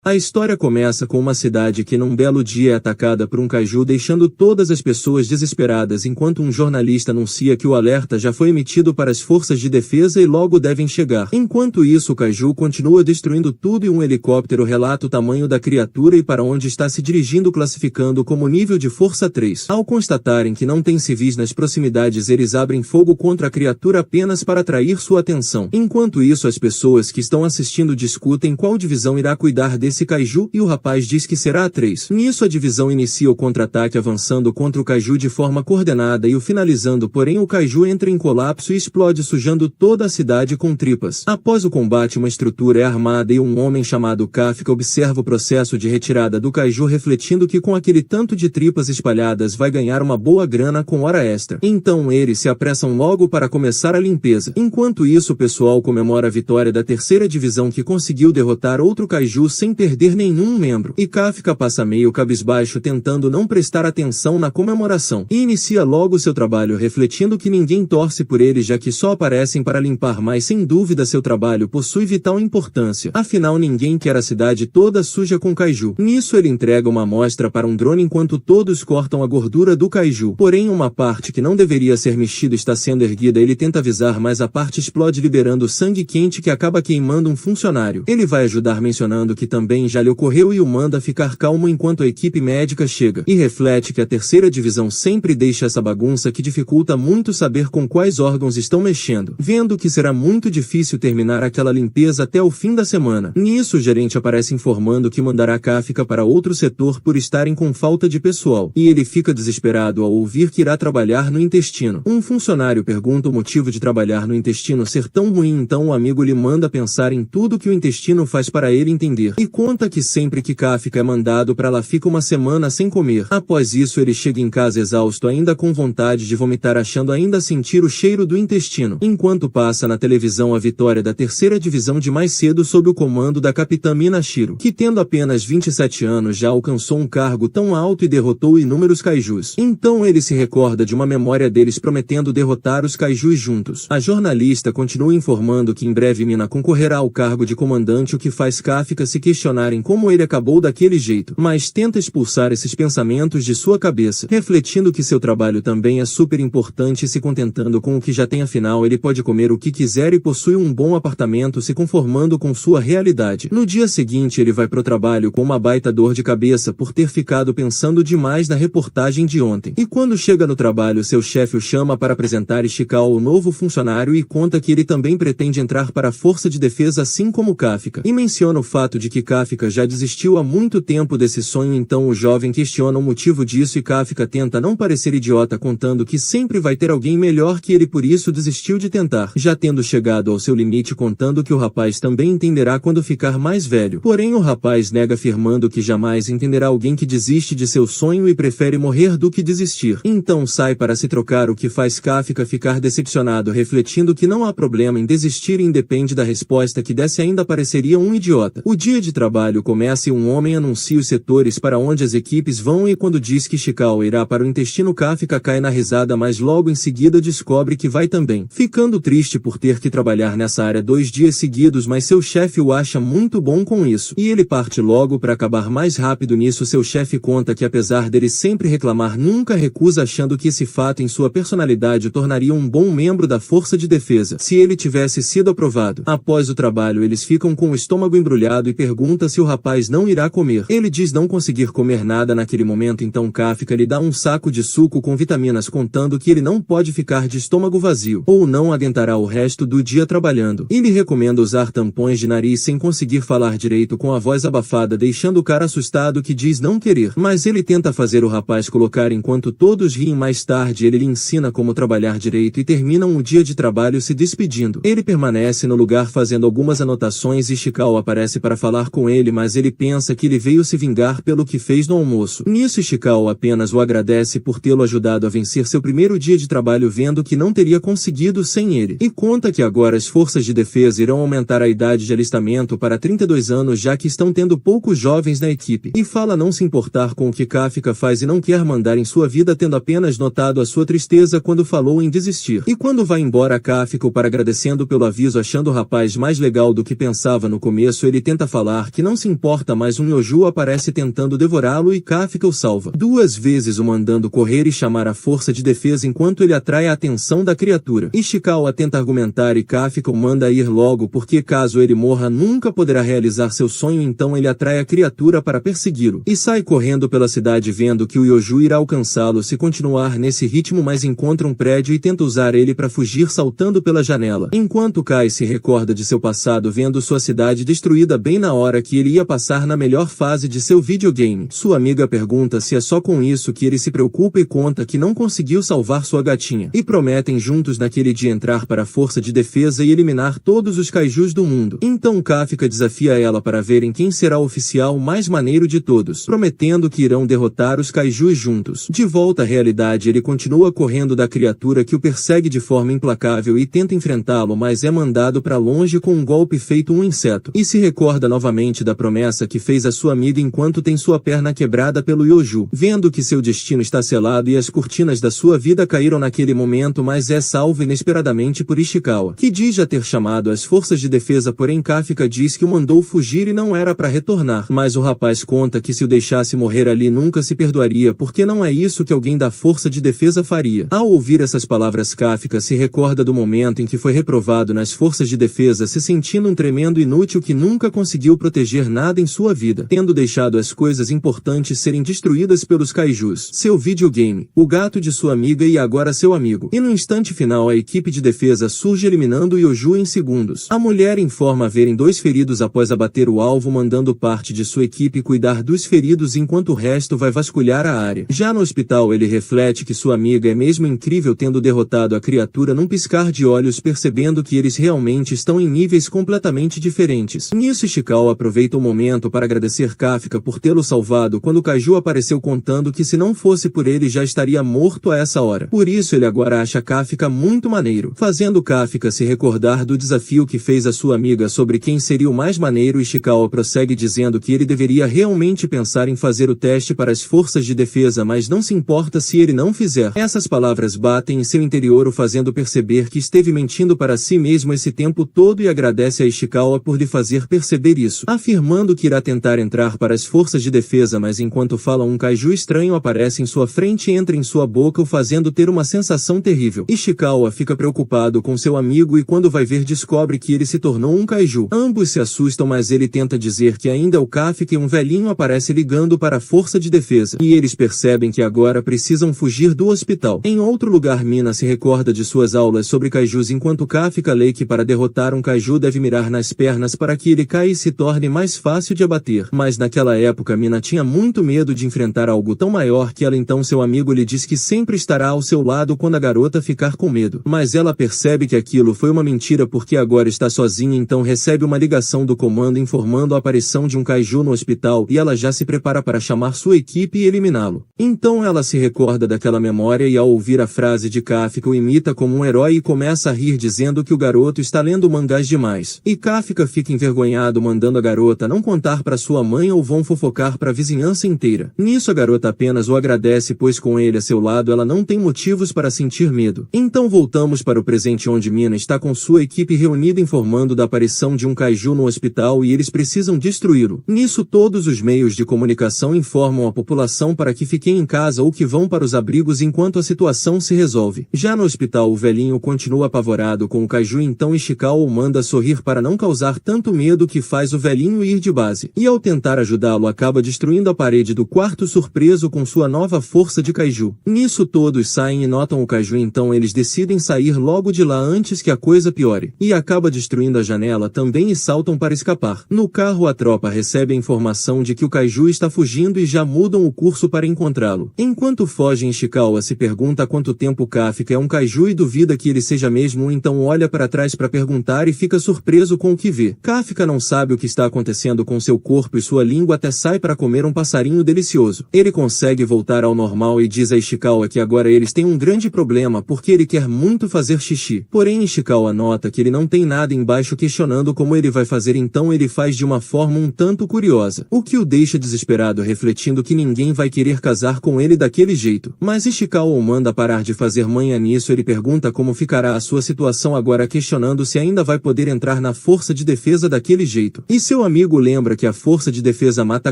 A história começa com uma cidade que num belo dia é atacada por um kaiju, deixando todas as pessoas desesperadas enquanto um jornalista anuncia que o alerta já foi emitido para as forças de defesa e logo devem chegar. Enquanto isso, o kaiju continua destruindo tudo e um helicóptero relata o tamanho da criatura e para onde está se dirigindo, classificando como nível de força 3. Ao constatarem que não tem civis nas proximidades, eles abrem fogo contra a criatura apenas para atrair sua atenção. Enquanto isso, as pessoas que estão assistindo discutem qual divisão irá cuidar desse kaiju e o rapaz diz que será a 3. Nisso, a divisão inicia o contra-ataque, avançando contra o kaiju de forma coordenada e o finalizando, porém o kaiju entra em colapso e explode, sujando toda a cidade com tripas. Após o combate, uma estrutura é armada e um homem chamado Kafka observa o processo de retirada do kaiju, refletindo que com aquele tanto de tripas espalhadas vai ganhar uma boa grana com hora extra. Então eles se apressam logo para começar a limpeza. Enquanto isso, o pessoal comemora a vitória da terceira divisão, que conseguiu derrotar outro kaiju sem perder nenhum membro. E Kafka passa meio cabisbaixo, tentando não prestar atenção na comemoração. E inicia logo seu trabalho, refletindo que ninguém torce por ele, já que só aparecem para limpar, mas sem dúvida seu trabalho possui vital importância. Afinal, ninguém quer a cidade toda suja com kaiju. Nisso, ele entrega uma amostra para um drone enquanto todos cortam a gordura do kaiju. Porém, uma parte que não deveria ser mexida está sendo erguida. Ele tenta avisar, mas a parte explode, liberando sangue quente que acaba queimando um funcionário. Ele vai ajudar, mencionando que também já lhe ocorreu, e o manda ficar calmo enquanto a equipe médica chega. E reflete que a terceira divisão sempre deixa essa bagunça que dificulta muito saber com quais órgãos estão mexendo, vendo que será muito difícil terminar aquela limpeza até o fim da semana. Nisso, o gerente aparece informando que mandará Kafka para outro setor por estarem com falta de pessoal, e ele fica desesperado ao ouvir que irá trabalhar no intestino. Um funcionário pergunta o motivo de trabalhar no intestino ser tão ruim, então o amigo lhe manda pensar em tudo que o intestino faz para ele entender, e conta que sempre que Kafka é mandado para lá fica uma semana sem comer. Após isso, ele chega em casa exausto, ainda com vontade de vomitar, achando ainda sentir o cheiro do intestino. Enquanto passa na televisão a vitória da terceira divisão de mais cedo sob o comando da capitã Minashiro, que tendo apenas 27 anos já alcançou um cargo tão alto e derrotou inúmeros kaijus. Então ele se recorda de uma memória deles prometendo derrotar os kaijus juntos. A jornalista continua informando que em breve Mina concorrerá ao cargo de comandante, o que faz Kafka se questionarem como ele acabou daquele jeito, mas tenta expulsar esses pensamentos de sua cabeça, refletindo que seu trabalho também é super importante e se contentando com o que já tem, afinal ele pode comer o que quiser e possui um bom apartamento, se conformando com sua realidade. No dia seguinte, ele vai pro trabalho com uma baita dor de cabeça por ter ficado pensando demais na reportagem de ontem. E quando chega no trabalho, seu chefe o chama para apresentar Ishikawa, o novo funcionário, e conta que ele também pretende entrar para a força de defesa assim como Kafka, e menciona o fato de que Kafka já desistiu há muito tempo desse sonho. Então o jovem questiona o motivo disso e Kafka tenta não parecer idiota, contando que sempre vai ter alguém melhor que ele, por isso desistiu de tentar, já tendo chegado ao seu limite, contando que o rapaz também entenderá quando ficar mais velho. Porém o rapaz nega, afirmando que jamais entenderá alguém que desiste de seu sonho e prefere morrer do que desistir. Então sai para se trocar, o que faz Kafka ficar decepcionado, refletindo que não há problema em desistir, e independe da resposta que desse ainda pareceria um idiota. O dia de trabalho começa e um homem anuncia os setores para onde as equipes vão, e quando diz que Ishikawa irá para o intestino, Kafka cai na risada, mas logo em seguida descobre que vai também, ficando triste por ter que trabalhar nessa área 2 dias seguidos, mas seu chefe o acha muito bom com isso, e ele parte logo para acabar mais rápido. Nisso seu chefe conta que apesar dele sempre reclamar, nunca recusa, achando que esse fato em sua personalidade o tornaria um bom membro da força de defesa, se ele tivesse sido aprovado. Após o trabalho, eles ficam com o estômago embrulhado e pergunta se o rapaz não irá comer. Ele diz não conseguir comer nada naquele momento, então Kafka lhe dá um saco de suco com vitaminas, contando que ele não pode ficar de estômago vazio, ou não aguentará o resto do dia trabalhando. Ele recomenda usar tampões de nariz sem conseguir falar direito, com a voz abafada, deixando o cara assustado, que diz não querer, mas ele tenta fazer o rapaz colocar enquanto todos riem. Mais tarde ele lhe ensina como trabalhar direito e terminam o dia de trabalho se despedindo. Ele permanece no lugar fazendo algumas anotações e Ishikawa aparece para falar com ele, mas ele pensa que ele veio se vingar pelo que fez no almoço. Nisso Ishikawa apenas o agradece por tê-lo ajudado a vencer seu primeiro dia de trabalho, vendo que não teria conseguido sem ele, e conta que agora as forças de defesa irão aumentar a idade de alistamento para 32 anos, já que estão tendo poucos jovens na equipe, e fala não se importar com o que Kafka faz e não quer mandar em sua vida, tendo apenas notado a sua tristeza quando falou em desistir. E quando vai embora, Kafka o para agradecendo pelo aviso, achando o rapaz mais legal do que pensava no começo. Ele tenta falar que não se importa, mas um Yoju aparece tentando devorá-lo e Kafka o salva. 2 vezes o mandando correr e chamar a força de defesa enquanto ele atrai a atenção da criatura. Ishikawa tenta argumentar e Kafka o manda ir logo porque caso ele morra nunca poderá realizar seu sonho, então ele atrai a criatura para persegui-lo. E sai correndo pela cidade vendo que o Yoju irá alcançá-lo se continuar nesse ritmo, mas encontra um prédio e tenta usar ele para fugir saltando pela janela. Enquanto Kai se recorda de seu passado vendo sua cidade destruída bem na hora que ele ia passar na melhor fase de seu videogame. Sua amiga pergunta se é só com isso que ele se preocupa e conta que não conseguiu salvar sua gatinha. E prometem juntos naquele dia entrar para a força de defesa e eliminar todos os kaijus do mundo. Então Kafka desafia ela para verem quem será o oficial mais maneiro de todos, prometendo que irão derrotar os kaijus juntos. De volta à realidade, ele continua correndo da criatura que o persegue de forma implacável e tenta enfrentá-lo, mas é mandado para longe com um golpe feito um inseto. E se recorda novamente da promessa que fez a sua amiga enquanto tem sua perna quebrada pelo Yoju. Vendo que seu destino está selado e as cortinas da sua vida caíram naquele momento, mas é salvo inesperadamente por Ishikawa, que diz já ter chamado as forças de defesa, porém Kafka diz que o mandou fugir e não era para retornar. Mas o rapaz conta que se o deixasse morrer ali nunca se perdoaria, porque não é isso que alguém da força de defesa faria. Ao ouvir essas palavras, Kafka se recorda do momento em que foi reprovado nas forças de defesa, se sentindo um tremendo inútil que nunca conseguiu proteger nada em sua vida, tendo deixado as coisas importantes serem destruídas pelos kaijus, seu videogame, o gato de sua amiga e agora seu amigo. E no instante final a equipe de defesa surge eliminando Yoju em segundos. A mulher informa haverem 2 feridos após abater o alvo, mandando parte de sua equipe cuidar dos feridos enquanto o resto vai vasculhar a área. Já no hospital ele reflete que sua amiga é mesmo incrível, tendo derrotado a criatura num piscar de olhos, percebendo que eles realmente estão em níveis completamente diferentes. Nisso Ishikawa aproveita o momento para agradecer Kafka por tê-lo salvado quando o kaiju apareceu, contando que se não fosse por ele já estaria morto a essa hora. Por isso ele agora acha Kafka muito maneiro, fazendo Kafka se recordar do desafio que fez a sua amiga sobre quem seria o mais maneiro. Ishikawa prossegue dizendo que ele deveria realmente pensar em fazer o teste para as forças de defesa, mas não se importa se ele não fizer. Essas palavras batem em seu interior, o fazendo perceber que esteve mentindo para si mesmo esse tempo todo, e agradece a Ishikawa por lhe fazer perceber isso, afirmando que irá tentar entrar para as forças de defesa, mas enquanto fala um kaiju estranho aparece em sua frente e entra em sua boca, o fazendo ter uma sensação terrível. Ishikawa fica preocupado com seu amigo e quando vai ver descobre que ele se tornou um kaiju. Ambos se assustam, mas ele tenta dizer que ainda é o Kafka e um velhinho aparece ligando para a força de defesa. E eles percebem que agora precisam fugir do hospital. Em outro lugar, Mina se recorda de suas aulas sobre kaijus enquanto Kafka lê que para derrotar um kaiju deve mirar nas pernas para que ele caia e se torne mais fácil de abater. Mas naquela época Mina tinha muito medo de enfrentar algo tão maior que ela, então seu amigo lhe diz que sempre estará ao seu lado quando a garota ficar com medo. Mas ela percebe que aquilo foi uma mentira porque agora está sozinha, então recebe uma ligação do comando informando a aparição de um kaiju no hospital e ela já se prepara para chamar sua equipe e eliminá-lo. Então ela se recorda daquela memória e ao ouvir a frase de Kafka o imita como um herói e começa a rir dizendo que o garoto está lendo mangás demais. E Kafka fica envergonhado, mandando a garota não contar para sua mãe ou vão fofocar para a vizinhança inteira. Nisso a garota apenas o agradece, pois com ele a seu lado ela não tem motivos para sentir medo. Então voltamos para o presente onde Mina está com sua equipe reunida informando da aparição de um kaiju no hospital e eles precisam destruí-lo. Nisso todos os meios de comunicação informam a população para que fiquem em casa ou que vão para os abrigos enquanto a situação se resolve. Já no hospital o velhinho continua apavorado com o kaiju, então Ishikawa o manda sorrir para não causar tanto medo, que faz o velhinho ir de base. E ao tentar ajudá-lo acaba destruindo a parede do quarto, surpreso com sua nova força de kaiju. Nisso todos saem e notam o kaiju, então eles decidem sair logo de lá antes que a coisa piore. E acaba destruindo a janela também e saltam para escapar. No carro a tropa recebe a informação de que o kaiju está fugindo e já mudam o curso para encontrá-lo. Enquanto fogem, Ishikawa se pergunta há quanto tempo Kafka é um kaiju e duvida que ele seja mesmo, então olha para trás para perguntar e fica surpreso com o que vê. Kafka não sabe o que está acontecendo com seu corpo e sua língua até sai para comer um passarinho delicioso. Ele consegue voltar ao normal e diz a Ishikawa que agora eles têm um grande problema porque ele quer muito fazer xixi. Porém Ishikawa nota que ele não tem nada embaixo, questionando como ele vai fazer, então ele faz de uma forma um tanto curiosa, o que o deixa desesperado, refletindo que ninguém vai querer casar com ele daquele jeito. Mas Ishikawa o manda parar de fazer manha. Nisso ele pergunta como ficará a sua situação agora, questionando se ainda vai poder entrar na força de defesa daquele jeito. E seu Seu amigo lembra que a força de defesa mata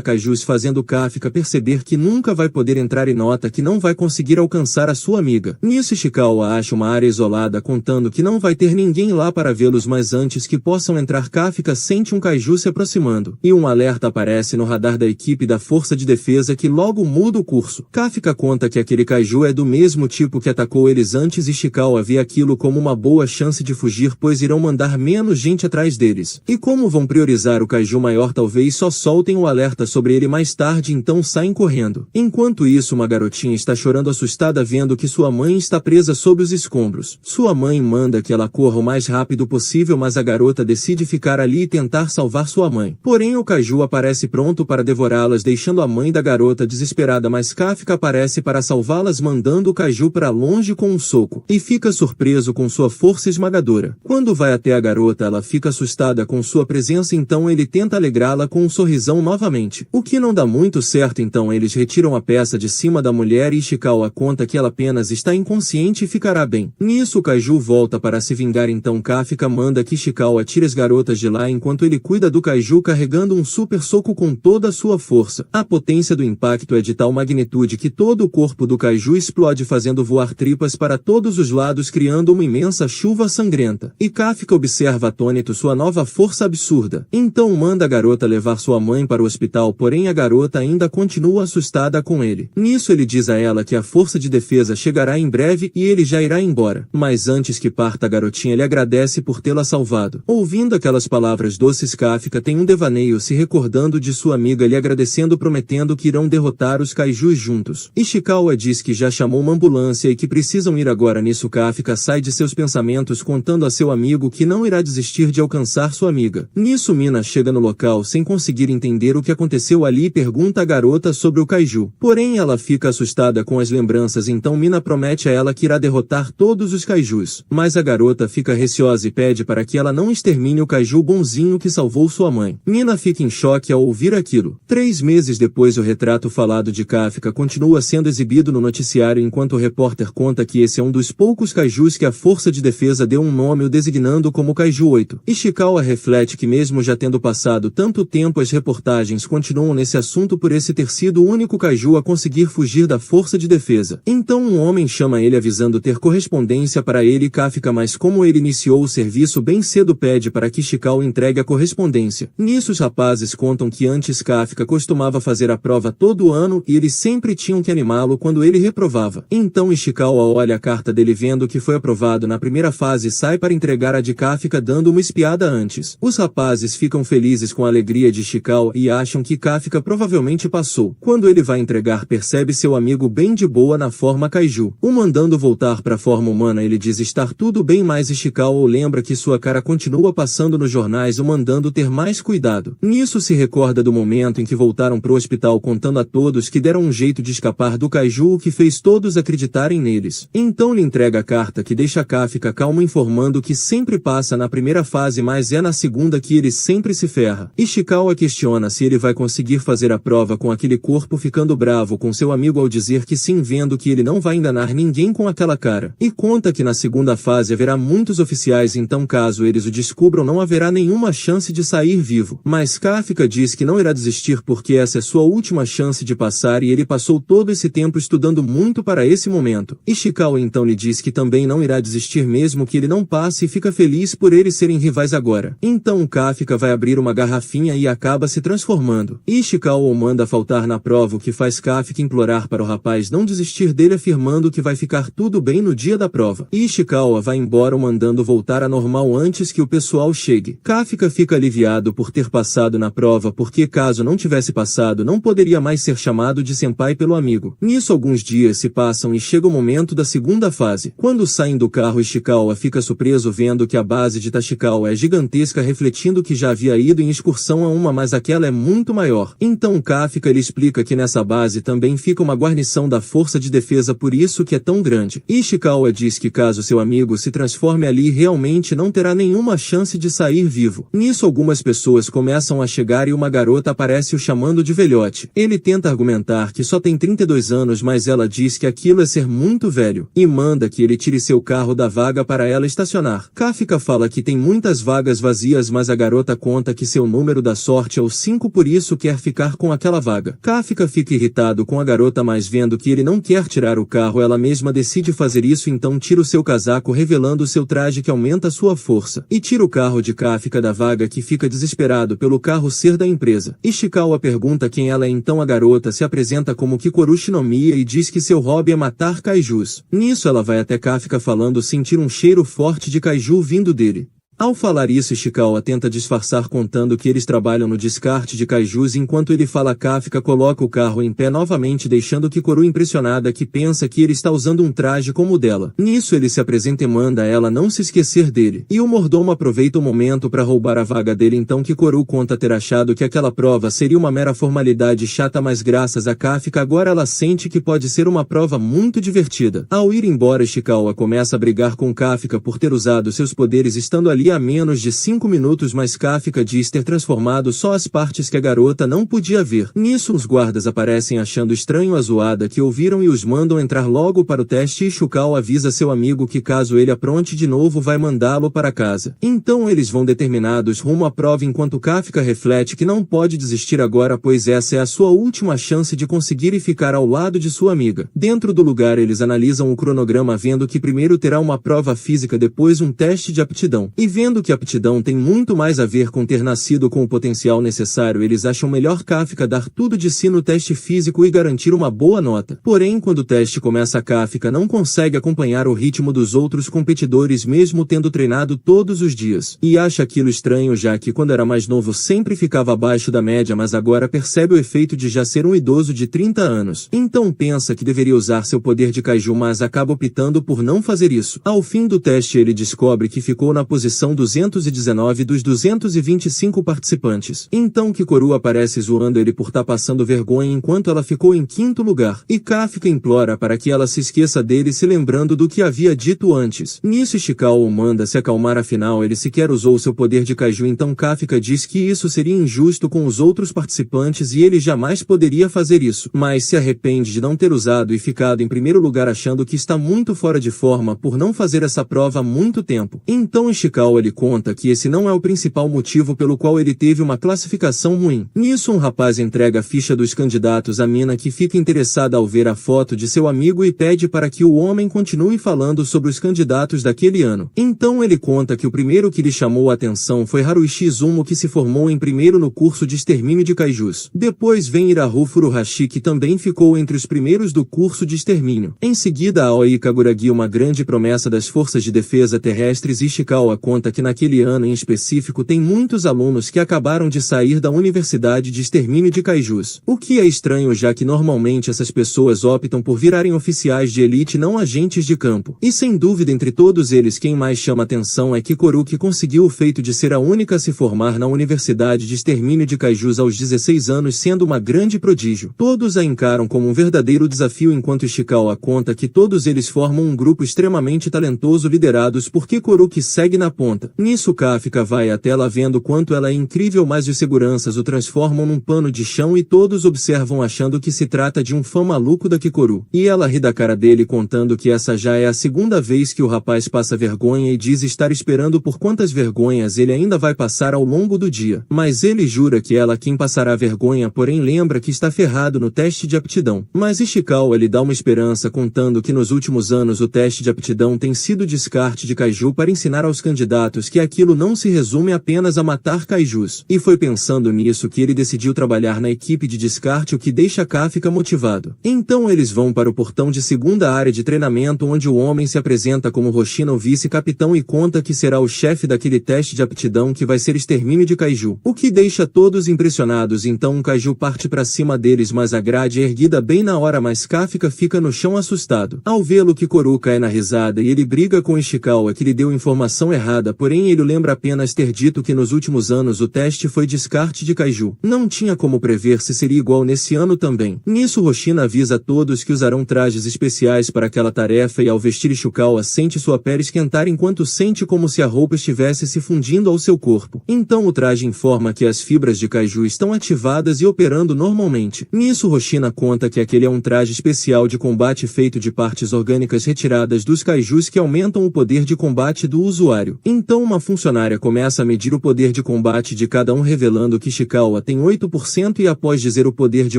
cajus, fazendo Kafka perceber que nunca vai poder entrar e nota que não vai conseguir alcançar a sua amiga. Nisso Ishikawa acha uma área isolada, contando que não vai ter ninguém lá para vê-los, mas antes que possam entrar Kafka sente um kaiju se aproximando, e um alerta aparece no radar da equipe da força de defesa que logo muda o curso. Kafka conta que aquele kaiju é do mesmo tipo que atacou eles antes e Ishikawa vê aquilo como uma boa chance de fugir, pois irão mandar menos gente atrás deles. E como vão priorizar o kaiju maior, talvez só soltem o alerta sobre ele mais tarde, então saem correndo. Enquanto isso, uma garotinha está chorando assustada vendo que sua mãe está presa sob os escombros. Sua mãe manda que ela corra o mais rápido possível, mas a garota decide ficar ali e tentar salvar sua mãe. Porém, o kaiju aparece pronto para devorá-las, deixando a mãe da garota desesperada, mas Kafka aparece para salvá-las, mandando o kaiju para longe com um soco, e fica surpreso com sua força esmagadora. Quando vai até a garota, ela fica assustada com sua presença, então ele tenta alegrá-la com um sorrisão novamente. O que não dá muito certo, então eles retiram a peça de cima da mulher e Ishikawa conta que ela apenas está inconsciente e ficará bem. Nisso o kaiju volta para se vingar, então Kafka manda que Ishikawa tire as garotas de lá enquanto ele cuida do kaiju carregando um super soco com toda a sua força. A potência do impacto é de tal magnitude que todo o corpo do kaiju explode, fazendo voar tripas para todos os lados, criando uma imensa chuva sangrenta. E Kafka observa atônito sua nova força absurda. Então manda a garota levar sua mãe para o hospital, porém a garota ainda continua assustada com ele. Nisso ele diz a ela que a força de defesa chegará em breve e ele já irá embora. Mas antes que parta, a garotinha lhe agradece por tê-la salvado. Ouvindo aquelas palavras doces, Kafka tem um devaneio, se recordando de sua amiga lhe agradecendo, prometendo que irão derrotar os kaijus juntos. Ishikawa diz que já chamou uma ambulância e que precisam ir agora. Nisso Kafka sai de seus pensamentos, contando a seu amigo que não irá desistir de alcançar sua amiga. Nisso Mina chega no local sem conseguir entender o que aconteceu ali e pergunta à garota sobre o kaiju. Porém ela fica assustada com as lembranças, então Mina promete a ela que irá derrotar todos os kaijus. Mas a garota fica receosa e pede para que ela não extermine o kaiju bonzinho que salvou sua mãe. Mina fica em choque ao ouvir aquilo. 3 meses depois, o retrato falado de Kafka continua sendo exibido no noticiário, enquanto o repórter conta que esse é um dos poucos kaijus que a força de defesa deu um nome, o designando como Kaiju 8. Ishikawa reflete que mesmo já tendo passado tanto tempo, as reportagens continuam nesse assunto por esse ter sido o único kaiju a conseguir fugir da força de defesa. Então um homem chama ele avisando ter correspondência para ele e Kafka, mas como ele iniciou o serviço bem cedo, pede para que Ishikawa entregue a correspondência. Nisso os rapazes contam que antes Kafka costumava fazer a prova todo ano e eles sempre tinham que animá-lo quando ele reprovava. Então Ishikawa olha a carta dele vendo que foi aprovado na primeira fase e sai para entregar a de Kafka, dando uma espiada antes. Os rapazes ficam felizes com a alegria de Ishikawa e acham que Kafka provavelmente passou. Quando ele vai entregar, percebe seu amigo bem de boa na forma kaiju. O mandando voltar para a forma humana, ele diz estar tudo bem, mas Ishikawa lembra que sua cara continua passando nos jornais, o mandando ter mais cuidado. Nisso se recorda do momento em que voltaram pro hospital, contando a todos que deram um jeito de escapar do kaiju, o que fez todos acreditarem neles. Então lhe entrega a carta que deixa Kafka calmo, informando que sempre passa na primeira fase, mas é na segunda que ele sempre se ferra. Ishikawa questiona se ele vai conseguir fazer a prova com aquele corpo, ficando bravo com seu amigo ao dizer que sim, vendo que ele não vai enganar ninguém com aquela cara. E conta que na segunda fase haverá muitos oficiais, então caso eles o descubram não haverá nenhuma chance de sair vivo. Mas Kafka diz que não irá desistir porque essa é sua última chance de passar e ele passou todo esse tempo estudando muito para esse momento. Ishikawa então lhe diz que também não irá desistir mesmo que ele não passe e fica feliz por eles serem rivais agora. Então Kafka vai abrir uma garrafinha e acaba se transformando. Ishikawa o manda faltar na prova, o que faz Kafka implorar para o rapaz não desistir dele, afirmando que vai ficar tudo bem no dia da prova. Ishikawa vai embora, o mandando voltar a normal antes que o pessoal chegue. Kafka fica aliviado por ter passado na prova, porque caso não tivesse passado não poderia mais ser chamado de senpai pelo amigo. Nisso alguns dias se passam e chega o momento da segunda fase. Quando saem do carro, Ishikawa fica surpreso vendo que a base de Tachikawa é gigantesca, refletindo que já havia ido em excursão a uma, mas aquela é muito maior. Então Kafka lhe explica que nessa base também fica uma guarnição da força de defesa, por isso que é tão grande. Ishikawa diz que caso seu amigo se transforme ali, realmente não terá nenhuma chance de sair vivo. Nisso algumas pessoas começam a chegar e uma garota aparece o chamando de velhote. Ele tenta argumentar que só tem 32 anos, mas ela diz que aquilo é ser muito velho, e manda que ele tire seu carro da vaga para ela estacionar. Kafka fala que tem muitas vagas vazias, mas a garota conta que que seu número da sorte é o 5, por isso quer ficar com aquela vaga. Kafka fica irritado com a garota, mas vendo que ele não quer tirar o carro, ela mesma decide fazer isso, então tira o seu casaco revelando seu traje que aumenta sua força, e tira o carro de Kafka da vaga, que fica desesperado pelo carro ser da empresa. Ishikawa pergunta quem ela é, então a garota se apresenta como Kikoru Shinomiya e diz que seu hobby é matar kaijus. Nisso ela vai até Kafka falando sentir um cheiro forte de kaiju vindo dele. Ao falar isso, Ishikawa tenta disfarçar contando que eles trabalham no descarte de kaijus. Enquanto ele fala, Kafka coloca o carro em pé novamente, deixando Kikoru impressionada, que pensa que ele está usando um traje como o dela. Nisso ele se apresenta e manda ela não se esquecer dele. E o mordomo aproveita o momento para roubar a vaga dele, então Kikoru conta ter achado que aquela prova seria uma mera formalidade chata, mas graças a Kafka agora ela sente que pode ser uma prova muito divertida. Ao ir embora, Ishikawa começa a brigar com Kafka por ter usado seus poderes estando ali há menos de 5 minutos, mas Kafka diz ter transformado só as partes que a garota não podia ver. Nisso os guardas aparecem achando estranho a zoada que ouviram e os mandam entrar logo para o teste. Ishikawa avisa seu amigo que caso ele apronte de novo vai mandá-lo para casa. Então eles vão determinados rumo à prova, enquanto Kafka reflete que não pode desistir agora, pois essa é a sua última chance de conseguir e ficar ao lado de sua amiga. Dentro do lugar eles analisam o cronograma, vendo que primeiro terá uma prova física, depois um teste de aptidão. E vendo que a aptidão tem muito mais a ver com ter nascido com o potencial necessário, eles acham melhor Kafka dar tudo de si no teste físico e garantir uma boa nota. Porém, quando o teste começa, Kafka não consegue acompanhar o ritmo dos outros competidores, mesmo tendo treinado todos os dias. E acha aquilo estranho, já que quando era mais novo sempre ficava abaixo da média, mas agora percebe o efeito de já ser um idoso de 30 anos. Então pensa que deveria usar seu poder de kaiju, mas acaba optando por não fazer isso. Ao fim do teste ele descobre que ficou na posição 219 dos 225 participantes. Então Kikoru aparece zoando ele por estar passando vergonha, enquanto ela ficou em 5º lugar. E Kafka implora para que ela se esqueça dele, se lembrando do que havia dito antes. Nisso Ishikawa o manda se acalmar, afinal ele sequer usou seu poder de kaiju, então Kafka diz que isso seria injusto com os outros participantes e ele jamais poderia fazer isso. Mas se arrepende de não ter usado e ficado em primeiro lugar, achando que está muito fora de forma por não fazer essa prova há muito tempo. Então Ishikawa lhe conta que esse não é o principal motivo pelo qual ele teve uma classificação ruim. Nisso um rapaz entrega a ficha dos candidatos à mina, que fica interessada ao ver a foto de seu amigo e pede para que o homem continue falando sobre os candidatos daquele ano. Então ele conta que o primeiro que lhe chamou a atenção foi Haruichi Izumo, que se formou em primeiro no curso de extermínio de kaijus. Depois vem Irahu Furuhashi, que também ficou entre os primeiros do curso de extermínio. Em seguida Aoi Kaguragi, uma grande promessa das forças de defesa terrestres. Ishikawa conta que naquele ano em específico tem muitos alunos que acabaram de sair da Universidade de Extermínio de Kaijus. O que é estranho, já que normalmente essas pessoas optam por virarem oficiais de elite, não agentes de campo. E sem dúvida entre todos eles quem mais chama atenção é Kikoru, que conseguiu o feito de ser a única a se formar na Universidade de Extermínio de Kaijus aos 16 anos, sendo uma grande prodígio. Todos a encaram como um verdadeiro desafio, enquanto Ishikawa conta que todos eles formam um grupo extremamente talentoso liderados por Kikoru, que segue na ponta. Nisso Kafka vai até lá, vendo quanto ela é incrível, mas os seguranças o transformam num pano de chão e todos observam achando que se trata de um fã maluco da Kikoru. E ela ri da cara dele, contando que essa já é a segunda vez que o rapaz passa vergonha e diz estar esperando por quantas vergonhas ele ainda vai passar ao longo do dia. Mas ele jura que ela quem passará vergonha, porém lembra que está ferrado no teste de aptidão. Mas Ishikawa lhe dá uma esperança, contando que nos últimos anos o teste de aptidão tem sido descarte de kaiju para ensinar aos candidatos que aquilo não se resume apenas a matar kaijus. E foi pensando nisso que ele decidiu trabalhar na equipe de descarte, o que deixa Kafka motivado. Então eles vão para o portão de segunda área de treinamento, onde o homem se apresenta como Hoshino, vice-capitão, e conta que será o chefe daquele teste de aptidão que vai ser extermínio de kaiju. O que deixa todos impressionados. Então um kaiju parte para cima deles, mas a grade é erguida bem na hora, mas Kafka fica no chão assustado. Ao vê-lo, Kikoru cai na risada e ele briga com Ishikawa, que lhe deu informação errada, porém ele lembra apenas ter dito que nos últimos anos o teste foi descarte de kaiju. Não tinha como prever se seria igual nesse ano também. Nisso Hoshino avisa a todos que usarão trajes especiais para aquela tarefa, e ao vestir Ishikawa sente sua pele esquentar enquanto sente como se a roupa estivesse se fundindo ao seu corpo. Então o traje informa que as fibras de kaiju estão ativadas e operando normalmente. Nisso Hoshino conta que aquele é um traje especial de combate feito de partes orgânicas retiradas dos kaijus que aumentam o poder de combate do usuário. Então uma funcionária começa a medir o poder de combate de cada um, revelando que Ishikawa tem 8% e após dizer o poder de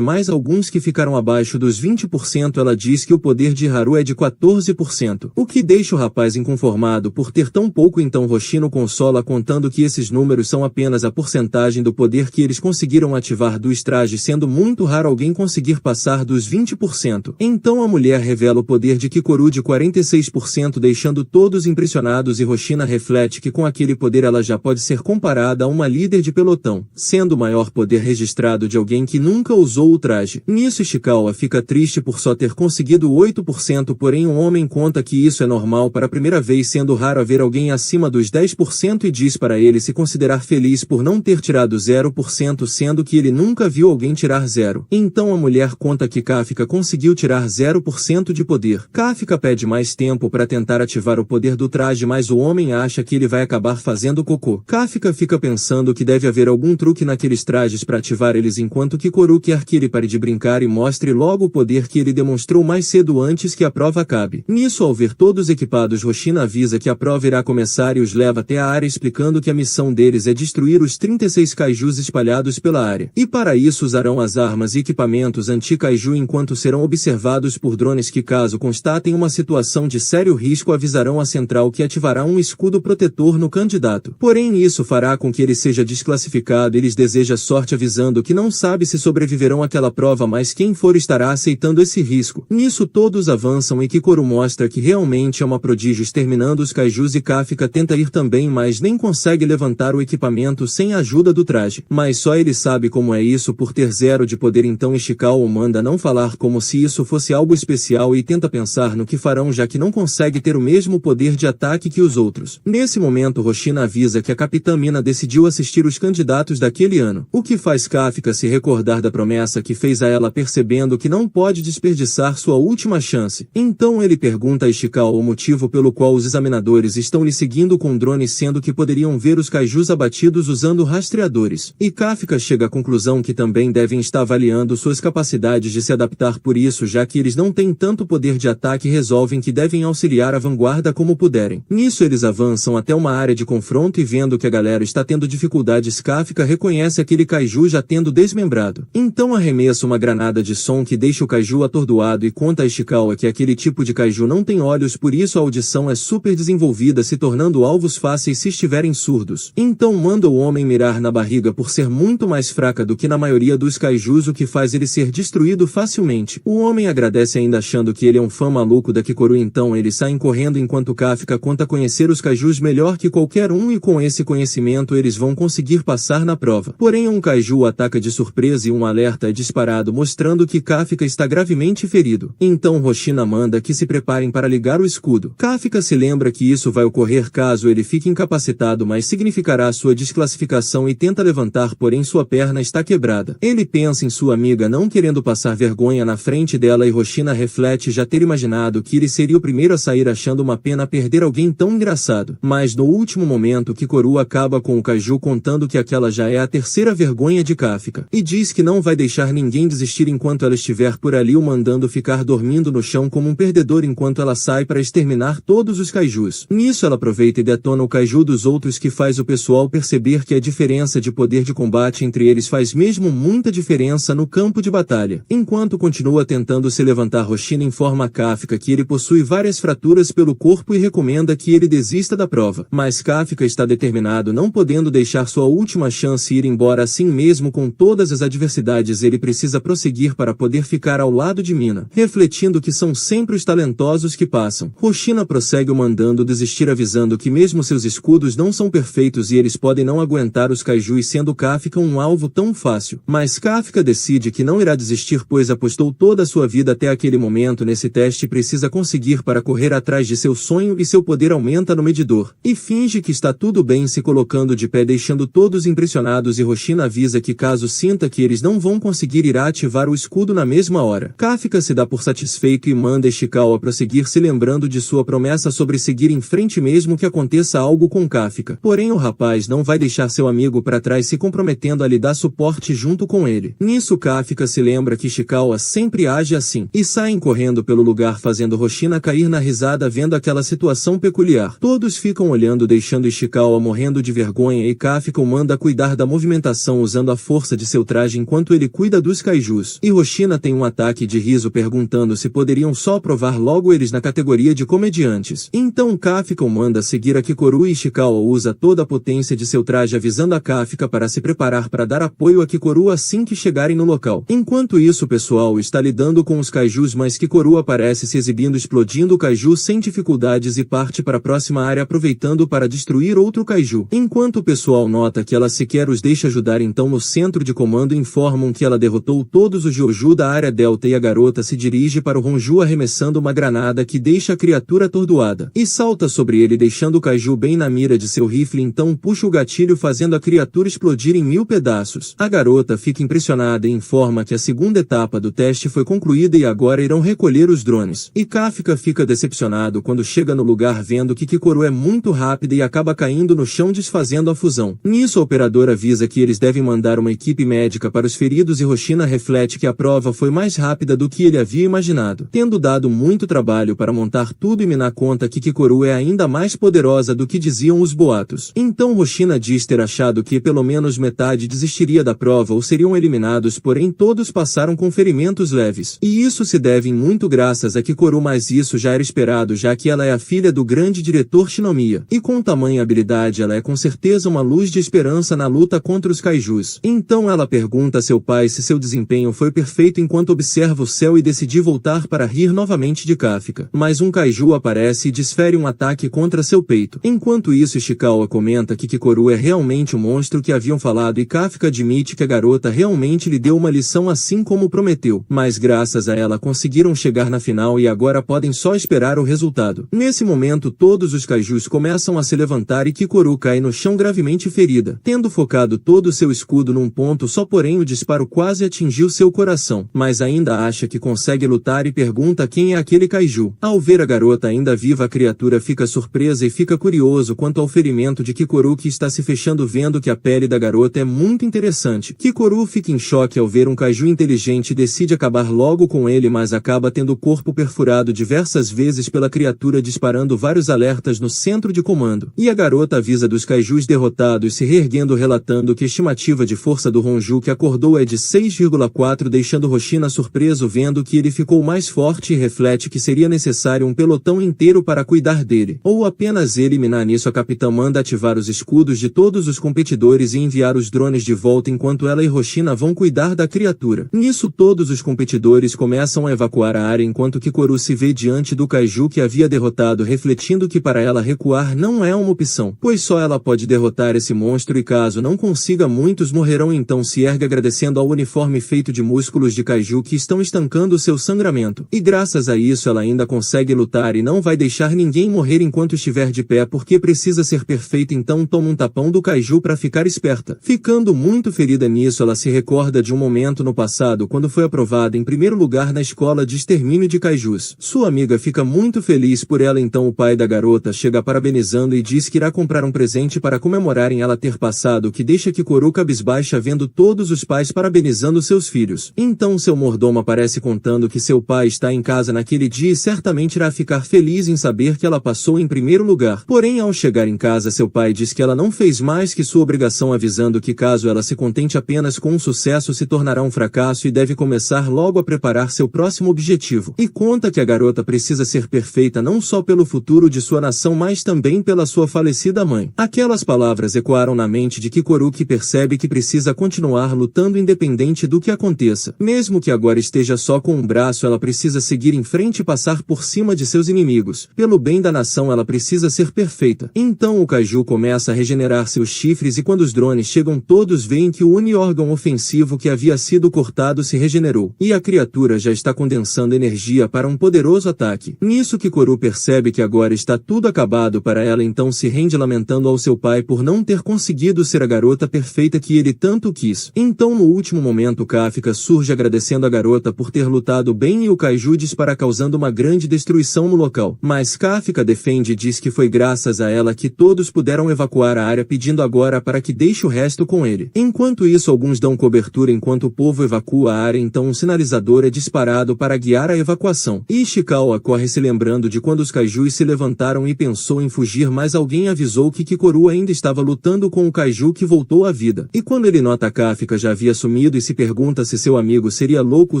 mais alguns que ficaram abaixo dos 20%, ela diz que o poder de Haru é de 14%, o que deixa o rapaz inconformado por ter tão pouco. Então Hoshino consola contando que esses números são apenas a porcentagem do poder que eles conseguiram ativar dos trajes, sendo muito raro alguém conseguir passar dos 20%. Então a mulher revela o poder de Kikoru de 46%, deixando todos impressionados, e Hoshina reflete que com aquele poder ela já pode ser comparada a uma líder de pelotão, sendo o maior poder registrado de alguém que nunca usou o traje. Nisso Ishikawa fica triste por só ter conseguido 8%, porém um homem conta que isso é normal para a primeira vez, sendo raro haver alguém acima dos 10%, e diz para ele se considerar feliz por não ter tirado 0%, sendo que ele nunca viu alguém tirar 0. Então a mulher conta que Kafka conseguiu tirar 0% de poder. Kafka pede mais tempo para tentar ativar o poder do traje, mas o homem acha que ele vai acabar fazendo cocô. Kafka fica pensando que deve haver algum truque naqueles trajes para ativar eles, enquanto Kikoru quer que ele pare de brincar e mostre logo o poder que ele demonstrou mais cedo antes que a prova acabe. Nisso, ao ver todos equipados, Hoshina avisa que a prova irá começar e os leva até a área, explicando que a missão deles é destruir os 36 kaijus espalhados pela área. E para isso usarão as armas e equipamentos anti-kaiju, enquanto serão observados por drones que, caso constatem uma situação de sério risco, avisarão a central, que ativará um escudo protetor no candidato. Porém isso fará com que ele seja desclassificado e lhes deseja sorte, avisando que não sabe se sobreviverão àquela prova, mas quem for estará aceitando esse risco. Nisso todos avançam e Kikoru mostra que realmente é uma prodígio exterminando os kaijus, e Kafka tenta ir também, mas nem consegue levantar o equipamento sem a ajuda do traje. Mas só ele sabe como é isso por ter 0 de poder. Então Ishikawa manda não falar como se isso fosse algo especial e tenta pensar no que farão, já que não consegue ter o mesmo poder de ataque que os outros. Nesse momento Hoshina avisa que a Capitã Mina decidiu assistir os candidatos daquele ano, o que faz Kafka se recordar da promessa que fez a ela, percebendo que não pode desperdiçar sua última chance. Então ele pergunta a Ishikawa o motivo pelo qual os examinadores estão lhe seguindo com drones, sendo que poderiam ver os kaijus abatidos usando rastreadores. E Kafka chega à conclusão que também devem estar avaliando suas capacidades de se adaptar, por isso, já que eles não têm tanto poder de ataque, resolvem que devem auxiliar a vanguarda como puderem. Nisso eles avançam até uma área de confronto e, vendo que a galera está tendo dificuldades, Kafka reconhece aquele kaiju já tendo desmembrado. Então arremessa uma granada de som que deixa o kaiju atordoado e conta a Ishikawa que aquele tipo de kaiju não tem olhos, por isso a audição é super desenvolvida, se tornando alvos fáceis se estiverem surdos. Então manda o homem mirar na barriga por ser muito mais fraca do que na maioria dos kaijus, o que faz ele ser destruído facilmente. O homem agradece ainda, achando que ele é um fã maluco da Kikoru. Então eles saem correndo enquanto Kafka conta conhecer os kaijus melhor que qualquer um, e com esse conhecimento eles vão conseguir passar na prova. Porém um kaiju ataca de surpresa e um alerta é disparado, mostrando que Kafka está gravemente ferido. Então Hoshina manda que se preparem para ligar o escudo. Kafka se lembra que isso vai ocorrer caso ele fique incapacitado, mas significará sua desclassificação, e tenta levantar, porém sua perna está quebrada. Ele pensa em sua amiga não querendo passar vergonha na frente dela, e Hoshina reflete já ter imaginado que ele seria o primeiro a sair, achando uma pena perder alguém tão engraçado. Mas no último momento Kikoru acaba com o kaiju, contando que aquela já é a terceira vergonha de Kafka, e diz que não vai deixar ninguém desistir enquanto ela estiver por ali, o mandando ficar dormindo no chão como um perdedor enquanto ela sai para exterminar todos os kaijus. Nisso ela aproveita e detona o kaiju dos outros, que faz o pessoal perceber que a diferença de poder de combate entre eles faz mesmo muita diferença no campo de batalha. Enquanto continua tentando se levantar, Hoshina informa a Kafka que ele possui várias fraturas pelo corpo e recomenda que ele desista da prova. Mas Kafka está determinado, não podendo deixar sua última chance ir embora. Assim mesmo, com todas as adversidades, ele precisa prosseguir para poder ficar ao lado de Mina, refletindo que são sempre os talentosos que passam. Hoshina prossegue o mandando desistir, avisando que mesmo seus escudos não são perfeitos e eles podem não aguentar os kaijus, sendo Kafka um alvo tão fácil. Mas Kafka decide que não irá desistir, pois apostou toda a sua vida até aquele momento nesse teste e precisa conseguir para correr atrás de seu sonho, e seu poder aumenta no medidor. E finge que está tudo bem, se colocando de pé, deixando todos impressionados, e Hoshina avisa que caso sinta que eles não vão conseguir, irá ativar o escudo na mesma hora. Kafka se dá por satisfeito e manda Ishikawa prosseguir, se lembrando de sua promessa sobre seguir em frente mesmo que aconteça algo com Kafka. Porém o rapaz não vai deixar seu amigo para trás, se comprometendo a lhe dar suporte junto com ele. Nisso Kafka se lembra que Ishikawa sempre age assim, e saem correndo pelo lugar, fazendo Hoshina cair na risada vendo aquela situação peculiar. Todos ficam olhando deixando Ishikawa morrendo de vergonha e Kafka manda cuidar da movimentação usando a força de seu traje enquanto ele cuida dos kaijus. Hiroshina tem um ataque de riso perguntando se poderiam só provar logo eles na categoria de comediantes. Então Kafka manda seguir a Kikoru e Ishikawa usa toda a potência de seu traje avisando a Kafka para se preparar para dar apoio a Kikoru assim que chegarem no local. Enquanto isso o pessoal está lidando com os kaijus, mas Kikoru aparece se exibindo explodindo o kaiju sem dificuldades e parte para a próxima área aproveitando para destruir outro kaiju. Enquanto o pessoal nota que ela sequer os deixa ajudar, então no centro de comando informam que ela derrotou todos os Joju da área Delta e a garota se dirige para o Honju arremessando uma granada que deixa a criatura atordoada e salta sobre ele deixando o kaiju bem na mira de seu rifle, então puxa o gatilho fazendo a criatura explodir em 1000 pedaços. A garota fica impressionada e informa que a segunda etapa do teste foi concluída e agora irão recolher os drones. E Kafka fica decepcionado quando chega no lugar vendo que Kikoru é muito rápida e acaba caindo no chão desfazendo a fusão. Nisso a operadora avisa que eles devem mandar uma equipe médica para os feridos e Hiroshina reflete que a prova foi mais rápida do que ele havia imaginado. Tendo dado muito trabalho para montar tudo e Mina conta que Kikoru é ainda mais poderosa do que diziam os boatos. Então Hiroshina diz ter achado que pelo menos metade desistiria da prova ou seriam eliminados, porém todos passaram com ferimentos leves. E isso se deve muito graças a Kikoru, mas isso já era esperado já que ela é a filha do grande diretor Shinomiya. E com tamanha habilidade ela é com certeza uma luz de esperança na luta contra os kaijus. Então ela pergunta a seu pai se seu desempenho foi perfeito enquanto observa o céu e decide voltar para rir novamente de Kafka. Mas um kaiju aparece e desfere um ataque contra seu peito. Enquanto isso Ishikawa comenta que Kikoru é realmente o monstro que haviam falado e Kafka admite que a garota realmente lhe deu uma lição assim como prometeu. Mas graças a ela conseguiram chegar na final e agora podem só esperar o resultado. Nesse momento todos os kaijus começam a se levantar e Kikoru cai no chão gravemente ferida, tendo focado todo o seu escudo num ponto só, porém o disparo quase atingiu seu coração, mas ainda acha que consegue lutar e pergunta quem é aquele kaiju. Ao ver a garota ainda viva a criatura fica surpresa e fica curioso quanto ao ferimento de Kikoru que está se fechando vendo que a pele da garota é muito interessante. Kikoru fica em choque ao ver um kaiju inteligente e decide acabar logo com ele, mas acaba tendo o corpo perfurado diversas vezes pela criatura disparando vários alertas no centro de comando. E a garota avisa dos kaijus derrotados se reerguendo relatando que a estimativa de força do Honju que acordou é de 6,4 deixando Hiroshina surpreso vendo que ele ficou mais forte e reflete que seria necessário um pelotão inteiro para cuidar dele, ou apenas ele. Mina nisso a capitã manda ativar os escudos de todos os competidores e enviar os drones de volta enquanto ela e Hiroshina vão cuidar da criatura. Nisso todos os competidores começam a evacuar a área enquanto Kikoru se vê diante do kaiju que havia derrotado refletindo que para ela recuar não é uma opção, pois só ela pode derrotar esse monstro e caso não consiga muitos morrerão. Então se ergue agradecendo ao uniforme feito de músculos de kaiju que estão estancando seu sangramento. E graças a isso ela ainda consegue lutar e não vai deixar ninguém morrer enquanto estiver de pé porque precisa ser perfeita. Então toma um tapão do kaiju para ficar esperta. Ficando muito ferida nisso ela se recorda de um momento no passado quando foi aprovada em primeiro lugar na escola de extermínio de kaijus. Sua amiga fica muito feliz por ela, então o pai da garota chega parabenizando e diz que irá comprar um presente para comemorarem ela ter passado, o que deixa Kikoru cabisbaixa vendo todos os pais parabenizando seus filhos. Então seu mordomo aparece contando que seu pai está em casa naquele dia e certamente irá ficar feliz em saber que ela passou em primeiro lugar. Porém ao chegar em casa seu pai diz que ela não fez mais que sua obrigação, avisando que caso ela se contente apenas com um sucesso se tornará um fracasso e deve começar logo a preparar seu próximo objetivo. E conta que a garota precisa ser perfeita não só pelo futuro de sua nação mas também pela sua falecida mãe. Aquelas palavras ecoaram na mente de Kikoru que percebe que precisa continuar lutando independente do que aconteça. Mesmo que agora esteja só com um braço ela precisa seguir em frente e passar por cima de seus inimigos. Pelo bem da nação ela precisa ser perfeita. Então o kaiju começa a regenerar seus chifres e quando os drones chegam todos veem que o uni-órgão ofensivo que havia sido cortado se regenerou. E a criatura já está condensando energia para um poderoso ataque. Nisso Kikoru percebe que agora está tudo acabado para ela, então se rende lamentando ao seu pai por não ter conseguido ser a garota perfeita que ele tanto quis. Então no último momento Kafka surge agradecendo a garota por ter lutado bem e o kaiju dispara causando uma grande destruição no local. Mas Kafka defende e diz que foi graças a ela que todos puderam evacuar a área, pedindo agora para que deixe o resto com ele. Enquanto isso alguns dão cobertura enquanto o povo evacua a área, então um sinalizador é disparado para guiar a evacuação. E Ishikawa corre se lembrando de quando os kaijus se levantaram e pensou em fugir fugir, mas alguém avisou que Kikoru ainda estava lutando com o kaiju que voltou à vida. E quando ele nota Kafka já havia sumido e se pergunta se seu amigo seria louco o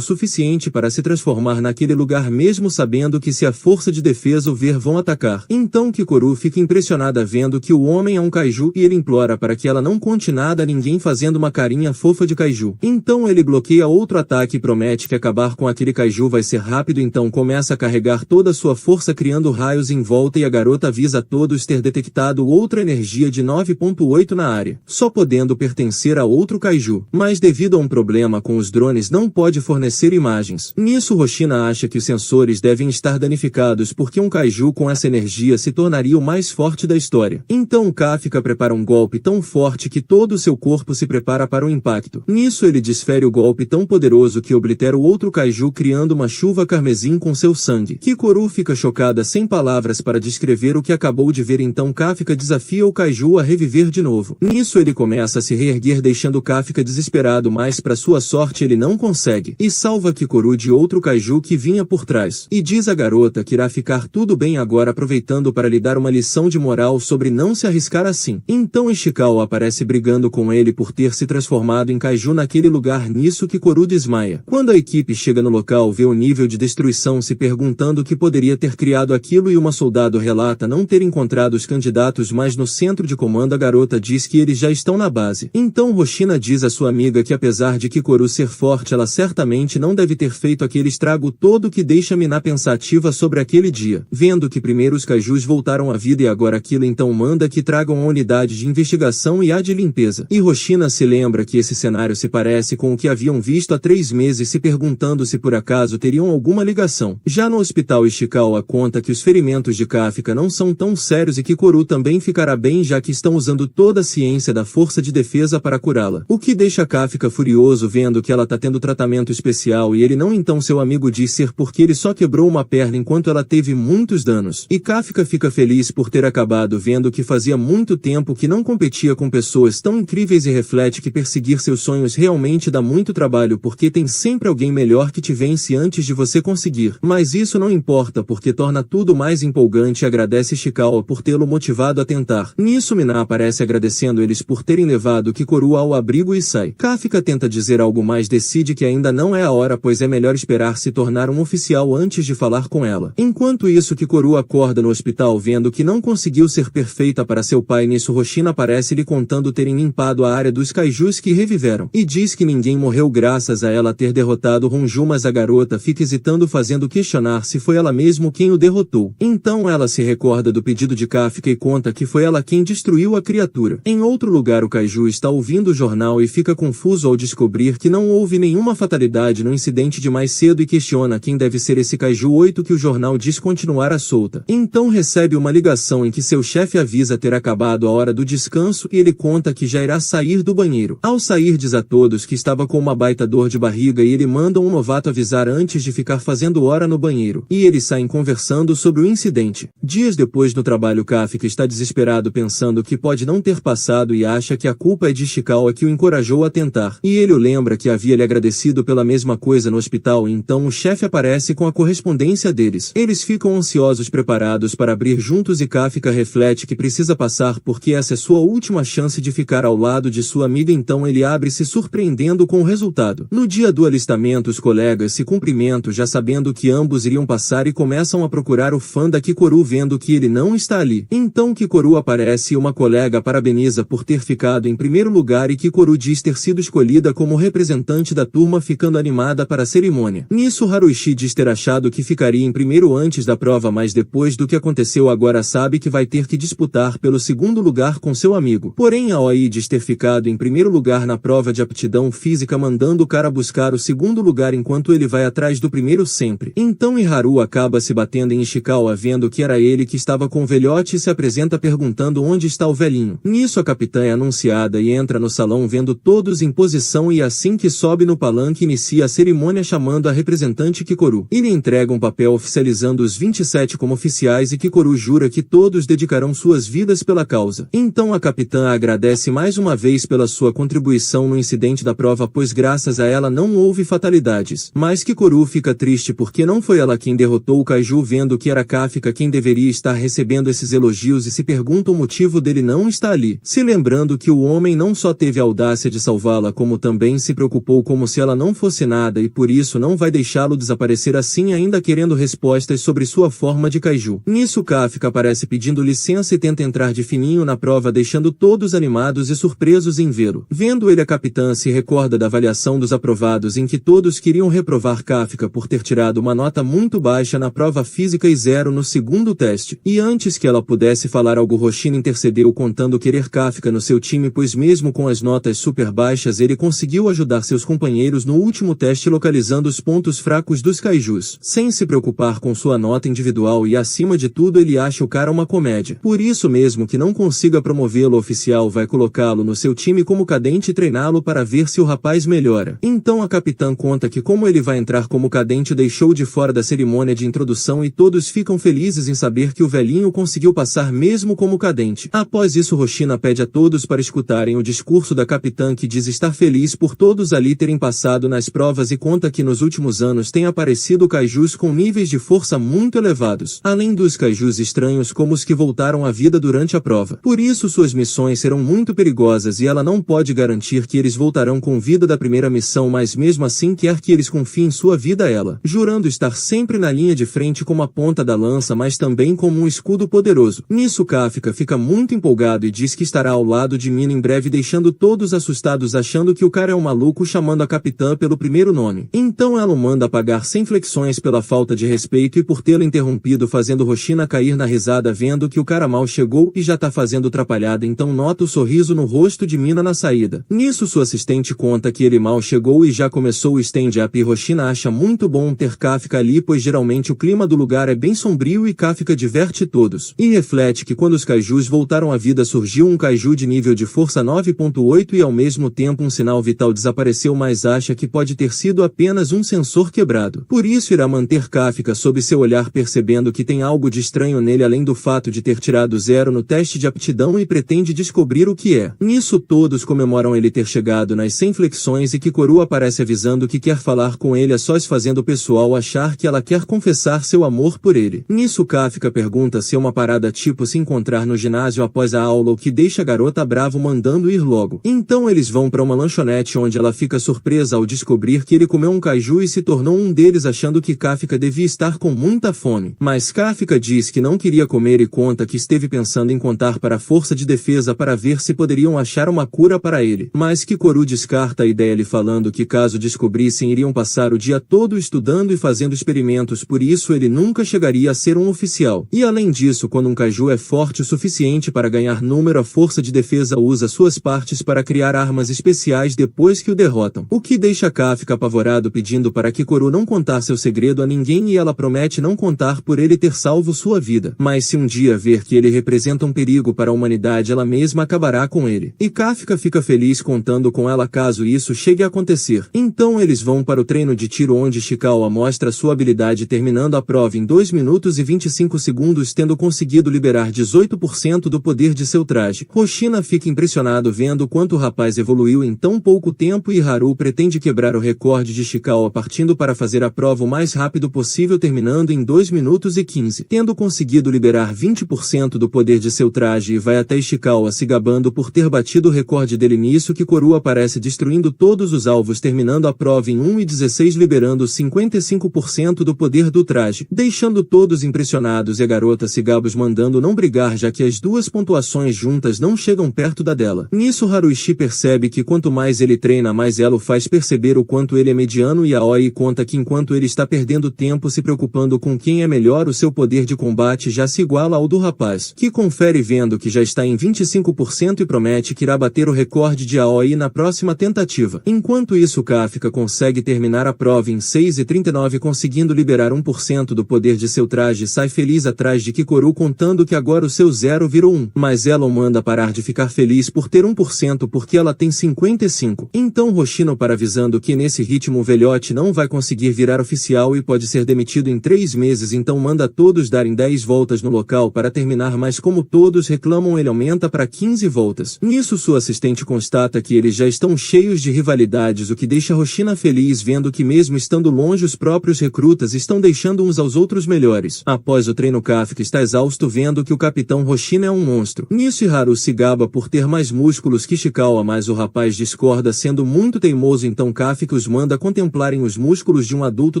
suficiente para se transformar naquele lugar mesmo sabendo que se a força de defesa o ver vão atacar. Então Kikoru fica impressionada vendo que o homem é um kaiju e ele implora para que ela não conte nada a ninguém fazendo uma carinha fofa de kaiju. Então ele bloqueia outro ataque e promete que acabar com aquele kaiju vai ser rápido, então começa a carregar toda a sua força criando raios em volta e a garota avisa a todos ter detectado outra energia de 9.8 na área, só podendo pertencer a outro kaiju, mas devido a um problema com os drones não pode fornecer imagens. Nisso Hoshina acha que os sensores devem estar danificados porque um kaiju com essa energia se tornaria o mais forte da história. Então Kafka prepara um golpe tão forte que todo o seu corpo se prepara para o impacto. Nisso ele desfere o golpe tão poderoso que oblitera o outro kaiju criando uma chuva carmesim com seu sangue. Kikoru fica chocada sem palavras para descrever o que acabou de ver, então Kafka desafia o kaiju a reviver de novo. Nisso ele começa a se reerguer deixando Kafka desesperado, mas para sua sorte ele não consegue e salva Kikoru de outro kaiju que vinha por trás. E diz à garota que irá ficar tudo bem agora, aproveitando para lhe dar uma lição de moral sobre não se arriscar assim. Então Ishikawa aparece brigando com ele por ter se transformado em kaiju naquele lugar. Nisso Kikoru desmaia. Quando a equipe chega no local vê o nível de destruição, se perguntando o que poderia ter criado aquilo, e uma soldado relata não ter encontrado os candidatos, mas no centro de comando a garota diz que eles já estão na base. Então Hoshina diz à sua amiga que apesar de Kikoru ser forte, ela certamente não deve ter feito aquele estrago todo, que deixa Mina pensativa sobre aquele dia. Vendo que primeiro os kaijus voltaram à vida e agora aquilo, então manda que tragam a unidade de investigação e a de limpeza. E Hoshina se lembra que esse cenário se parece com o que haviam visto há 3 meses, se perguntando se por acaso teriam alguma ligação. Já no hospital, Ishikawa conta que os ferimentos de Kafka não são tão sérios e que Kikoru também ficará bem, já que estão usando toda a ciência da força de defesa para curá-la. O que deixa Kafka furioso vendo que ela tá tendo tratamento especial e ele não. Então seu amigo diz ser porque ele só quebrou uma perna enquanto ela teve muitos danos. E Kafka fica feliz por ter acabado, vendo que fazia muito tempo que não competia com pessoas tão incríveis e reflete que perseguir seus sonhos realmente dá muito trabalho, porque tem sempre alguém melhor que te vence antes de você conseguir. Mas isso não importa porque torna tudo mais empolgante e agradece Ishikawa por tê-lo motivado a tentar. Nisso Mina aparece agradecendo eles por terem levado Kikoru ao abrigo e sai. Kafka tenta dizer algo, mas decide que ainda não é a hora, pois é melhor esperar se tornar um oficial antes de falar com ela. Enquanto isso Kikoru acorda no hospital vendo que não conseguiu ser perfeita para seu pai. Nisso Hoshina aparece lhe contando terem limpado a área dos kaijus que reviveram e diz que ninguém morreu graças a ela ter derrotado Honju, mas a garota fica hesitando, fazendo questionar se foi ela mesmo quem o derrotou. Então ela se recorda do pedido de Kafka e conta que foi ela quem destruiu a criatura. Em outro lugar o kaiju está ouvindo o jornal e fica confuso ao descobrir que não houve nenhuma fatalidade no incidente de mais cedo e questiona quem deve ser esse kaiju 8 que o jornal diz continuar à solta. Então recebe uma ligação em que seu chefe avisa ter acabado a hora do descanso e ele conta que já irá sair do banheiro. Ao sair diz a todos que estava com uma baita dor de barriga e ele manda um novato avisar antes de ficar fazendo hora no banheiro. E eles saem conversando sobre o incidente. Dias depois no trabalho Kafka está desesperado pensando que pode não ter passado e acha que a culpa é de Ishikawa que o encorajou a tentar. E ele o lembra que havia lhe agradecido pela mesma coisa no hospital, e então o chefe aparece com a correspondência deles. Eles ficam ansiosos preparados para abrir juntos e Kafka reflete que precisa passar porque essa é sua última chance de ficar ao lado de sua amiga, então ele abre se surpreendendo com o resultado. No dia do alistamento os colegas se cumprimentam já sabendo que ambos iriam passar e começam a procurar o fã da Kikoru vendo que ele não está ali. Então Kikoru aparece e uma colega parabeniza por ter ficado em primeiro lugar e Kikoru diz ter sido escolhida como representante da turma, ficando animada para a cerimônia. Nisso Haruishi diz ter achado que ficaria em primeiro antes da prova, mas depois do que aconteceu agora sabe que vai ter que disputar pelo segundo lugar com seu amigo. Porém Aoi diz ter ficado em primeiro lugar na prova de aptidão física, mandando o cara buscar o segundo lugar enquanto ele vai atrás do primeiro sempre. Então Iharu acaba se batendo em Ishikawa vendo que era ele que estava com o velhote e se apresenta perguntando onde está o velhinho. Nisso a capitã é anunciada e entra no salão vendo todos em posição e assim que sobe no palanque inicia a cerimônia chamando a representante Kikoru. Ele entrega um papel oficializando os 27 como oficiais e Kikoru jura que todos dedicarão suas vidas pela causa. Então a capitã agradece mais uma vez pela sua contribuição no incidente da prova, pois graças a ela não houve fatalidades. Mas Kikoru fica triste porque não foi ela quem derrotou o kaiju, vendo que era Kafka quem deveria estar recebendo recebendo esses elogios e se pergunta o motivo dele não estar ali, se lembrando que o homem não só teve a audácia de salvá-la como também se preocupou como se ela não fosse nada e por isso não vai deixá-lo desaparecer assim ainda querendo respostas sobre sua forma de kaiju. Nisso Kafka aparece pedindo licença e tenta entrar de fininho na prova deixando todos animados e surpresos em vê-lo. Vendo ele a capitã se recorda da avaliação dos aprovados em que todos queriam reprovar Kafka por ter tirado uma nota muito baixa na prova física e 0 no segundo teste. E antes que ela pudesse falar algo Hoshino intercedeu contando querer Kafka no seu time pois mesmo com as notas super baixas ele conseguiu ajudar seus companheiros no último teste localizando os pontos fracos dos kaijus, sem se preocupar com sua nota individual e acima de tudo ele acha o cara uma comédia. Por isso mesmo que não consiga promovê-lo oficial vai colocá-lo no seu time como cadente e treiná-lo para ver se o rapaz melhora. Então a capitã conta que como ele vai entrar como cadente deixou de fora da cerimônia de introdução e todos ficam felizes em saber que o velhinho conseguiu passar mesmo como cadente. Após isso Hoshino pede a todos para escutarem o discurso da capitã que diz estar feliz por todos ali terem passado nas provas e conta que nos últimos anos tem aparecido kaijus com níveis de força muito elevados, além dos kaijus estranhos como os que voltaram à vida durante a prova. Por isso suas missões serão muito perigosas e ela não pode garantir que eles voltarão com vida da primeira missão mas mesmo assim quer que eles confiem sua vida a ela, jurando estar sempre na linha de frente como a ponta da lança mas também como um escudo poderoso. Nisso Kafka fica muito empolgado e diz que estará ao lado de Mina em breve deixando todos assustados achando que o cara é um maluco chamando a capitã pelo primeiro nome. Então ela o manda apagar sem flexões pela falta de respeito e por tê-lo interrompido fazendo Hoshino cair na risada vendo que o cara mal chegou e já tá fazendo atrapalhada então nota o sorriso no rosto de Mina na saída. Nisso sua assistente conta que ele mal chegou e já começou o stand-up e Hoshino acha muito bom ter Kafka ali pois geralmente o clima do lugar é bem sombrio e Kafka diverte todos. E reflete que quando os kaijus voltaram à vida surgiu um kaiju de nível de força 9.8 e ao mesmo tempo um sinal vital desapareceu mas acha que pode ter sido apenas um sensor quebrado. Por isso irá manter Kafka sob seu olhar percebendo que tem algo de estranho nele além do fato de ter tirado 0 no teste de aptidão e pretende descobrir o que é. Nisso todos comemoram ele ter chegado nas 100 flexões e Kikoru aparece avisando que quer falar com ele a sós fazendo o pessoal achar que ela quer confessar seu amor por ele. Nisso Kafka pergunta se é uma parada tipo se encontrar no ginásio após a aula o que deixa a garota bravo mandando ir logo. Então eles vão para uma lanchonete onde ela fica surpresa ao descobrir que ele comeu um kaiju e se tornou um deles achando que Kafka devia estar com muita fome. Mas Kafka diz que não queria comer e conta que esteve pensando em contar para a força de defesa para ver se poderiam achar uma cura para ele. Mas Kikoru descarta a ideia lhe falando que caso descobrissem iriam passar o dia todo estudando e fazendo experimentos por isso ele nunca chegaria a ser um oficial. E além disso quando um kaiju é forte o suficiente para ganhar número a força de defesa usa suas partes para criar armas especiais depois que o derrotam. O que deixa Kafka apavorado pedindo para Kikoru não contar seu segredo a ninguém e ela promete não contar por ele ter salvo sua vida. Mas se um dia ver que ele representa um perigo para a humanidade ela mesma acabará com ele. E Kafka fica feliz contando com ela caso isso chegue a acontecer. Então eles vão para o treino de tiro onde Ishikawa mostra sua habilidade terminando a prova em 2 minutos e 25 segundos tendo conseguido liberar 18% do poder de seu traje. Hoshino fica impressionado vendo quanto o rapaz evoluiu em tão pouco tempo e Haru pretende quebrar o recorde de Ishikawa partindo para fazer a prova o mais rápido possível terminando em 2 minutos e 15, tendo conseguido liberar 20% do poder de seu traje e vai até Ishikawa se gabando por ter batido o recorde dele nisso que Kikoru aparece destruindo todos os alvos terminando a prova em 1 e 16 liberando 55% do poder do traje, deixando todos impressionados e a garota se gabos mandando não brigar já que as duas pontuações juntas não chegam perto da dela. Nisso Haruichi percebe que quanto mais ele treina mais ela o faz perceber o quanto ele é mediano e Aoi conta que enquanto ele está perdendo tempo se preocupando com quem é melhor o seu poder de combate já se iguala ao do rapaz, que confere vendo que já está em 25% e promete que irá bater o recorde de Aoi na próxima tentativa. Enquanto isso Kafka consegue terminar a prova em 6 e 39 conseguindo liberar 1% do poder de seu traje e sai feliz atrás de Kikoru contando que agora o seu 0 virou 1, mas ela o manda parar de ficar feliz por ter 1% porque ela tem 55. Então Hoshino para avisando que nesse ritmo o velhote não vai conseguir virar oficial e pode ser demitido em 3 meses então manda todos darem 10 voltas no local para terminar mas como todos reclamam ele aumenta para 15 voltas. Nisso sua assistente constata que eles já estão cheios de rivalidades o que deixa Hoshino feliz vendo que mesmo estando longe os próprios recrutas estão deixando uns aos outros melhores. Após o treino Kafka está está exausto vendo que o Capitão Hoshina é um monstro. Nisso Haru se gaba por ter mais músculos que Ishikawa, mas o rapaz discorda sendo muito teimoso, então Kafka os manda contemplarem os músculos de um adulto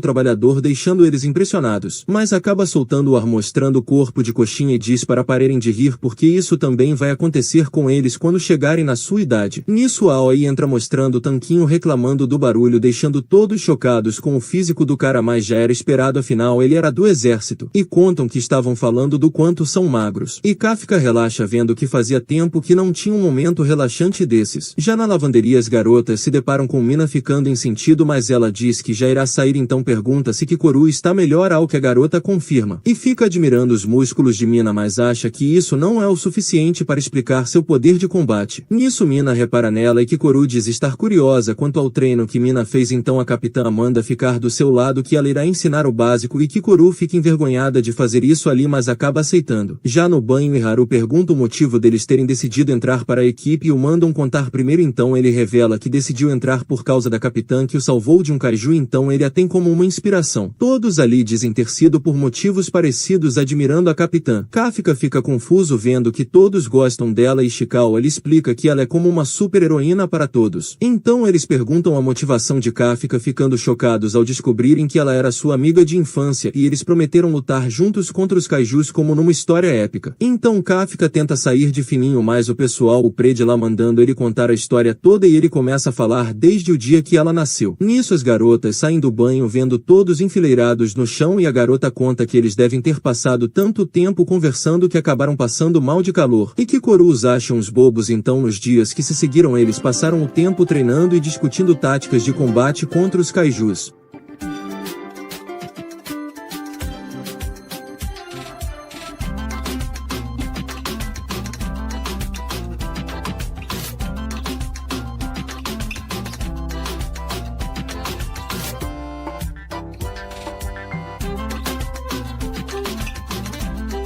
trabalhador, deixando eles impressionados. Mas acaba soltando o ar mostrando o corpo de coxinha e diz para pararem de rir porque isso também vai acontecer com eles quando chegarem na sua idade. Nisso Aoi entra mostrando o tanquinho reclamando do barulho, deixando todos chocados com o físico do cara, mas já era esperado, afinal ele era do exército. E contam que estavam falando do quanto são magros. E Kafka relaxa vendo que fazia tempo que não tinha um momento relaxante desses. Já na lavanderia as garotas se deparam com Mina ficando em sentido, mas ela diz que já irá sair, então pergunta se Kikoru está melhor, ao que a garota confirma. E fica admirando os músculos de Mina, mas acha que isso não é o suficiente para explicar seu poder de combate. Nisso Mina repara nela e Kikoru diz estar curiosa quanto ao treino que Mina fez, então a capitã manda ficar do seu lado que ela irá ensinar o básico e Kikoru fica envergonhada de fazer isso ali, mas acaba aceitando. Já no banho Haru pergunta o motivo deles terem decidido entrar para a equipe e o mandam contar primeiro, então ele revela que decidiu entrar por causa da capitã que o salvou de um kaiju, então ele a tem como uma inspiração. Todos ali dizem ter sido por motivos parecidos, admirando a capitã. Kafka fica confuso vendo que todos gostam dela e Ishikawa lhe explica que ela é como uma super-heroína para todos. Então eles perguntam a motivação de Kafka, ficando chocados ao descobrirem que ela era sua amiga de infância e eles prometeram lutar juntos contra os kaijus como numa história épica. Então Kafka tenta sair de fininho, mas o pessoal o prende lá mandando ele contar a história toda e ele começa a falar desde o dia que ela nasceu. Nisso as garotas saem do banho vendo todos enfileirados no chão e a garota conta que eles devem ter passado tanto tempo conversando que acabaram passando mal de calor e que Kikoru os acha uns bobos, então nos dias que se seguiram eles passaram o tempo treinando e discutindo táticas de combate contra os kaijus.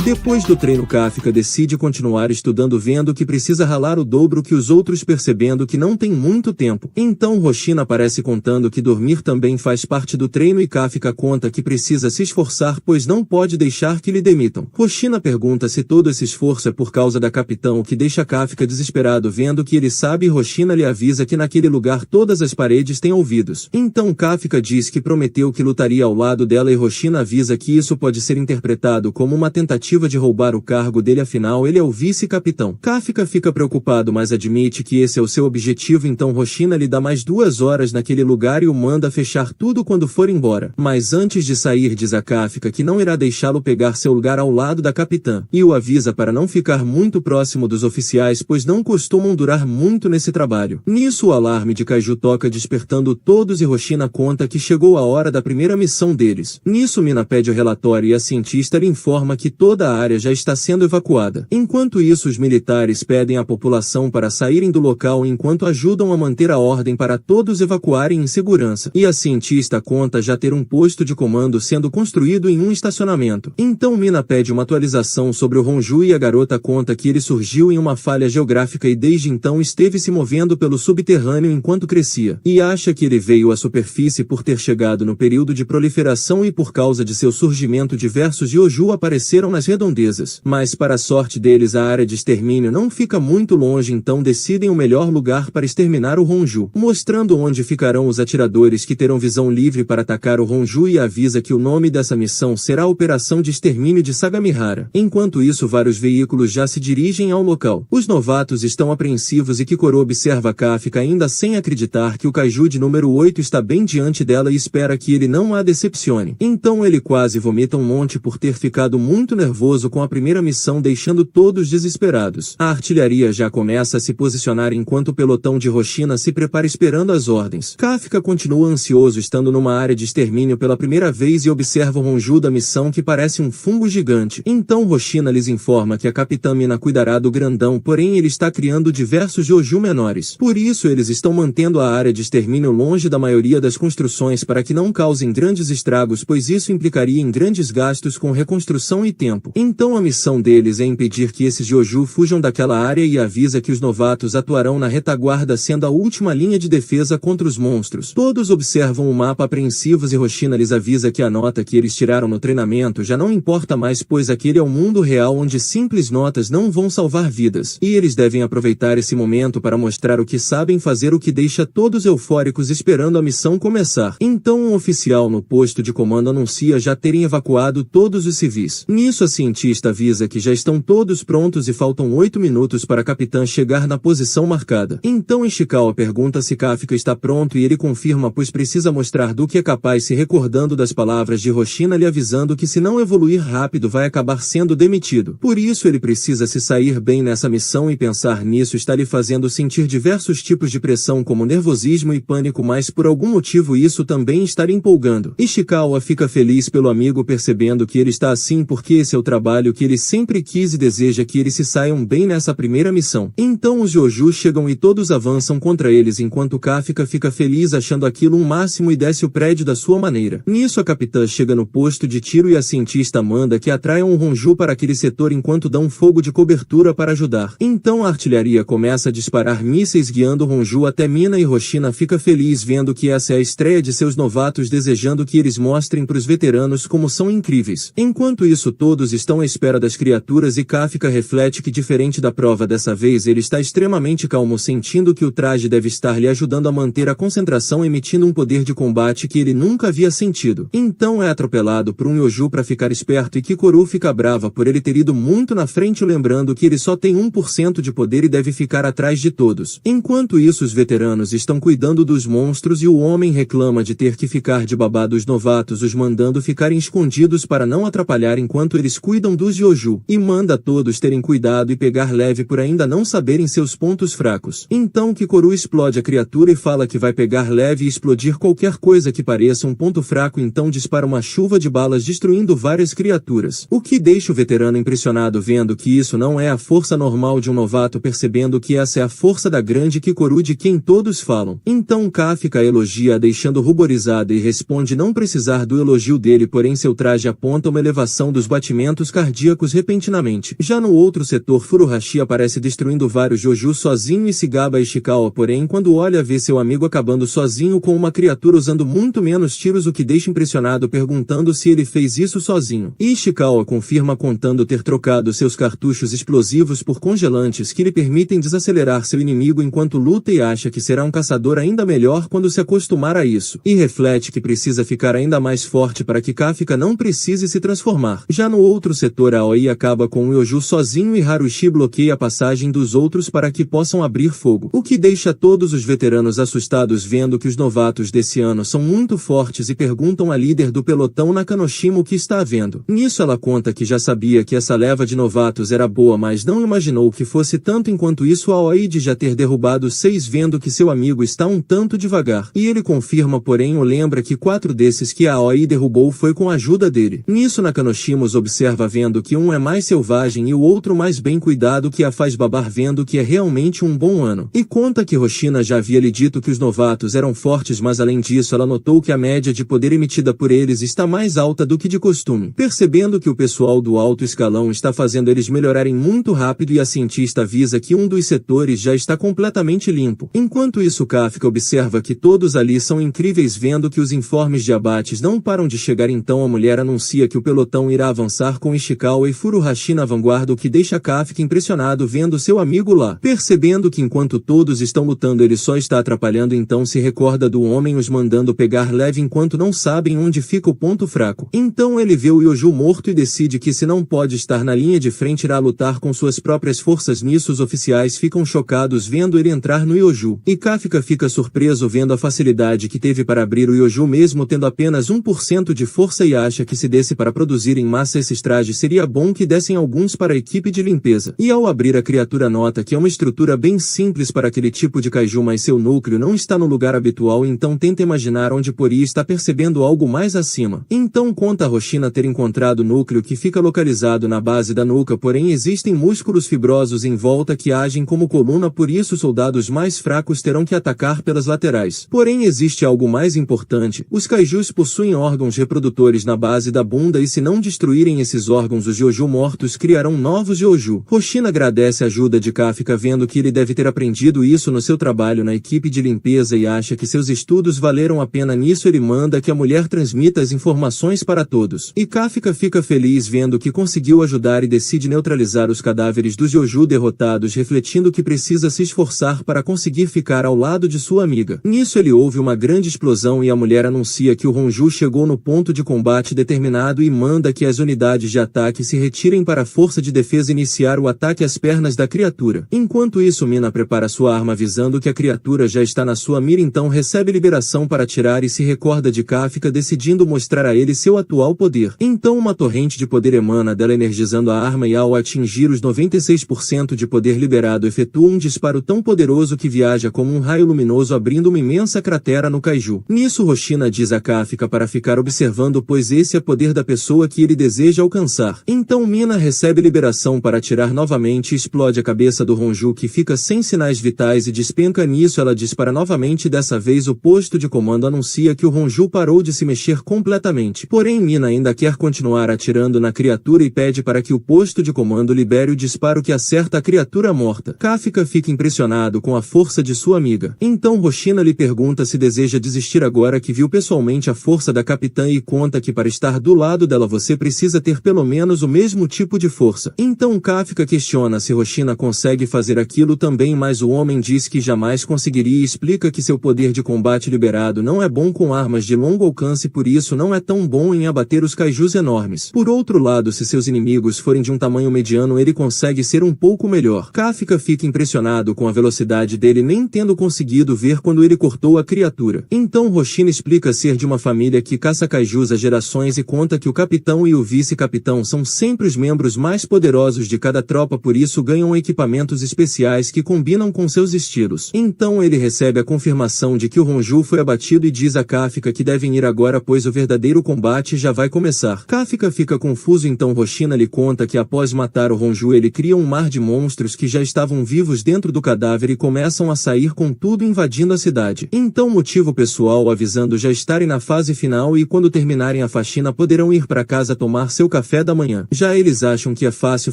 Depois do treino Kafka decide continuar estudando vendo que precisa ralar o dobro que os outros, percebendo que não tem muito tempo. Então Hoshina aparece contando que dormir também faz parte do treino e Kafka conta que precisa se esforçar pois não pode deixar que lhe demitam. Hoshina pergunta se todo esse esforço é por causa da capitã, o que deixa Kafka desesperado vendo que ele sabe e Hoshina lhe avisa que naquele lugar todas as paredes têm ouvidos. Então Kafka diz que prometeu que lutaria ao lado dela e Hoshina avisa que isso pode ser interpretado como uma tentativa de roubar o cargo dele, afinal ele é o vice-capitão. Kafka fica preocupado, mas admite que esse é o seu objetivo, então Hoshina lhe dá mais 2 horas naquele lugar e o manda fechar tudo quando for embora. Mas antes de sair diz a Kafka que não irá deixá-lo pegar seu lugar ao lado da capitã, e o avisa para não ficar muito próximo dos oficiais pois não costumam durar muito nesse trabalho. Nisso o alarme de kaiju toca despertando todos e Hoshina conta que chegou a hora da primeira missão deles. Nisso Mina pede o relatório e a cientista lhe informa que toda a área já está sendo evacuada. Enquanto isso os militares pedem à população para saírem do local enquanto ajudam a manter a ordem para todos evacuarem em segurança. E a cientista conta já ter um posto de comando sendo construído em um estacionamento. Então Mina pede uma atualização sobre o Honju e a garota conta que ele surgiu em uma falha geográfica e desde então esteve se movendo pelo subterrâneo enquanto crescia. E acha que ele veio à superfície por ter chegado no período de proliferação e por causa de seu surgimento diversos Yoju apareceram nas redondezas, mas para a sorte deles a área de extermínio não fica muito longe, então decidem o melhor lugar para exterminar o Honju, mostrando onde ficarão os atiradores que terão visão livre para atacar o Honju e avisa que o nome dessa missão será a Operação de Extermínio de Sagamihara. Enquanto isso vários veículos já se dirigem ao local. Os novatos estão apreensivos e Kikoru observa Kafka ainda sem acreditar que o kaiju de número 8 está bem diante dela e espera que ele não a decepcione. Então ele quase vomita um monte por ter ficado muito nervoso com a primeira missão, deixando todos desesperados. A artilharia já começa a se posicionar enquanto o pelotão de Hoshina se prepara esperando as ordens. Kafka continua ansioso estando numa área de extermínio pela primeira vez e observa o Honju da missão que parece um fungo gigante. Então Hoshina lhes informa que a capitã Mina cuidará do grandão, porém ele está criando diversos Joju menores. Por isso eles estão mantendo a área de extermínio longe da maioria das construções para que não causem grandes estragos, pois isso implicaria em grandes gastos com reconstrução e tempo. tempo. Então a missão deles é impedir que esses Joju fujam daquela área e avisa que os novatos atuarão na retaguarda sendo a última linha de defesa contra os monstros. Todos observam o mapa apreensivos e Hoshina lhes avisa que a nota que eles tiraram no treinamento já não importa mais, pois aquele é o mundo real onde simples notas não vão salvar vidas. E eles devem aproveitar esse momento para mostrar o que sabem fazer, o que deixa todos eufóricos esperando a missão começar. Então um oficial no posto de comando anuncia já terem evacuado todos os civis. Nisso a cientista avisa que já estão todos prontos e faltam 8 minutos para a capitã chegar na posição marcada. Então Ishikawa pergunta se Kafka está pronto e ele confirma, pois precisa mostrar do que é capaz, se recordando das palavras de Hoshina lhe avisando que se não evoluir rápido vai acabar sendo demitido. Por isso ele precisa se sair bem nessa missão e pensar nisso está lhe fazendo sentir diversos tipos de pressão como nervosismo e pânico, mas por algum motivo isso também está lhe empolgando. Ishikawa fica feliz pelo amigo, percebendo que ele está assim porque esse é o trabalho que ele sempre quis e deseja que eles se saiam bem nessa primeira missão. Então os Joju chegam e todos avançam contra eles enquanto Kafka fica feliz achando aquilo um máximo e desce o prédio da sua maneira. Nisso a capitã chega no posto de tiro e a cientista manda que atraiam um Honju para aquele setor enquanto dão fogo de cobertura para ajudar. Então a artilharia começa a disparar mísseis guiando Honju até Mina e Hoshina fica feliz vendo que essa é a estreia de seus novatos, desejando que eles mostrem para os veteranos como são incríveis. Enquanto isso todos estão à espera das criaturas e Kafka reflete que diferente da prova dessa vez ele está extremamente calmo, sentindo que o traje deve estar lhe ajudando a manter a concentração, emitindo um poder de combate que ele nunca havia sentido. Então é atropelado por um Joju para ficar esperto e Kikoru fica brava por ele ter ido muito na frente, lembrando que ele só tem 1% de poder e deve ficar atrás de todos. Enquanto isso os veteranos estão cuidando dos monstros e o homem reclama de ter que ficar de babá dos novatos, os mandando ficarem escondidos para não atrapalhar enquanto eles cuidam dos Joju, e manda a todos terem cuidado e pegar leve por ainda não saberem seus pontos fracos. Então Kikoru explode a criatura e fala que vai pegar leve e explodir qualquer coisa que pareça um ponto fraco, então dispara uma chuva de balas destruindo várias criaturas. O que deixa o veterano impressionado vendo que isso não é a força normal de um novato, percebendo que essa é a força da grande Kikoru de quem todos falam. Então Kafka elogia, deixando ruborizada, e responde não precisar do elogio dele, porém seu traje aponta uma elevação dos batimentos cardíacos repentinamente. Já no outro setor Furuhashi aparece destruindo vários Joju sozinho e se gaba Ishikawa, porém quando olha vê seu amigo acabando sozinho com uma criatura usando muito menos tiros, o que deixa impressionado, perguntando se ele fez isso sozinho. E Ishikawa confirma contando ter trocado seus cartuchos explosivos por congelantes que lhe permitem desacelerar seu inimigo enquanto luta, e acha que será um caçador ainda melhor quando se acostumar a isso. E reflete que precisa ficar ainda mais forte para que Kafka não precise se transformar. Já no outro setor a Aoi acaba com o Joju sozinho e Haruhi bloqueia a passagem dos outros para que possam abrir fogo. O que deixa todos os veteranos assustados vendo que os novatos desse ano são muito fortes e perguntam à líder do pelotão Nakanoshima o que está havendo. Nisso ela conta que já sabia que essa leva de novatos era boa, mas não imaginou que fosse tanto. Enquanto isso a Aoi de já ter derrubado 6 vendo que seu amigo está um tanto devagar. E ele confirma, porém o lembra que 4 desses que a Aoi derrubou foi com a ajuda dele. Nisso Nakanoshima os observa vendo que um é mais selvagem e o outro mais bem cuidado, que a faz babar vendo que é realmente um bom ano. E conta que Hoshina já havia lhe dito que os novatos eram fortes, mas além disso ela notou que a média de poder emitida por eles está mais alta do que de costume. Percebendo que o pessoal do alto escalão está fazendo eles melhorarem muito rápido, e a cientista avisa que um dos setores já está completamente limpo. Enquanto isso Kafka observa que todos ali são incríveis vendo que os informes de abates não param de chegar. Então a mulher anuncia que o pelotão irá avançar com Ishikawa e Furuhashi na vanguarda, o que deixa Kafka impressionado vendo seu amigo lá. Percebendo que enquanto todos estão lutando ele só está atrapalhando, então se recorda do homem os mandando pegar leve enquanto não sabem onde fica o ponto fraco. Então ele vê o Joju morto e decide que se não pode estar na linha de frente irá lutar com suas próprias forças. Nisso os oficiais ficam chocados vendo ele entrar no Joju, e Kafka fica surpreso vendo a facilidade que teve para abrir o Joju mesmo tendo apenas 1% de força, e acha que se desse para produzir em massa esses trajes seria bom que dessem alguns para a equipe de limpeza. E ao abrir a criatura nota que é uma estrutura bem simples para aquele tipo de kaiju, mas seu núcleo não está no lugar habitual, então tenta imaginar onde poderia estar, percebendo algo mais acima. Então conta a Hoshina ter encontrado o núcleo que fica localizado na base da nuca, porém existem músculos fibrosos em volta que agem como coluna, por isso os soldados mais fracos terão que atacar pelas laterais. Porém existe algo mais importante, os kaijus possuem órgãos reprodutores na base da bunda, e se não destruírem esses esses órgãos os Jojo mortos criarão novos Jojo. Hoshina agradece a ajuda de Kafka vendo que ele deve ter aprendido isso no seu trabalho na equipe de limpeza e acha que seus estudos valeram a pena. Nisso ele manda que a mulher transmita as informações para todos. E Kafka fica feliz vendo que conseguiu ajudar e decide neutralizar os cadáveres dos Jojo derrotados, refletindo que precisa se esforçar para conseguir ficar ao lado de sua amiga. Nisso ele ouve uma grande explosão e a mulher anuncia que o Honju chegou no ponto de combate determinado e manda que as unidades de ataque se retirem para a força de defesa iniciar o ataque às pernas da criatura. Enquanto isso, Mina prepara sua arma avisando que a criatura já está na sua mira, então recebe liberação para atirar e se recorda de Kafka decidindo mostrar a ele seu atual poder. Então uma torrente de poder emana dela energizando a arma e ao atingir os 96% de poder liberado efetua um disparo tão poderoso que viaja como um raio luminoso abrindo uma imensa cratera no kaiju. Nisso Hoshina diz a Kafka para ficar observando, pois esse é o poder da pessoa que ele deseja alcançar. Então Mina recebe liberação para atirar novamente e explode a cabeça do Honju, que fica sem sinais vitais e despenca. Nisso ela dispara novamente, dessa vez o posto de comando anuncia que o Honju parou de se mexer completamente. Porém Mina ainda quer continuar atirando na criatura e pede para que o posto de comando libere o disparo que acerta a criatura morta. Kafka fica impressionado com a força de sua amiga. Então Hoshina lhe pergunta se deseja desistir agora que viu pessoalmente a força da capitã e conta que para estar do lado dela você precisa ter pelo menos o mesmo tipo de força. Então Kafka questiona se Hoshina consegue fazer aquilo também, mas o homem diz que jamais conseguiria e explica que seu poder de combate liberado não é bom com armas de longo alcance, por isso não é tão bom em abater os kaijus enormes. Por outro lado, se seus inimigos forem de um tamanho mediano ele consegue ser um pouco melhor. Kafka fica impressionado com a velocidade dele, nem tendo conseguido ver quando ele cortou a criatura. Então Hoshina explica ser de uma família que caça kaijus há gerações e conta que o capitão e o vice-capitão são sempre os membros mais poderosos de cada tropa, por isso ganham equipamentos especiais que combinam com seus estilos. Então ele recebe a confirmação de que o Honju foi abatido e diz a Kafka que devem ir agora, pois o verdadeiro combate já vai começar. Kafka fica confuso, então Hoshina lhe conta que após matar o Honju ele cria um mar de monstros que já estavam vivos dentro do cadáver e começam a sair com tudo invadindo a cidade. Então motiva o pessoal avisando já estarem na fase final e quando terminarem a faxina poderão ir para casa tomar seu café da manhã. Já eles acham que é fácil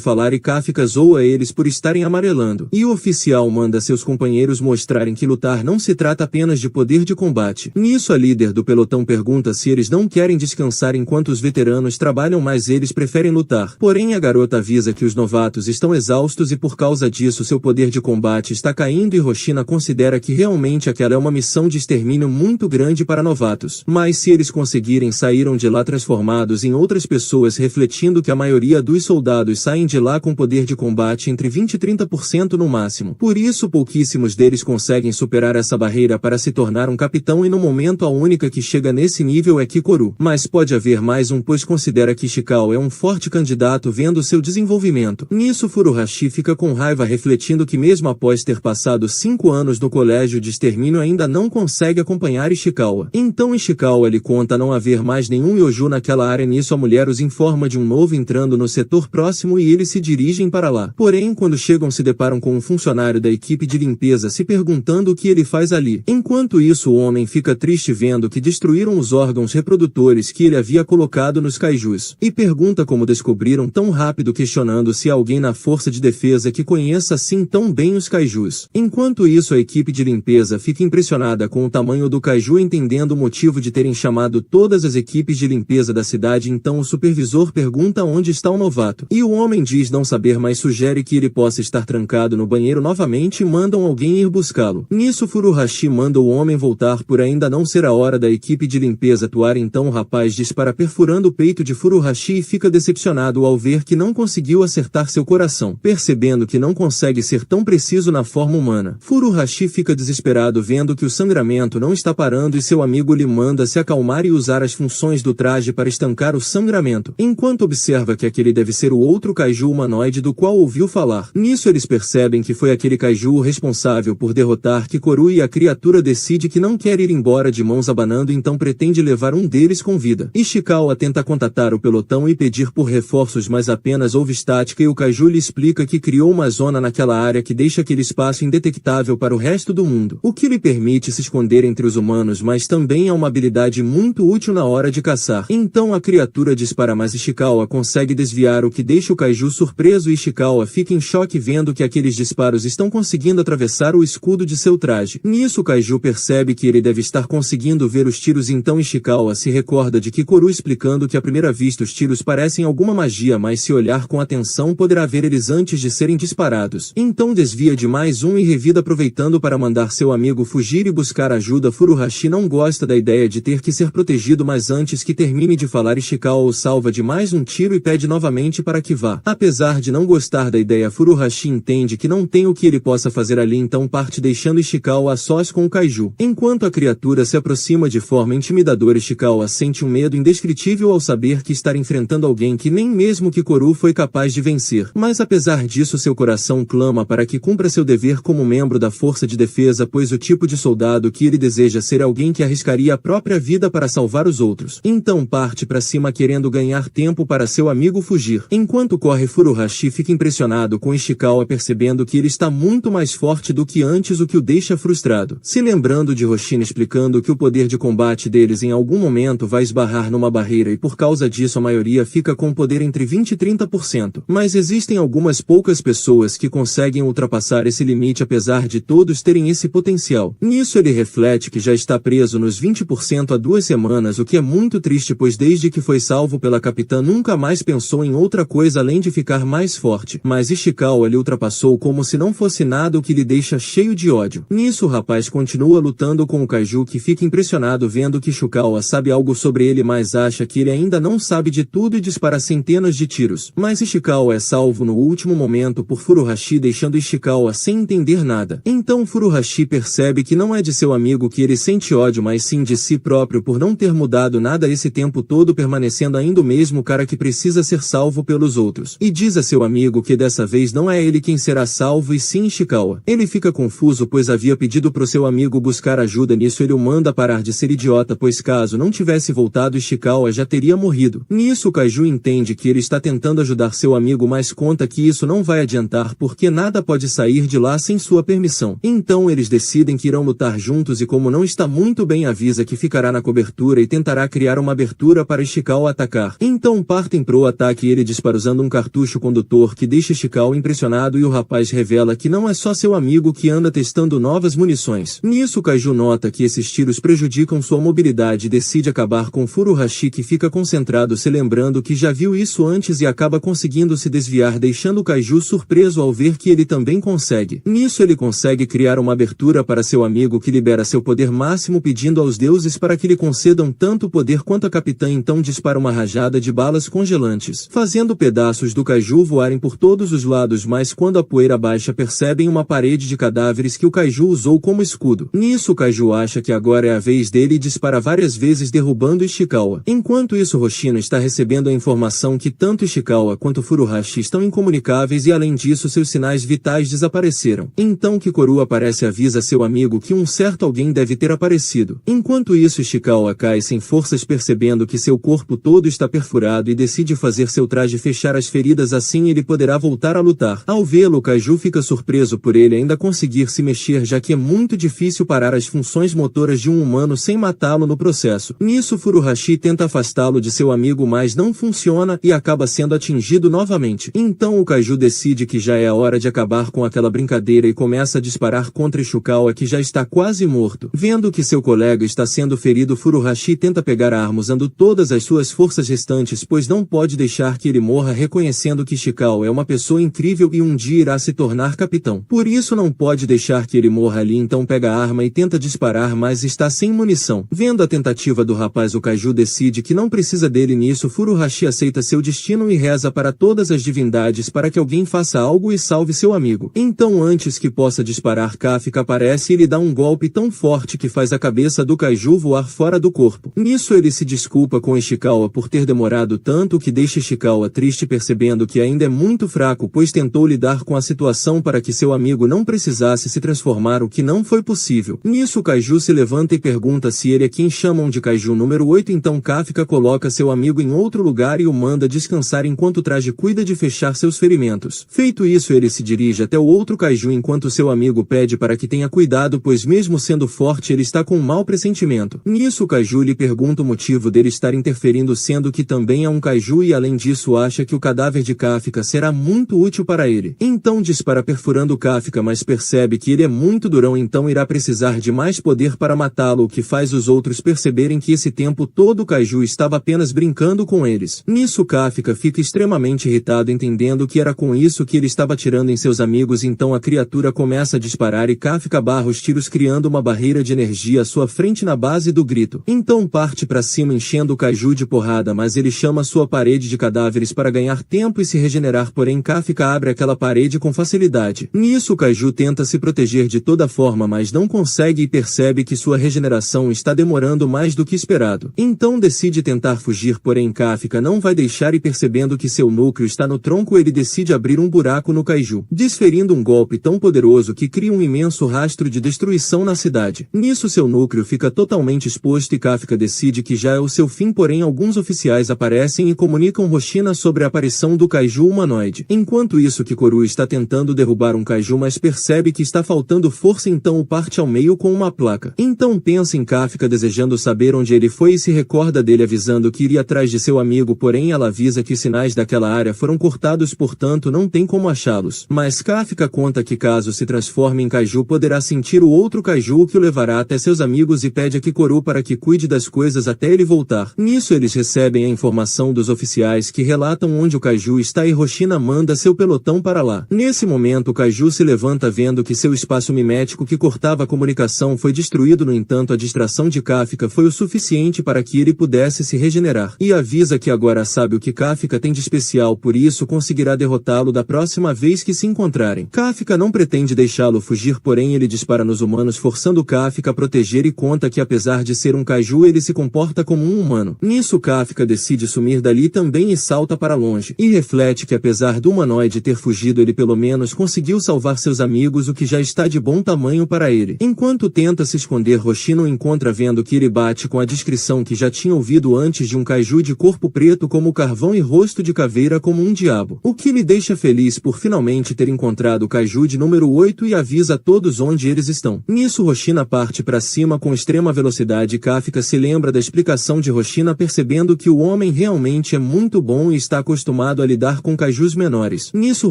falar e Kafka zoa eles por estarem amarelando. E o oficial manda seus companheiros mostrarem que lutar não se trata apenas de poder de combate. Nisso a líder do pelotão pergunta se eles não querem descansar enquanto os veteranos trabalham, mas eles preferem lutar. Porém a garota avisa que os novatos estão exaustos e por causa disso seu poder de combate está caindo e Hoshina considera que realmente aquela é uma missão de extermínio muito grande para novatos. Mas se eles conseguirem saíram de lá transformados em outras pessoas, refletindo que a maioria dos soldados saem de lá com poder de combate entre 20 e 30% no máximo. Por isso pouquíssimos deles conseguem superar essa barreira para se tornar um capitão e no momento a única que chega nesse nível é Kikoru. Mas pode haver mais um, pois considera que Ishikawa é um forte candidato vendo seu desenvolvimento. Nisso Furuhashi fica com raiva, refletindo que mesmo após ter passado 5 anos no colégio de extermínio ainda não consegue acompanhar Ishikawa. Então Ishikawa lhe conta não haver mais nenhum Yoju naquela área. Nisso a mulher os informa de um novo entrando no setor próximo e eles se dirigem para lá. Porém quando chegam se deparam com um funcionário da equipe de limpeza se perguntando o que ele faz ali. Enquanto isso o homem fica triste vendo que destruíram os órgãos reprodutores que ele havia colocado nos kaijus. E pergunta como descobriram tão rápido, questionando se há alguém na força de defesa que conheça assim tão bem os kaijus. Enquanto isso a equipe de limpeza fica impressionada com o tamanho do kaiju, entendendo o motivo de terem chamado todas as equipes de limpeza da cidade. Então o supervisor pergunta onde está o novato. E o homem diz não saber, mas sugere que ele possa estar trancado no banheiro novamente e mandam alguém ir buscá-lo. Nisso Furuhashi manda o homem voltar por ainda não ser a hora da equipe de limpeza atuar. Então o rapaz dispara perfurando o peito de Furuhashi e fica decepcionado ao ver que não conseguiu acertar seu coração. Percebendo que não consegue ser tão preciso na forma humana, Furuhashi fica desesperado vendo que o sangramento não está parando e seu amigo lhe manda se acalmar e usar as funções do traje para estancar o sangramento, enquanto observa que aquele deve ser o outro kaiju humanoide do qual ouviu falar. Nisso eles percebem que foi aquele kaiju o responsável por derrotar Kikoru e a criatura decide que não quer ir embora de mãos abanando, então pretende levar um deles com vida. Ishikawa tenta contatar o pelotão e pedir por reforços, mas apenas houve estática e o kaiju lhe explica que criou uma zona naquela área que deixa aquele espaço indetectável para o resto do mundo, o que lhe permite se esconder entre os humanos, mas também é uma habilidade muito útil na hora de caçar. Então a criatura dispara, mas Ishikawa Ishikawa consegue desviar, o que deixa o Kaiju surpreso, e Ishikawa fica em choque vendo que aqueles disparos estão conseguindo atravessar o escudo de seu traje. Nisso Kaiju percebe que ele deve estar conseguindo ver os tiros, então Ishikawa se recorda de Kikoru explicando que à primeira vista os tiros parecem alguma magia, mas se olhar com atenção poderá ver eles antes de serem disparados. Então desvia de mais um e revida, aproveitando para mandar seu amigo fugir e buscar ajuda. Furuhashi não gosta da ideia de ter que ser protegido, mas antes que termine de falar, Ishikawa o salva de mais um tiro e pede novamente para que vá. Apesar de não gostar da ideia, Furuhashi entende que não tem o que ele possa fazer ali, então parte deixando Ishikawa a sós com o Kaiju. Enquanto a criatura se aproxima de forma intimidadora, Ishikawa sente um medo indescritível ao saber que está enfrentando alguém que nem mesmo Kikoru foi capaz de vencer. Mas apesar disso, seu coração clama para que cumpra seu dever como membro da força de defesa, pois o tipo de soldado que ele deseja ser é alguém que arriscaria a própria vida para salvar os outros. Então parte para cima querendo ganhar tempo para seu amigo fugir. Enquanto corre, Furuhashi fica impressionado com Ishikawa, percebendo que ele está muito mais forte do que antes, o que o deixa frustrado. Se lembrando de Hoshino explicando que o poder de combate deles em algum momento vai esbarrar numa barreira e por causa disso a maioria fica com poder entre 20 e 30%. Mas existem algumas poucas pessoas que conseguem ultrapassar esse limite, apesar de todos terem esse potencial. Nisso ele reflete que já está preso nos 20% há 2 semanas, o que é muito triste, pois desde que foi salvo pela capitã nunca mais pensou em outra coisa além de ficar mais forte. Mas Ishikawa lhe ultrapassou como se não fosse nada, o que lhe deixa cheio de ódio. Nisso o rapaz continua lutando com o Kaiju, que fica impressionado vendo que Ishikawa sabe algo sobre ele, mas acha que ele ainda não sabe de tudo e dispara centenas de tiros. Mas Ishikawa é salvo no último momento por Furuhashi, deixando Ishikawa sem entender nada. Então Furuhashi percebe que não é de seu amigo que ele sente ódio, mas sim de si próprio por não ter mudado nada esse tempo todo, permanecendo ainda o mesmo cara que precisa ser salvo pelos outros. E diz a seu amigo que dessa vez não é ele quem será salvo e sim Ishikawa. Ele fica confuso, pois havia pedido pro seu amigo buscar ajuda. Nisso ele o manda parar de ser idiota, pois caso não tivesse voltado Ishikawa já teria morrido. Nisso o Kaiju entende que ele está tentando ajudar seu amigo, mas conta que isso não vai adiantar porque nada pode sair de lá sem sua permissão. Então eles decidem que irão lutar juntos e como não está muito bem, avisa que ficará na cobertura e tentará criar uma abertura para Ishikawa atacar. Então partem pro ataque e ele dispara usando um cartucho condutor que deixa Ishikawa impressionado, e o rapaz revela que não é só seu amigo que anda testando novas munições. Nisso o Kaiju nota que esses tiros prejudicam sua mobilidade e decide acabar com Furuhashi, que fica concentrado se lembrando que já viu isso antes e acaba conseguindo se desviar, deixando o Kaiju surpreso ao ver que ele também consegue. Nisso ele consegue criar uma abertura para seu amigo, que libera seu poder máximo pedindo aos deuses para que lhe concedam tanto poder quanto a capitã. Então dispara uma rajada de balas congelantes, fazendo pedaços do Kaiju voarem por todos os lados, mas quando a poeira baixa percebem uma parede de cadáveres que o Kaiju usou como escudo. Nisso o Kaiju acha que agora é a vez dele e dispara várias vezes derrubando Ishikawa. Enquanto isso Hoshino está recebendo a informação que tanto Ishikawa quanto Furuhashi estão incomunicáveis e além disso seus sinais vitais desapareceram. Então Kikoru aparece e avisa seu amigo que um certo alguém deve ter aparecido. Enquanto isso Ishikawa cai sem forças, percebendo que seu corpo todo está perfurado, e decide fazer seu traje fechar as feridas, assim ele poderá voltar a lutar. Ao vê-lo, Kaiju fica surpreso por ele ainda conseguir se mexer, já que é muito difícil parar as funções motoras de um humano sem matá-lo no processo. Nisso Furuhashi tenta afastá-lo de seu amigo, mas não funciona e acaba sendo atingido novamente. Então o Kaiju decide que já é a hora de acabar com aquela brincadeira e começa a disparar contra Ishikawa, que já está quase morto. Vendo que seu colega está sendo ferido, Furuhashi tenta pegar a arma usando todas as suas forças restantes, pois não pode deixar que ele morra, reconhecendo que Ishikawa é uma pessoa incrível e um dia irá se tornar capitão. Por isso não pode deixar que ele morra ali, então pega a arma e tenta disparar, mas está sem munição. Vendo a tentativa do rapaz, o Kaiju decide que não precisa dele. Nisso Furuhashi aceita seu destino e reza para todas as divindades para que alguém faça algo e salve seu amigo. Então antes que possa disparar, Kafka aparece e lhe dá um golpe tão forte que faz a cabeça do Kaiju voar fora do corpo. Nisso ele se desculpa com Ishikawa por ter demorado tanto, o que deixa Ishikawa triste, percebendo que ainda é muito fraco, pois tentou lidar com a situação para que seu amigo não precisasse se transformar, o que não foi possível. Nisso o Kaiju se levanta e pergunta se ele é quem chamam de Kaiju número 8, então Kafka coloca seu amigo em outro lugar e o manda descansar enquanto o traje cuida de fechar seus ferimentos. Feito isso, ele se dirige até o outro Kaiju enquanto seu amigo pede para que tenha cuidado, pois mesmo sendo forte ele está com um mau pressentimento. Nisso o Kaiju lhe pergunta o motivo dele estar interferindo, sendo que também tenha um kaiju e além disso acha que o cadáver de Kafka será muito útil para ele. Então dispara perfurando Kafka, mas percebe que ele é muito durão, então irá precisar de mais poder para matá-lo, o que faz os outros perceberem que esse tempo todo o kaiju estava apenas brincando com eles. Nisso Kafka fica extremamente irritado, entendendo que era com isso que ele estava atirando em seus amigos, então a criatura começa a disparar e Kafka barra os tiros, criando uma barreira de energia à sua frente na base do grito. Então parte para cima enchendo o kaiju de porrada, mas ele chama sua parede de cadáveres para ganhar tempo e se regenerar, porém Kafka abre aquela parede com facilidade. Nisso o kaiju tenta se proteger de toda forma, mas não consegue e percebe que sua regeneração está demorando mais do que esperado. Então decide tentar fugir, porém Kafka não vai deixar e percebendo que seu núcleo está no tronco, ele decide abrir um buraco no kaiju, desferindo um golpe tão poderoso que cria um imenso rastro de destruição na cidade. Nisso seu núcleo fica totalmente exposto e Kafka decide que já é o seu fim, porém alguns oficiais aparecem e comunicam Hoshina sobre a aparição do kaiju humanoide. Enquanto isso Kikoru está tentando derrubar um kaiju, mas percebe que está faltando força, então o parte ao meio com uma placa. Então pensa em Kafka, desejando saber onde ele foi e se recorda dele avisando que iria atrás de seu amigo, porém ela avisa que os sinais daquela área foram cortados, portanto não tem como achá-los. Mas Kafka conta que caso se transforme em kaiju poderá sentir o outro kaiju que o levará até seus amigos e pede a Kikoru para que cuide das coisas até ele voltar. Nisso eles recebem a informação dos oficiais que relatam onde o kaiju está e Hoshina manda seu pelotão para lá. Nesse momento o kaiju se levanta vendo que seu espaço mimético que cortava a comunicação foi destruído, no entanto a distração de Kafka foi o suficiente para que ele pudesse se regenerar. E avisa que agora sabe o que Kafka tem de especial, por isso conseguirá derrotá-lo da próxima vez que se encontrarem. Kafka não pretende deixá-lo fugir, porém ele dispara nos humanos forçando Kafka a proteger e conta que apesar de ser um kaiju ele se comporta como um humano. Nisso Kafka decide sumir dali também e salta para longe. E reflete que apesar do humanoide ter fugido ele pelo menos conseguiu salvar seus amigos, o que já está de bom tamanho para ele. Enquanto tenta se esconder, Hoshina o encontra vendo que ele bate com a descrição que já tinha ouvido antes de um kaiju de corpo preto como carvão e rosto de caveira como um diabo, o que lhe deixa feliz por finalmente ter encontrado o kaiju de número 8 e avisa a todos onde eles estão. Nisso Hoshina parte para cima com extrema velocidade e Kafka se lembra da explicação de Hoshina, percebendo que o homem realmente é muito bom e está acostumado a lidar com kaijus menores. Nisso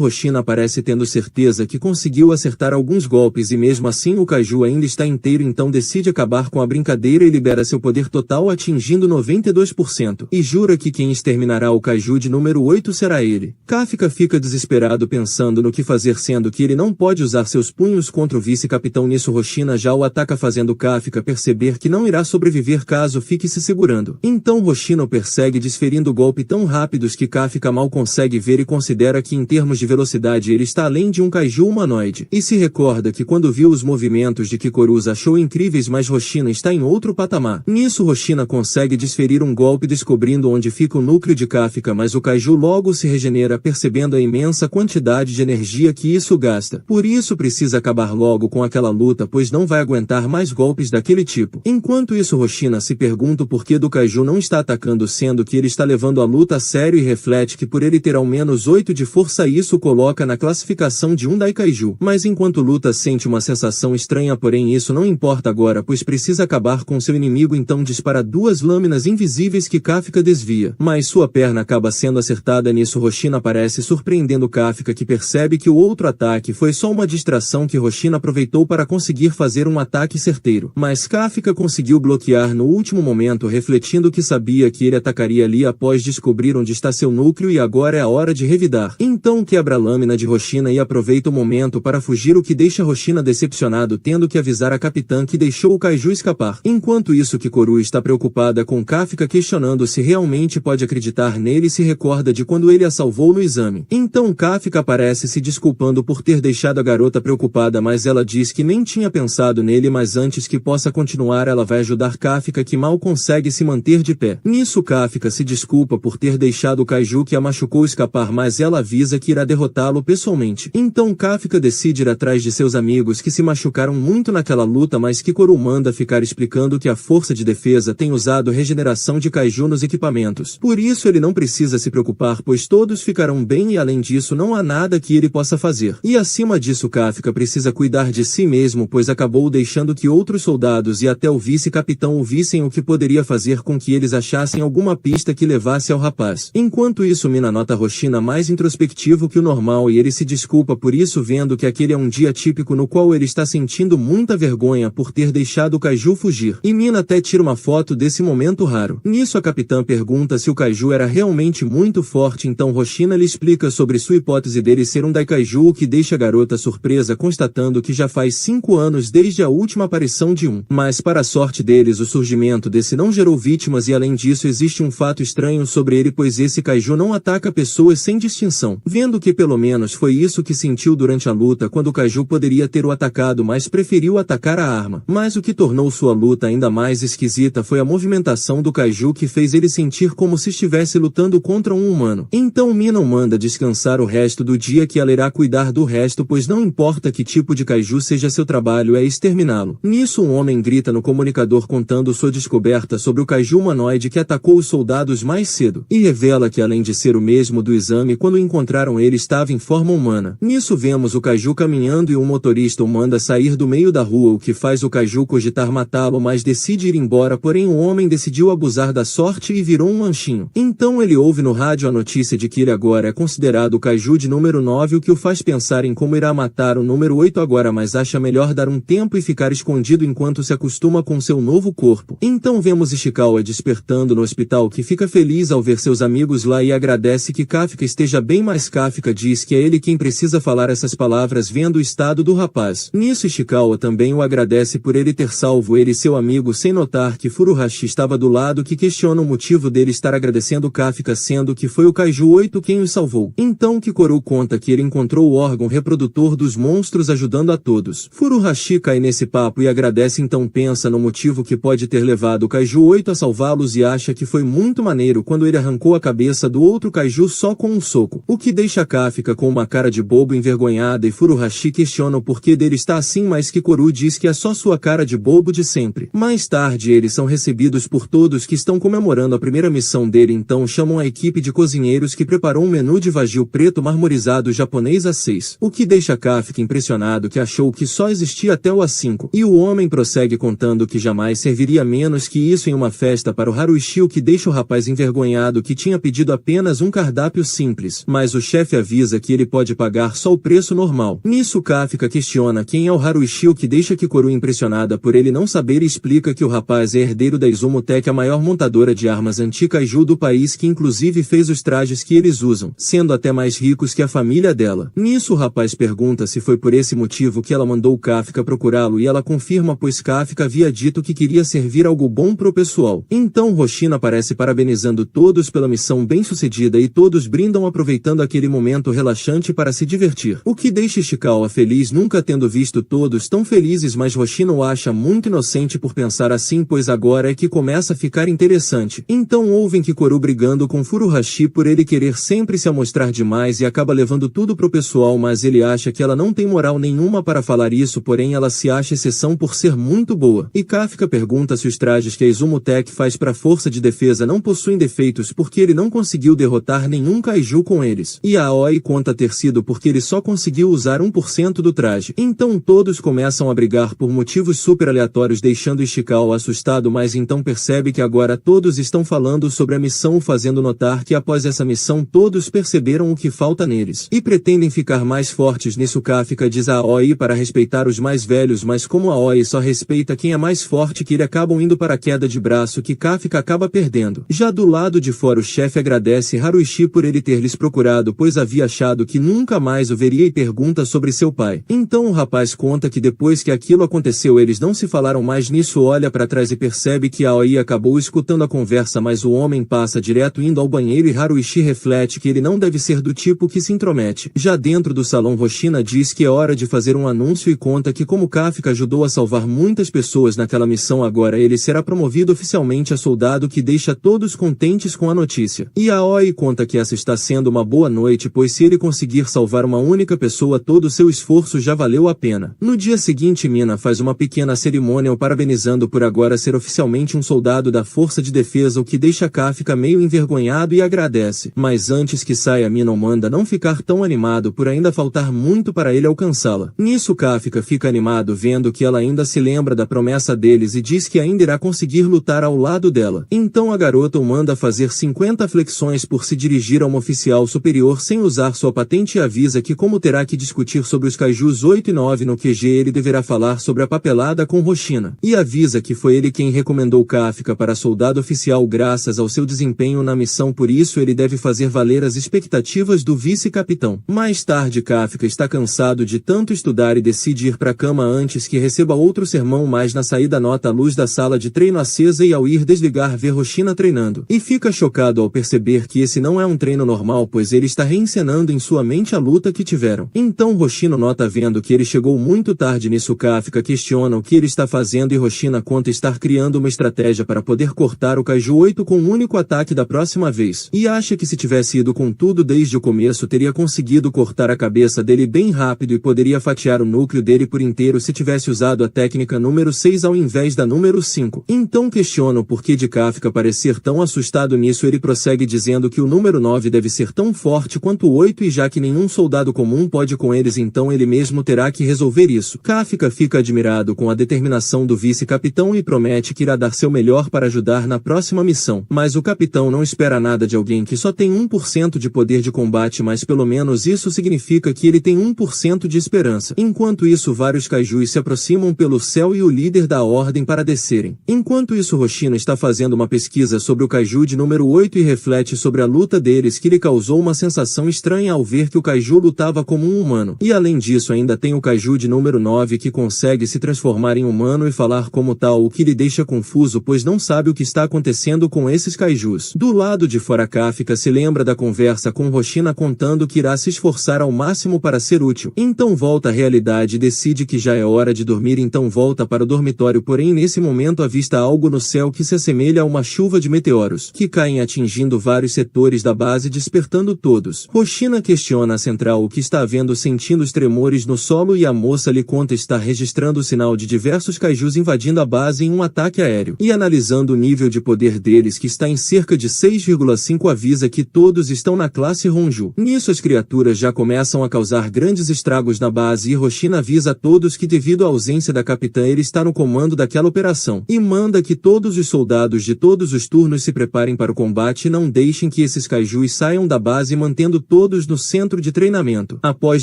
Hoshina parece tendo certeza que conseguiu acertar alguns golpes e mesmo assim o kaiju ainda está inteiro, então decide acabar com a brincadeira e libera seu poder total atingindo 92% e jura que quem exterminará o kaiju de número 8 será ele. Kafka fica desesperado pensando no que fazer, sendo que ele não pode usar seus punhos contra o vice-capitão. Nisso Hoshina já o ataca fazendo Kafka perceber que não irá sobreviver caso fique se segurando. Então Hoshina o persegue desferindo golpes tão rápidos que Kafka mal consegue ver e considera que em termos de velocidade ele está além de um kaiju humanoide. E se recorda que quando viu os movimentos de Kikoru achou incríveis, mas Hoshina está em outro patamar. Nisso Hoshina consegue desferir um golpe descobrindo onde fica o núcleo de Kafka, mas o kaiju logo se regenera percebendo a imensa quantidade de energia que isso gasta. Por isso precisa acabar logo com aquela luta, pois não vai aguentar mais golpes daquele tipo. Enquanto isso Hoshina se pergunta o porquê do kaiju não está atacando, sendo que ele está levando a luta a sério e reflete que por ele ter ao menos 8 de força isso o coloca na classificação de um Daikaiju. Mas enquanto luta sente uma sensação estranha, porém isso não importa agora, pois precisa acabar com seu inimigo, então dispara duas lâminas invisíveis que Kafka desvia. Mas sua perna acaba sendo acertada. Nisso Hoshina aparece surpreendendo Kafka, que percebe que o outro ataque foi só uma distração que Hoshina aproveitou para conseguir fazer um ataque certeiro. Mas Kafka conseguiu bloquear no último momento, refletindo que sabia que ele atacaria ali após descobrir onde está seu núcleo e agora é a hora de revidar. Então quebra a lâmina de Hoshina e aproveita o momento para fugir, o que deixa Hoshina decepcionado, tendo que avisar a capitã que deixou o kaiju escapar. Enquanto isso Kikoru está preocupada com Kafka, questionando se realmente pode acreditar nele e se recorda de quando ele a salvou no exame. Então Kafka aparece se desculpando por ter deixado a garota preocupada, mas ela diz que nem tinha pensado nele, mas antes que possa continuar ela vai ajudar Kafka, que mal consegue se manter de pé. Nisso Kafka se desculpa por ter deixado o kaiju que a machucou escapar, mas ela avisa que irá derrotá-lo pessoalmente. Então Kafka decide ir atrás de seus amigos que se machucaram muito naquela luta, mas Kikoru manda ficar explicando que a força de defesa tem usado regeneração de kaiju nos equipamentos. Por isso ele não precisa se preocupar, pois todos ficarão bem e além disso não há nada que ele possa fazer. E acima disso Kafka precisa cuidar de si mesmo, pois acabou deixando que outros soldados e até o vice-capitão o vissem, o que poderia fazer com que eles achassem alguma pista que levasse ao rapaz. Enquanto isso, Mina nota Roshina mais introspectivo que o normal e ele se desculpa por isso, vendo que aquele é um dia típico no qual ele está sentindo muita vergonha por ter deixado o Kaiju fugir. E Mina até tira uma foto desse momento raro. Nisso a capitã pergunta se o Kaiju era realmente muito forte, então Roshina lhe explica sobre sua hipótese dele ser um Daikaiju, o que deixa a garota surpresa, constatando que já faz 5 anos desde a última aparição de um. Mas para a sorte deles, o surgimento desse não gerou vítimas e além disso existe um fato estranho sobre ele, pois esse Kaiju não ataca pessoas sem distinção. Vendo que pelo menos foi isso que sentiu durante a luta, quando o Kaiju poderia ter o atacado, mas preferiu atacar a arma. Mas o que tornou sua luta ainda mais esquisita foi a movimentação do Kaiju, que fez ele sentir como se estivesse lutando contra um humano. Então Mina o manda descansar o resto do dia, que ela irá cuidar do resto, pois não importa que tipo de Kaiju seja, seu trabalho é exterminá-lo. Nisso um homem grita no comunicador contando sua descoberta sobre o Kaiju humanoide que atacou os soldados mais cedo, e revela que além de ser o mesmo do exame quando encontraram ele, estava em forma humana. Nisso vemos o Kaiju caminhando e um motorista o manda sair do meio da rua, o que faz o Kaiju cogitar matá-lo, mas decide ir embora, porém o homem decidiu abusar da sorte e virou um manchinho. Então ele ouve no rádio a notícia de que ele agora é considerado o Kaiju de número 9, o que o faz pensar em como irá matar o número 8 agora, mas acha melhor dar um tempo e ficar escondido enquanto se acostuma com seu novo corpo. Então vemos Ishikawa despertando no hospital, que fica feliz ao ver seus amigos lá e agradece que Kafka esteja bem, mas Kafka diz que é ele quem precisa falar essas palavras vendo o estado do rapaz. Nisso Ishikawa também o agradece por ele ter salvo ele e seu amigo, sem notar que Furuhashi estava do lado, que questiona o motivo dele estar agradecendo Kafka, sendo que foi o Kaiju 8 quem o salvou. Então Kikoru conta que ele encontrou o órgão reprodutor dos monstros ajudando a todos. Furuhashi cai nesse papo e agradece, então pensa no motivo que pode ter levado o Kaiju 8 a salvá-los e acha que foi muito maneiro quando ele arrancou a cabeça do outro Kaiju só com um soco, o que deixa Kafka com uma cara de bobo envergonhada e Furuhashi questiona o porquê dele estar assim, mas Kikoru diz que é só sua cara de bobo de sempre. Mais tarde eles são recebidos por todos que estão comemorando a primeira missão dele, então chamam a equipe de cozinheiros que preparou um menu de wagyu preto marmorizado japonês A6, o que deixa Kafka impressionado, que achou que só existia até o A5, e o homem prossegue contando que jamais serviria menos que isso em uma festa para o Haruichi, o que deixa o rapaz envergonhado, que tinha pedido apenas um cardápio simples, mas o chefe avisa que ele pode pagar só o preço normal. Nisso Kafka questiona quem é o Haruichi, o que deixa Kikoru impressionada por ele não saber, e explica que o rapaz é herdeiro da Izumotech, a maior montadora de armas anti-kaiju do país, que inclusive fez os trajes que eles usam, sendo até mais ricos que a família dela. Nisso o rapaz pergunta se foi por esse motivo que ela mandou Kafka procurá-lo, e ela confirma, pois Kafka havia dito que queria servir algo bom pro pessoal. Então Roshina aparece parabenizando todos pela missão bem-sucedida e todos brindam, aproveitando aquele momento relaxante para se divertir, o que deixa Ishikawa feliz, nunca tendo visto todos tão felizes, mas Roshina o acha muito inocente por pensar assim, pois agora é que começa a ficar interessante. Então ouvem Kikoru brigando com Furuhashi por ele querer sempre se amostrar demais e acaba levando tudo pro pessoal, mas ele acha que ela não tem moral nenhuma para falar isso, porém ela se acha exceção por ser muito boa. E Kafka pergunta se os trajes que a Izumotech faz para força de defesa não possuem defeitos porque ele não conseguiu derrotar nenhum kaiju com eles. E a Aoi conta ter sido porque ele só conseguiu usar 1% do traje. Então todos começam a brigar por motivos super aleatórios, deixando Ishikawa assustado, mas então percebe que agora todos estão falando sobre a missão, fazendo notar que após essa missão todos perceberam o que falta neles e pretendem ficar mais fortes. Nisso Kafka diz a Aoi para respeitar os mais velhos, mas como a Aoi só respeita quem é mais forte, que ele acabam indo para a queda de braço, que Kafka acaba perdendo. Já do lado de fora o chefe agradece Haruichi por ele ter lhes procurado, pois havia achado que nunca mais o veria, e pergunta sobre seu pai. Então o rapaz conta que depois que aquilo aconteceu eles não se falaram mais. Nisso olha para trás e percebe que a Aoi acabou escutando a conversa, mas o homem passa direto indo ao banheiro e Haruichi reflete que ele não deve ser do tipo que se intromete. Já dentro do salão Roshina diz que é hora de fazer um anúncio e conta que como Kafka ajudou a salvar muitas pessoas naquela missão, agora ele será promovido oficialmente a soldado, que deixa todos contentes com a notícia. E a Aoi conta que essa está sendo uma boa noite, pois se ele conseguir salvar uma única pessoa, todo o seu esforço já valeu a pena. No dia seguinte Mina faz uma pequena cerimônia o parabenizando por agora ser oficialmente um soldado da força de defesa, o que deixa Kafka meio envergonhado e agradece. Mas antes que saia, Mina o manda não ficar tão animado por ainda faltar muito para ele alcançá-la. Nisso Kafka fica animado vendo que ela ainda se lembra da promessa deles e diz que ainda irá conseguir lutar ao lado dela. Então a garota o manda fazer 50 flexões por se dirigir a um oficial superior sem usar sua patente e avisa que como terá que discutir sobre os kaijus 8 e 9 no QG ele deverá falar sobre a papelada com Hoshina. E avisa que foi ele quem recomendou Kafka para soldado oficial graças ao seu desempenho na missão, por isso ele deve fazer valer as expectativas do vice-capitão. Mais tarde Kafka está cansado de tanto estudar e decide ir para a cama antes que receba outro sermão, mas na saída nota a luz da sala de treino acesa e ao ir desligar vê Hoshina treinando. E fica chocado ao perceber que esse não é um treino normal, pois ele está reencenando em sua mente a luta que tiveram. Então Hoshina nota vendo que ele chegou muito tarde nisso. Kafka questiona o que ele está fazendo e Hoshina conta estar criando uma estratégia para poder cortar o Kaiju 8 com um único ataque da próxima vez. E acha que se tivesse ido com tudo desde o começo teria conseguido cortar a cabeça dele bem rápido e poderia fatiar o núcleo dele por inteiro se tivesse usado a técnica número 6 ao invés da número 5. Então questiona o porquê de Kafka parecer tão assustado nisso. Ele prossegue dizendo que o número 9 deve ser tão forte quanto o 8 e já que nenhum soldado comum pode com eles, então ele mesmo terá que resolver isso. Kafka fica admirado com a determinação do vice-capitão e promete que irá dar seu melhor para ajudar na próxima missão. Mas o capitão não espera nada de alguém que só tem 1% de poder de combate, mas pelo menos isso significa que ele tem 1% de esperança. Enquanto isso vários kaijus se aproximam pelo céu e o líder dá a ordem para descerem. Enquanto isso Hoshina está fazendo uma pesquisa sobre o kaiju de número 8 e reflete sobre a luta deles que lhe causou uma sensação estranha ao ver que o kaiju lutava como um humano. E além disso ainda tem o kaiju de número 9 que consegue se transformar em humano e falar como tal, o que lhe deixa confuso pois não sabe o que está acontecendo com esses kaijus. Do lado de fora Kafka se lembra da conversa com Hoshina contando que irá se esforçar ao máximo para ser útil. Então volta à realidade e decide que já é hora de dormir, então volta para o dormitório, porém nesse momento avista algo no céu que se assemelha a uma chuva de meteoros, que caem atingindo vários setores da base despertando todos. Hoshina questiona a central o que está havendo, sentindo os tremores no solo, e a moça lhe conta estar registrando o sinal de diversos kaijus invadindo a base em um ataque aéreo. E analisando o nível de poder deles que está em cerca de 6,5 avisa que todos estão na classe Honju. Nisso as criaturas já começam a causar grandes estragos na base e Hoshina avisa a todos que devido à ausência da capitã ele está no comando daquela operação. E manda que todos os soldados de todos os turnos se preparem para o combate e não deixem que esses kaijus saiam da base, mantendo todos no centro de treinamento. Após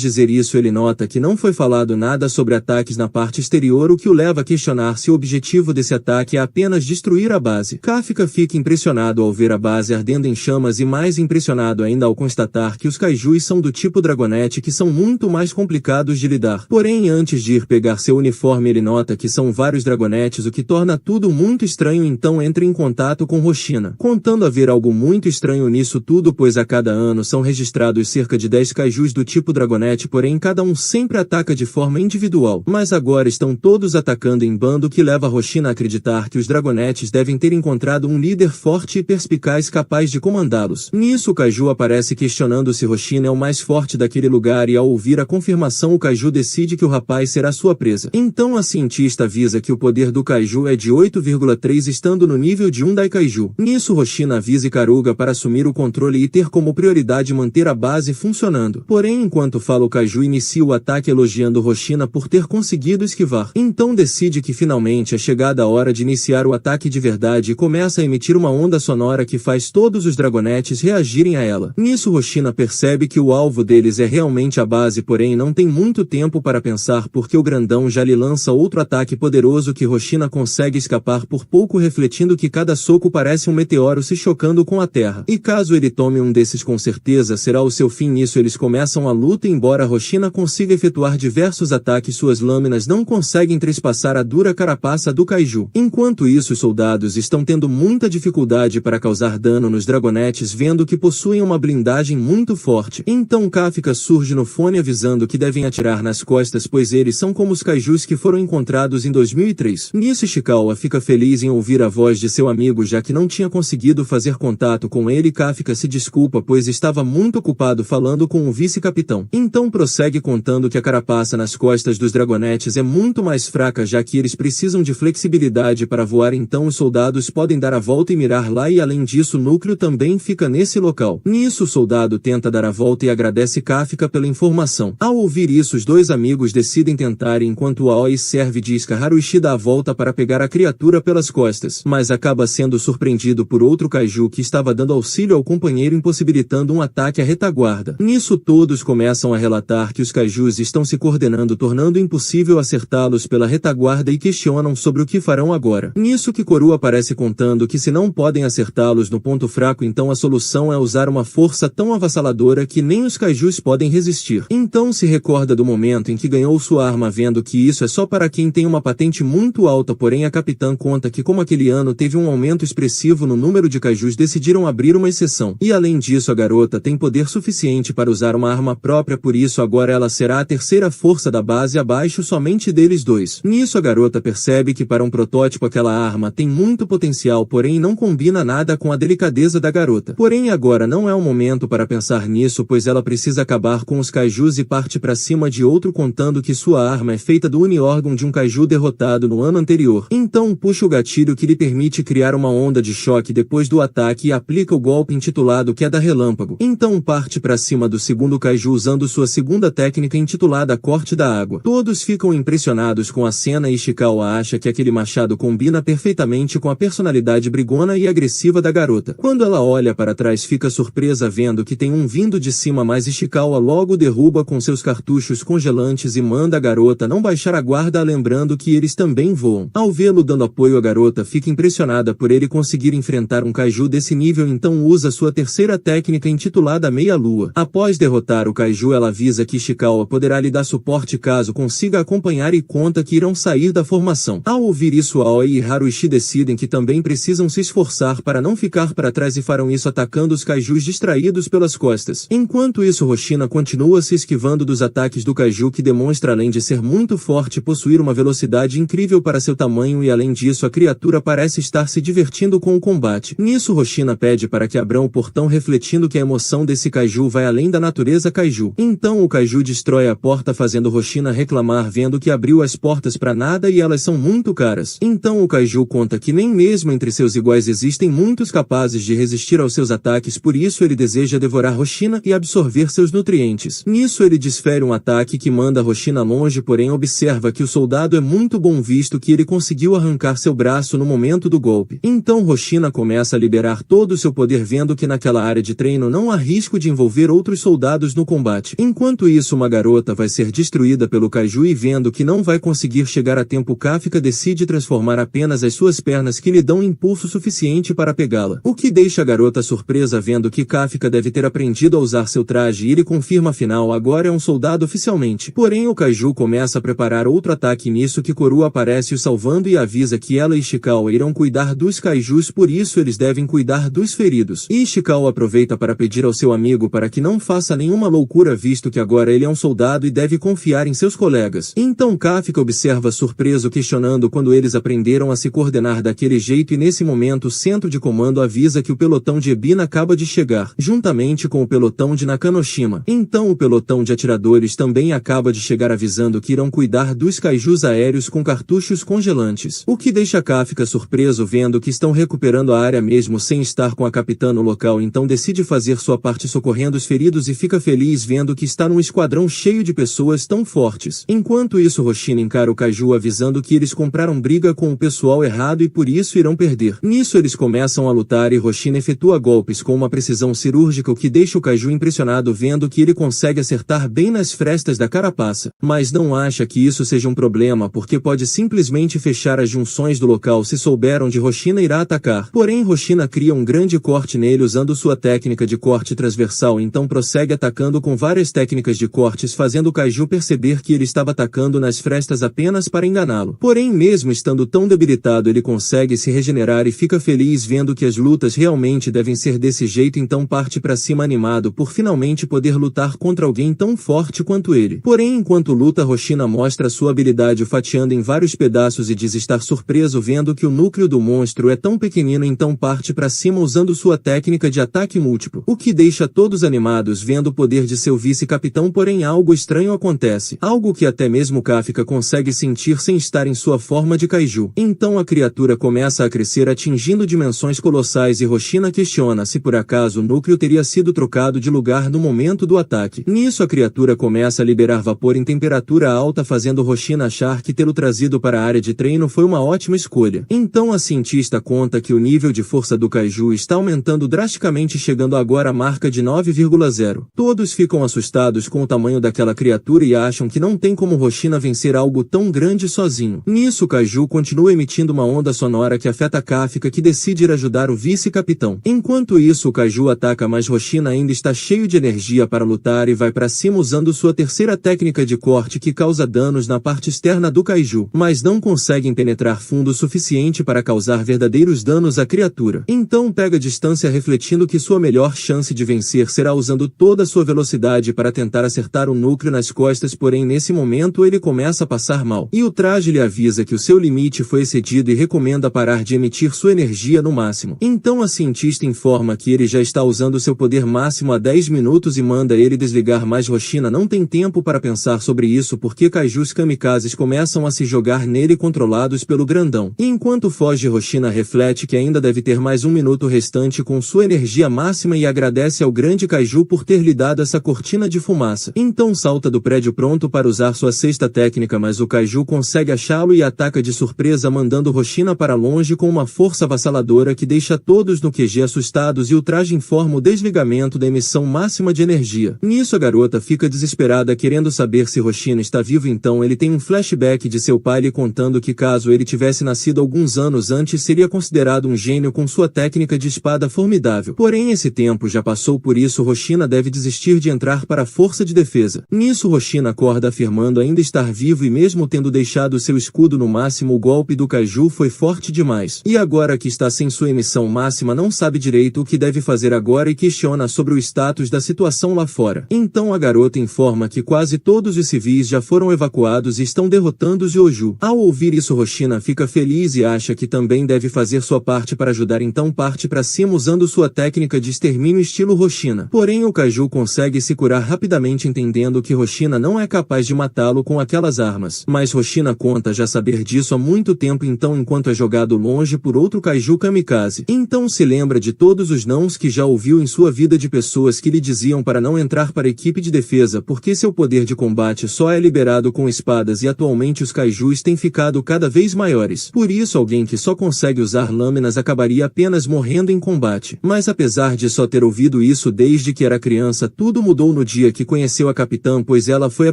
dizer isso ele nota que não foi falado nada sobre ataques na parte exterior, o que o leva a questionar se o objetivo desse ataque é apenas destruir a base. Kafka fica impressionado ao ver a base ardendo em chamas e mais impressionado ainda ao constatar que os kaijus são do tipo Dragonete, que são muito mais complicados de lidar. Porém antes de ir pegar seu uniforme ele nota que são vários Dragonetes, o que torna tudo muito estranho, então entra em contato com Hoshina, contando haver algo muito estranho nisso tudo, pois a cada ano são registrados cerca de 10 kaijus do tipo Dragonete, porém cada um sempre ataca de forma individual. Mas agora estão todos atacando em bando, que leva Hoshina a acreditar que os Dragonetes devem ter encontrado um líder forte e perspicaz capaz de comandá-los. Nisso o kaiju aparece questionando se Hoshina é o mais forte daquele lugar e ao ouvir a confirmação o kaiju decide que o rapaz será sua presa. Então a cientista avisa que o poder do kaiju é de 8,3 estando no nível de um Daikaiju. Nisso Hoshina avisa Ikaruga para assumir o controle e ter como prioridade manter a base funcionando. Porém enquanto fala o kaiju inicia o ataque elogiando Hoshina por ter conseguido esquivar. Então decide que finalmente é chegada a hora de iniciar o ataque de verdade e começa a emitir uma onda sonora que faz todos os Dragonetes reagirem a ela. Nisso Hoshina percebe que o alvo deles é realmente a base, porém não tem muito tempo para pensar porque o grandão já lhe lança outro ataque poderoso que Hoshina consegue escapar por pouco, refletindo que cada soco parece um meteoro se chocando com a terra. E caso ele tome um desses com certeza será o seu fim. Nisso eles começam a luta, embora Hoshina consiga efetuar diversos ataques suas lâminas não conseguem trespassar a dura carapaça do kaiju. Enquanto isso os soldados estão tendo muita dificuldade para causar dano nos Dragonetes, vendo que possuem uma blindagem muito forte. Então Kafka surge no fone avisando que devem atirar nas costas, pois eles são como os kaijus que foram encontrados em 2003. Nisso Ishikawa fica feliz em ouvir a voz de seu amigo, já que não tinha conseguido fazer contato com ele. Kafka se desculpa pois estava muito ocupado falando com o vice-capitão. Então prossegue contando que a carapaça nas costas dos Dragonetes é muito mais fraca, já que eles precisam de flexibilidade para voar, então os soldados podem dar a volta e mirar lá, e além disso o núcleo também fica nesse local. Nisso o soldado tenta dar a volta e agradece Kafka pela informação. Ao ouvir isso os dois amigos decidem tentar, enquanto Aoi serve diz que Haruishi dá a volta para pegar a criatura pelas costas, mas acaba sendo surpreendido atingido por outro kaiju que estava dando auxílio ao companheiro, impossibilitando um ataque à retaguarda. Nisso todos começam a relatar que os kaijus estão se coordenando, tornando impossível acertá-los pela retaguarda e questionam sobre o que farão agora. Nisso Kikoru aparece contando que se não podem acertá-los no ponto fraco, então a solução é usar uma força tão avassaladora que nem os kaijus podem resistir. Então se recorda do momento em que ganhou sua arma, vendo que isso é só para quem tem uma patente muito alta, porém a capitã conta que como aquele ano teve um aumento expressivo no número de kaijus, decidiram abrir uma exceção. E além disso a garota tem poder suficiente para usar uma arma própria, por isso agora ela será a terceira força da base, abaixo somente deles dois. Nisso a garota percebe que para um protótipo aquela arma tem muito potencial, porém não combina nada com a delicadeza da garota. Porém agora não é o momento para pensar nisso, pois ela precisa acabar com os kaijus e parte para cima de outro, contando que sua arma é feita do uni-órgão de um kaiju derrotado no ano anterior. Então puxa o gatilho que lhe permite criar uma onda de choque depois do ataque e aplica o golpe intitulado Queda Relâmpago. Então parte para cima do segundo kaiju usando sua segunda técnica intitulada Corte da Água. Todos ficam impressionados com a cena e Ishikawa acha que aquele machado combina perfeitamente com a personalidade brigona e agressiva da garota. Quando ela olha para trás fica surpresa vendo que tem um vindo de cima, mas Ishikawa logo derruba com seus cartuchos congelantes e manda a garota não baixar a guarda, lembrando que eles também voam. Ao vê-lo dando apoio, a garota fica impressionada por ele conseguir enfrentar um kaiju desse nível, então usa sua terceira técnica intitulada Meia Lua. Após derrotar o kaiju, ela avisa que Ishikawa poderá lhe dar suporte caso consiga acompanhar e conta que irão sair da formação. Ao ouvir isso, Aoi e Haruichi decidem que também precisam se esforçar para não ficar para trás e farão isso atacando os kaijus distraídos pelas costas. Enquanto isso, Hoshina continua se esquivando dos ataques do kaiju, que demonstra além de ser muito forte possuir uma velocidade incrível para seu tamanho, e além disso a criatura parece estar se divertindo com o combate. Nisso Hoshina pede para que abram o portão, refletindo que a emoção desse kaiju vai além da natureza kaiju. Então o kaiju destrói a porta, fazendo Hoshina reclamar vendo que abriu as portas para nada e elas são muito caras. Então o kaiju conta que nem mesmo entre seus iguais existem muitos capazes de resistir aos seus ataques, por isso ele deseja devorar Hoshina e absorver seus nutrientes. Nisso ele desfere um ataque que manda Hoshina longe, porém observa que o soldado é muito bom, visto que ele conseguiu arrancar seu braço no momento do golpe. Então Hoshina começa a liberar todo o seu poder, vendo que naquela área de treino não há risco de envolver outros soldados no combate. Enquanto isso, uma garota vai ser destruída pelo kaiju e vendo que não vai conseguir chegar a tempo, Kafka decide transformar apenas as suas pernas, que lhe dão impulso suficiente para pegá-la. O que deixa a garota surpresa vendo que Kafka deve ter aprendido a usar seu traje, e ele confirma afinal agora é um soldado oficialmente. Porém o kaiju começa a preparar outro ataque. Nisso Kikoru aparece o salvando e avisa que ela e Ishikawa irão cuidar dos kaijus, por isso eles devem cuidar dos feridos. E Ishikawa aproveita para pedir ao seu amigo para que não faça nenhuma loucura, visto que agora ele é um soldado e deve confiar em seus colegas. Então Kafka observa surpreso, questionando quando eles aprenderam a se coordenar daquele jeito, e nesse momento o centro de comando avisa que o pelotão de Ebina acaba de chegar, juntamente com o pelotão de Nakanoshima. Então o pelotão de atiradores também acaba de chegar, avisando que irão cuidar dos kaijus aéreos com cartuchos congelantes. O que deixa Kafka surpreso vendo que estão recuperando a área mesmo sem estar com a capitã no local, então decide fazer sua parte socorrendo os feridos e fica feliz vendo que está num esquadrão cheio de pessoas tão fortes. Enquanto isso, Hoshina encara o kaiju avisando que eles compraram briga com o pessoal errado e por isso irão perder. Nisso eles começam a lutar e Hoshina efetua golpes com uma precisão cirúrgica, o que deixa o kaiju impressionado vendo que ele consegue acertar bem nas frestas da carapaça, mas não acha que isso seja um problema porque pode simplesmente fechar as junções do local se souber onde Hoshina irá atacar. Porém Hoshina cria um grande corte nele usando sua técnica de corte transversal, então prossegue atacando com várias técnicas de cortes, fazendo o kaiju perceber que ele estava atacando nas frestas apenas para enganá-lo. Porém mesmo estando tão debilitado ele consegue se regenerar e fica feliz vendo que as lutas realmente devem ser desse jeito, então parte para cima animado por finalmente poder lutar contra alguém tão forte quanto ele. Porém enquanto luta, Hoshina mostra sua habilidade o fatiando em vários pedaços e diz estar surpreso vendo que o núcleo do monstro é tão pequenino, então parte para cima usando sua técnica de ataque múltiplo, o que deixa todos animados vendo o poder de seu vice-capitão. Porém algo estranho acontece, algo que até mesmo Kafka consegue sentir sem estar em sua forma de kaiju. Então a criatura começa a crescer atingindo dimensões colossais e Hoshina questiona se por acaso o núcleo teria sido trocado de lugar no momento do ataque. Nisso a criatura começa a liberar vapor em temperatura alta, fazendo Hoshina achar que tê-lo trazido para a área de treino foi uma ótima escolha. Então a cientista conta que o nível de força do Kaiju está aumentando drasticamente, chegando agora à marca de 9,0. Todos ficam assustados com o tamanho daquela criatura e acham que não tem como Roshina vencer algo tão grande sozinho. Nisso, o Kaiju continua emitindo uma onda sonora que afeta Kafka, que decide ir ajudar o vice-capitão. Enquanto isso, o Kaiju ataca, mas Roshina ainda está cheio de energia para lutar e vai para cima usando sua terceira técnica de corte, que causa danos na parte externa do Kaiju, mas não conseguem penetrar fundo o suficiente para causar verdadeiros danos à criatura. Então pega distância, refletindo que sua melhor chance de vencer será usando toda a sua velocidade para tentar acertar o núcleo nas costas, porém nesse momento ele começa a passar mal, e o traje lhe avisa que o seu limite foi excedido e recomenda parar de emitir sua energia no máximo. Então a cientista informa que ele já está usando seu poder máximo há 10 minutos e manda ele desligar, mas Roshina não tem tempo para pensar sobre isso porque Kaijus kamikazes começam a se jogar nele, controlados pelo grandão. E enquanto foge, Roshina reflete que ainda deve ter mais um minuto restante com sua energia máxima e agradece ao grande Kaiju por ter lhe dado essa cortina de fumaça. Então salta do prédio pronto para usar sua sexta técnica, mas o Kaiju consegue achá-lo e ataca de surpresa, mandando Roshina para longe com uma força avassaladora que deixa todos no QG assustados, e o traje informa o desligamento da emissão máxima de energia. Nisso a garota fica desesperada, querendo saber se Roshina está vivo. Então ele tem um flashback de seu pai lhe contando que caso ele tivesse nascido alguns anos antes, seria considerado um gênio com sua técnica de espada formidável. Porém esse tempo já passou, por isso Roshina deve desistir de entrar para a força de defesa. Nisso Roshina acorda afirmando ainda estar vivo, e mesmo tendo deixado seu escudo no máximo, o golpe do Kaiju foi forte demais. E agora que está sem sua emissão máxima, não sabe direito o que deve fazer agora e questiona sobre o status da situação lá fora. Então a garota informa que quase todos os civis já foram evacuados e estão derrotando os Yoju. Ao ouvir isso, Roshina fica feliz e acha que também deve fazer sua parte para ajudar, então parte para cima usando sua técnica de extermínio estilo Roshina. Porém o Kaiju consegue se curar rapidamente, entendendo que Roshina não é capaz de matá-lo com aquelas armas. Mas Roshina conta já saber disso há muito tempo, então enquanto é jogado longe por outro Kaiju kamikaze. Então se lembra de todos os nãos que já ouviu em sua vida, de pessoas que lhe diziam para não entrar para a equipe de defesa porque seu poder de combate só é liberado com espadas, e atualmente os Kaijus têm ficado cada vez maiores. Por isso alguém que só consegue usar lâminas acabaria apenas morrendo em combate. Mas apesar de só ter ouvido isso desde que era criança, tudo mudou no dia que conheceu a capitã, pois ela foi a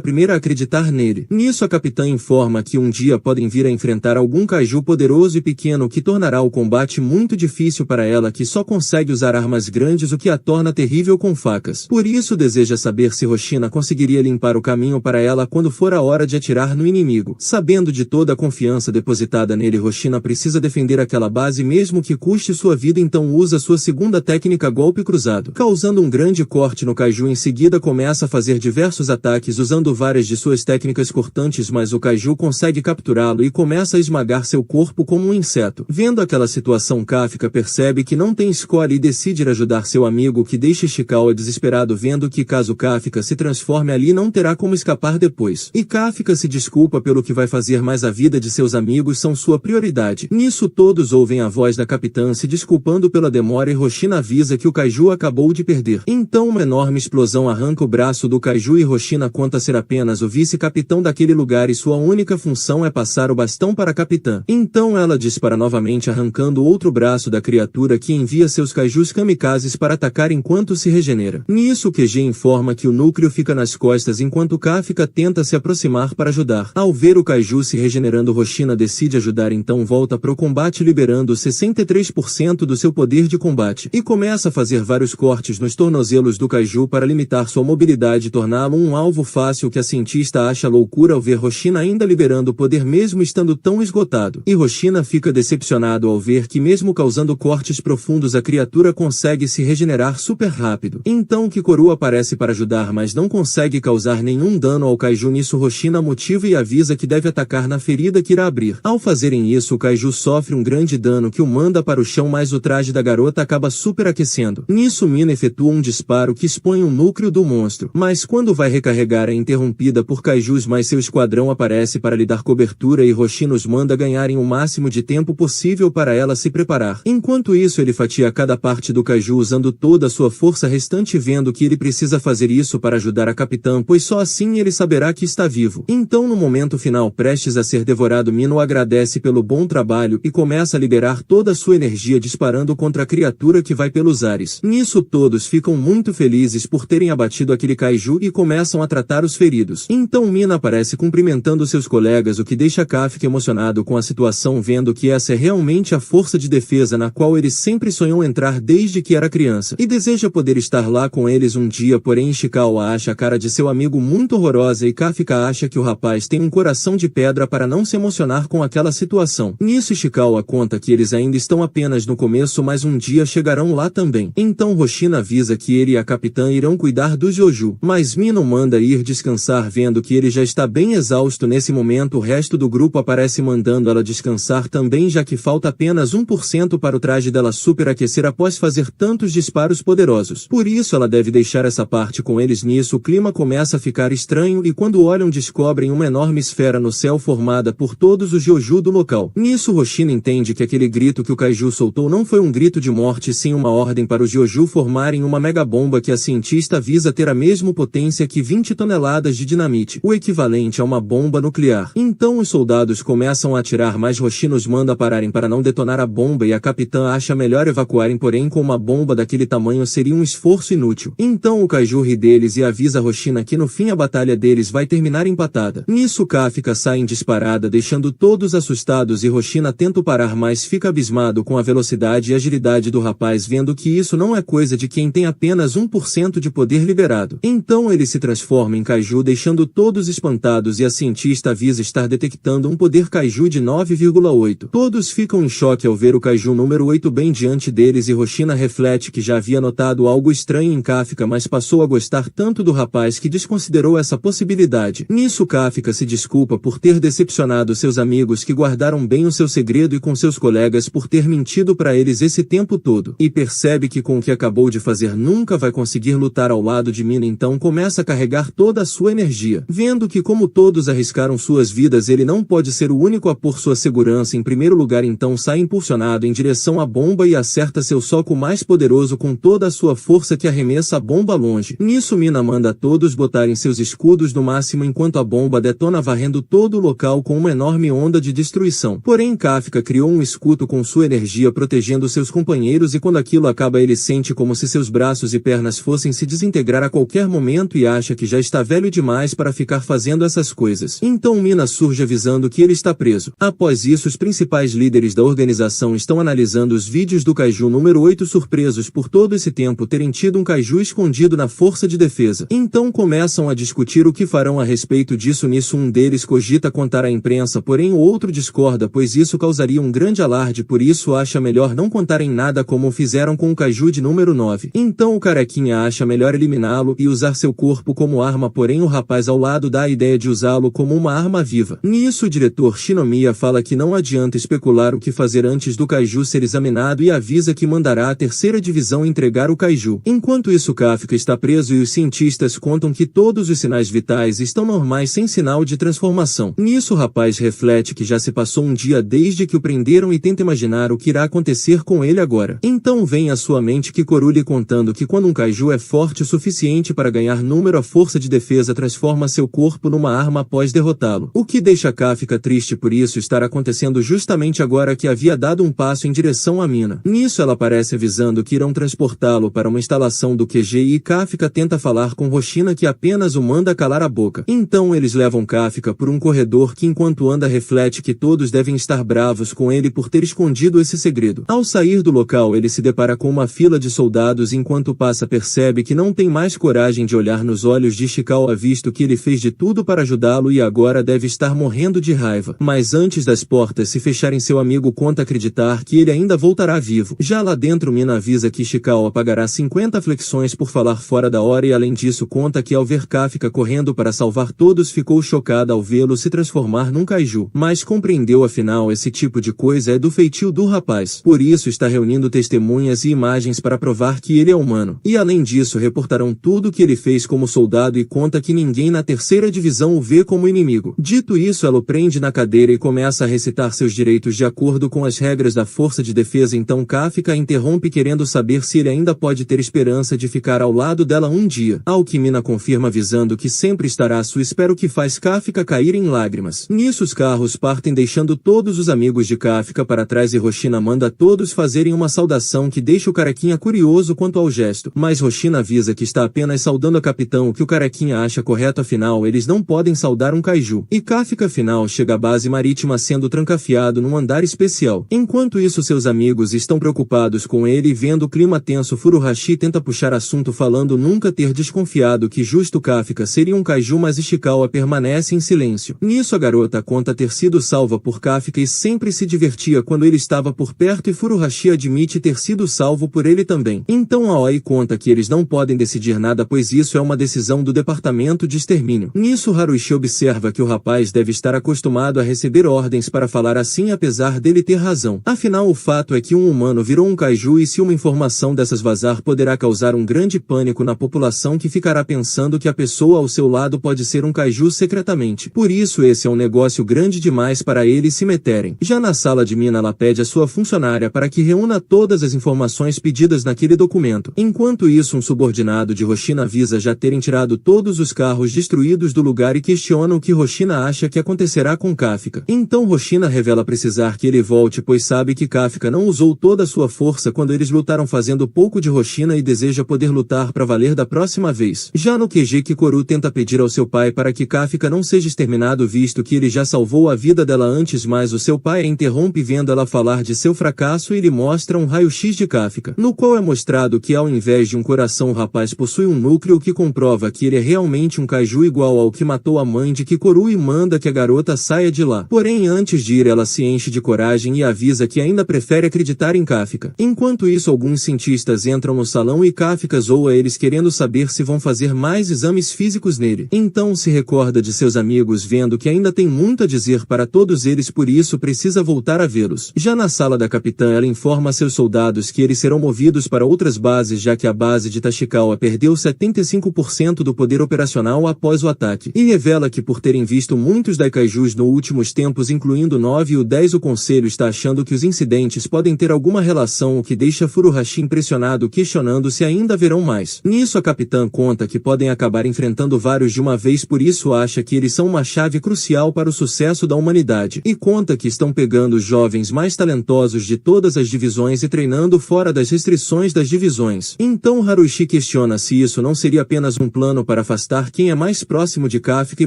primeira a acreditar nele. Nisso a capitã informa que um dia podem vir a enfrentar algum Kaiju poderoso e pequeno que tornará o combate muito difícil para ela, que só consegue usar armas grandes, o que a torna terrível com facas. Por isso deseja saber se Roshina conseguiria limpar o caminho para ela quando for a hora de atirar no inimigo. Sabendo de toda a confiança depositada nele, Roshina precisa defender aquela base mesmo que custe sua vida, então usa sua segunda técnica, golpe cruzado, causando um grande corte no Kaiju. Em seguida começa a fazer diversos ataques usando várias de suas técnicas cortantes, mas o Kaiju consegue capturá-lo e começa a esmagar seu corpo como um inseto. Vendo aquela situação, Kafka percebe que não tem escolha e decide ir ajudar seu amigo, que deixa Ishikawa desesperado, vendo que caso Kafka se transforme ali não terá como escapar depois. E Kafka se desculpa pelo que vai fazer, mas a vida de seus amigos são sua prioridade. Nisso todos ouvem a voz da capitã se desculpando pela demora e Roshina avisa que o Kaiju acabou de perder. Então uma enorme explosão arranca o braço do Kaiju e Roshina conta ser apenas o vice-capitão daquele lugar e sua única função é passar o bastão para a capitã. Então ela dispara novamente, arrancando outro braço da criatura, que envia seus Kaijus kamikazes para atacar enquanto se regenera. Nisso o QG informa que o núcleo fica nas costas enquanto Kafka tenta se aproximar para ajudar. Ao ver o Kaiju se regenerando, Roshina decide ajudar, então volta pro combate liberando 63% do seu poder de combate e começa a fazer vários cortes nos tornozelos do Kaiju para limitar sua mobilidade e torná-lo um alvo fácil, que a cientista acha loucura ao ver Roshina ainda liberando poder mesmo estando tão esgotado. E Roshina fica decepcionado ao ver que mesmo causando cortes profundos a criatura consegue se regenerar super rápido. Então Kikoru aparece para ajudar, mas não consegue causar nenhum dano ao Kaiju. Nisso Roshina motiva e avisa que deve atacar na ferida que irá abrir. Ao fazerem isso, o Kaiju sofre um grande dano que o manda para o chão, mas o traje da garota acaba superaquecendo. Nisso Mina efetua um disparo que expõe o núcleo do monstro, mas quando vai recarregar é interrompida por Kaijus, mas seu esquadrão aparece para lhe dar cobertura e Roshina os manda ganharem o máximo de tempo possível para ela se preparar. Enquanto isso ele fatia cada parte do Kaiju usando toda a sua força restante, vendo que ele precisa fazer isso para ajudar a capitã, pois só assim ele saberá que está vivo. Então no momento final, prestes a ser devorado, Mino agradece pelo bom trabalho e começa a liberar toda toda a sua energia disparando contra a criatura que vai pelos ares. Nisso todos ficam muito felizes por terem abatido aquele kaiju e começam a tratar os feridos. Então Mina aparece cumprimentando seus colegas, o que deixa Kafka emocionado com a situação, vendo que essa é realmente a força de defesa na qual ele sempre sonhou entrar desde que era criança, e deseja poder estar lá com eles um dia. Porém Ishikawa acha a cara de seu amigo muito horrorosa e Kafka acha que o rapaz tem um coração de pedra para não se emocionar com aquela situação. Nisso Ishikawa conta que eles ainda estão apenas no começo, mas um dia chegarão lá também. Então Hoshina avisa que ele e a capitã irão cuidar do Jojo, mas Mina o manda ir descansar, vendo que ele já está bem exausto nesse momento. O resto do grupo aparece mandando ela descansar também, já que falta apenas 1% para o traje dela superaquecer após fazer tantos disparos poderosos. Por isso ela deve deixar essa parte com eles. Nisso o clima começa a ficar estranho e quando olham descobrem uma enorme esfera no céu formada por todos os Jojo do local. Nisso Hoshina entende que aquele grito que o kaiju soltou não foi um grito de morte, sim uma ordem para os Jojo formarem uma mega bomba que a cientista avisa ter a mesma potência que 20 toneladas de dinamite, o equivalente a uma bomba nuclear. Então os soldados começam a atirar, mas Hoshina os manda pararem para não detonar a bomba e a capitã acha melhor evacuarem, porém com uma bomba daquele tamanho seria um esforço inútil. Então o kaiju ri deles e avisa Hoshina que no fim a batalha deles vai terminar empatada. Nisso Kafka sai em disparada, deixando todos assustados, e Hoshina tenta parar, mas fica abismado com a velocidade e agilidade do rapaz, vendo que isso não é coisa de quem tem apenas 1% de poder liberado. Então ele se transforma em kaiju, deixando todos espantados, e a cientista avisa estar detectando um poder kaiju de 9,8. Todos ficam em choque ao ver o kaiju número 8 bem diante deles, e Hoshina reflete que já havia notado algo estranho em Kafka, mas passou a gostar tanto do rapaz que desconsiderou essa possibilidade. Nisso Kafka se desculpa por ter decepcionado seus amigos, que guardaram bem o seu segredo, e com seus colegas por ter mentido para eles esse tempo todo, e percebe que com o que acabou de fazer nunca vai conseguir lutar ao lado de Mina. Então começa a carregar toda a sua energia, vendo que como todos arriscaram suas vidas, ele não pode ser o único a pôr sua segurança em primeiro lugar. Então sai impulsionado em direção à bomba e acerta seu soco mais poderoso com toda a sua força, que arremessa a bomba longe. Nisso Mina manda todos botarem seus escudos no máximo enquanto a bomba detona, varrendo todo o local com uma enorme onda de destruição. Porém Kafka criou um escudo com sua energia protegendo seus companheiros, e quando aquilo acaba ele sente como se seus braços e pernas fossem se desintegrar a qualquer momento e acha que já está velho demais para ficar fazendo essas coisas. Então Mina surge avisando que ele está preso. Após isso os principais líderes da organização estão analisando os vídeos do kaiju número 8, surpresos por todo esse tempo terem tido um kaiju escondido na força de defesa. Então começam a discutir o que farão a respeito disso. Nisso um deles cogita contar à imprensa, porém o outro discorda, pois isso causaria um grande alarde, por isso acha melhor não contarem nada, como fizeram com o kaiju de número 9. Então o carequinha acha melhor eliminá-lo e usar seu corpo como arma, porém o rapaz ao lado dá a ideia de usá-lo como uma arma viva. Nisso o diretor Shinomiya fala que não adianta especular o que fazer antes do kaiju ser examinado e avisa que mandará a terceira divisão entregar o kaiju. Enquanto isso Kafka está preso e os cientistas contam que todos os sinais vitais estão normais, sem sinal de transformação. Nisso o rapaz reflete que já se passou um dia desde que o prenderam e tenta imaginar o que irá acontecer com ele agora. Então vem à sua mente Kikoru lhe contando que quando um kaiju é forte o suficiente para ganhar número, a força de defesa transforma seu corpo numa arma após derrotá-lo. O que deixa Kafka triste por isso estar acontecendo justamente agora que havia dado um passo em direção a Mina. Nisso ela aparece avisando que irão transportá-lo para uma instalação do QG, e Kafka tenta falar com Hoshina, que apenas o manda calar a boca. Então eles levam Kafka por um corredor que enquanto anda reflete que todos devem estar bravos com ele por ter escondido esse segredo. Ao sair do local ele se depara com uma fila de soldados, e enquanto passa percebe que não tem mais coragem de olhar nos olhos de Ishikawa, visto que ele fez de tudo para ajudá-lo e agora deve estar morrendo de raiva. Mas antes das portas se fecharem seu amigo conta acreditar que ele ainda voltará vivo. Já lá dentro Mina avisa que Ishikawa pagará 50 flexões por falar fora da hora, e além disso conta que ao ver Kafka correndo para salvar todos ficou chocada ao vê-lo se transformar num kaiju, mas compreendeu afinal esse tipo de coisa é do feitio do rapaz. Por isso está reunindo testemunhas e imagens para provar que ele é humano. E além disso reportarão tudo que ele fez como soldado, e conta que ninguém na terceira divisão o vê como inimigo. Dito isso ela o prende na cadeira e começa a recitar seus direitos de acordo com as regras da força de defesa. Então Kafka interrompe querendo saber se ele ainda pode ter esperança de ficar ao lado dela um dia. Ao que Mina confirma avisando que sempre estará à sua espera, o que faz Kafka cair em lágrimas. Nisso os carros partem deixando todos os amigos de Kafka para trás trás e Hoshina manda todos fazerem uma saudação que deixa o carequinha curioso quanto ao gesto, mas Hoshina avisa que está apenas saudando a capitão, o que o carequinha acha correto, afinal eles não podem saudar um kaiju. E Kafka afinal chega à base marítima sendo trancafiado num andar especial. Enquanto isso seus amigos estão preocupados com ele e vendo o clima tenso, Furuhashi tenta puxar assunto falando nunca ter desconfiado que justo Kafka seria um kaiju, mas Ishikawa permanece em silêncio. Nisso a garota conta ter sido salva por Kafka e sempre se divertia quando ele estava por perto, e Furuhashi admite ter sido salvo por ele também. Então Aoi conta que eles não podem decidir nada, pois isso é uma decisão do departamento de extermínio. Nisso Haruichi observa que o rapaz deve estar acostumado a receber ordens para falar assim, apesar dele ter razão. Afinal o fato é que um humano virou um kaiju, e se uma informação dessas vazar poderá causar um grande pânico na população, que ficará pensando que a pessoa ao seu lado pode ser um kaiju secretamente. Por isso esse é um negócio grande demais para eles se meterem. Já na sala de Mina, ela pede a sua funcionária para que reúna todas as informações pedidas naquele documento. Enquanto isso um subordinado de Hoshina avisa já terem tirado todos os carros destruídos do lugar e questiona o que Hoshina acha que acontecerá com Kafka. Então Hoshina revela precisar que ele volte, pois sabe que Kafka não usou toda a sua força quando eles lutaram, fazendo pouco de Hoshina, e deseja poder lutar para valer da próxima vez. Já no QG, Kikoru tenta pedir ao seu pai para que Kafka não seja exterminado, visto que ele já salvou a vida dela antes, mas o seu pai a interrompe vendo ela falar de seu fracasso e lhe mostra um raio-x de Kafka, no qual é mostrado que ao invés de um coração o rapaz possui um núcleo, que comprova que ele é realmente um kaiju igual ao que matou a mãe de Kikoru, e manda que a garota saia de lá. Porém antes de ir ela se enche de coragem e avisa que ainda prefere acreditar em Kafka. Enquanto isso alguns cientistas entram no salão e Kafka zoa eles, querendo saber se vão fazer mais exames físicos nele. Então se recorda de seus amigos, vendo que ainda tem muito a dizer para todos eles, por isso precisa voltar a vê-los. Já na sala da capitã ela informa a seus soldados que eles serão movidos para outras bases, já que a base de Tashikawa perdeu 75% do poder operacional após o ataque, e revela que por terem visto muitos daikaijus nos últimos tempos, incluindo 9 e o 10, o conselho está achando que os incidentes podem ter alguma relação, o que deixa Furuhashi impressionado, questionando se ainda haverão mais. Nisso a capitã conta que podem acabar enfrentando vários de uma vez, por isso acha que eles são uma chave crucial para o sucesso da humanidade, e conta que estão pegando os jovens mais talentosos de todas as divisões e treinando fora das restrições das divisões. Então Haruichi questiona se isso não seria apenas um plano para afastar quem é mais próximo de Kafka e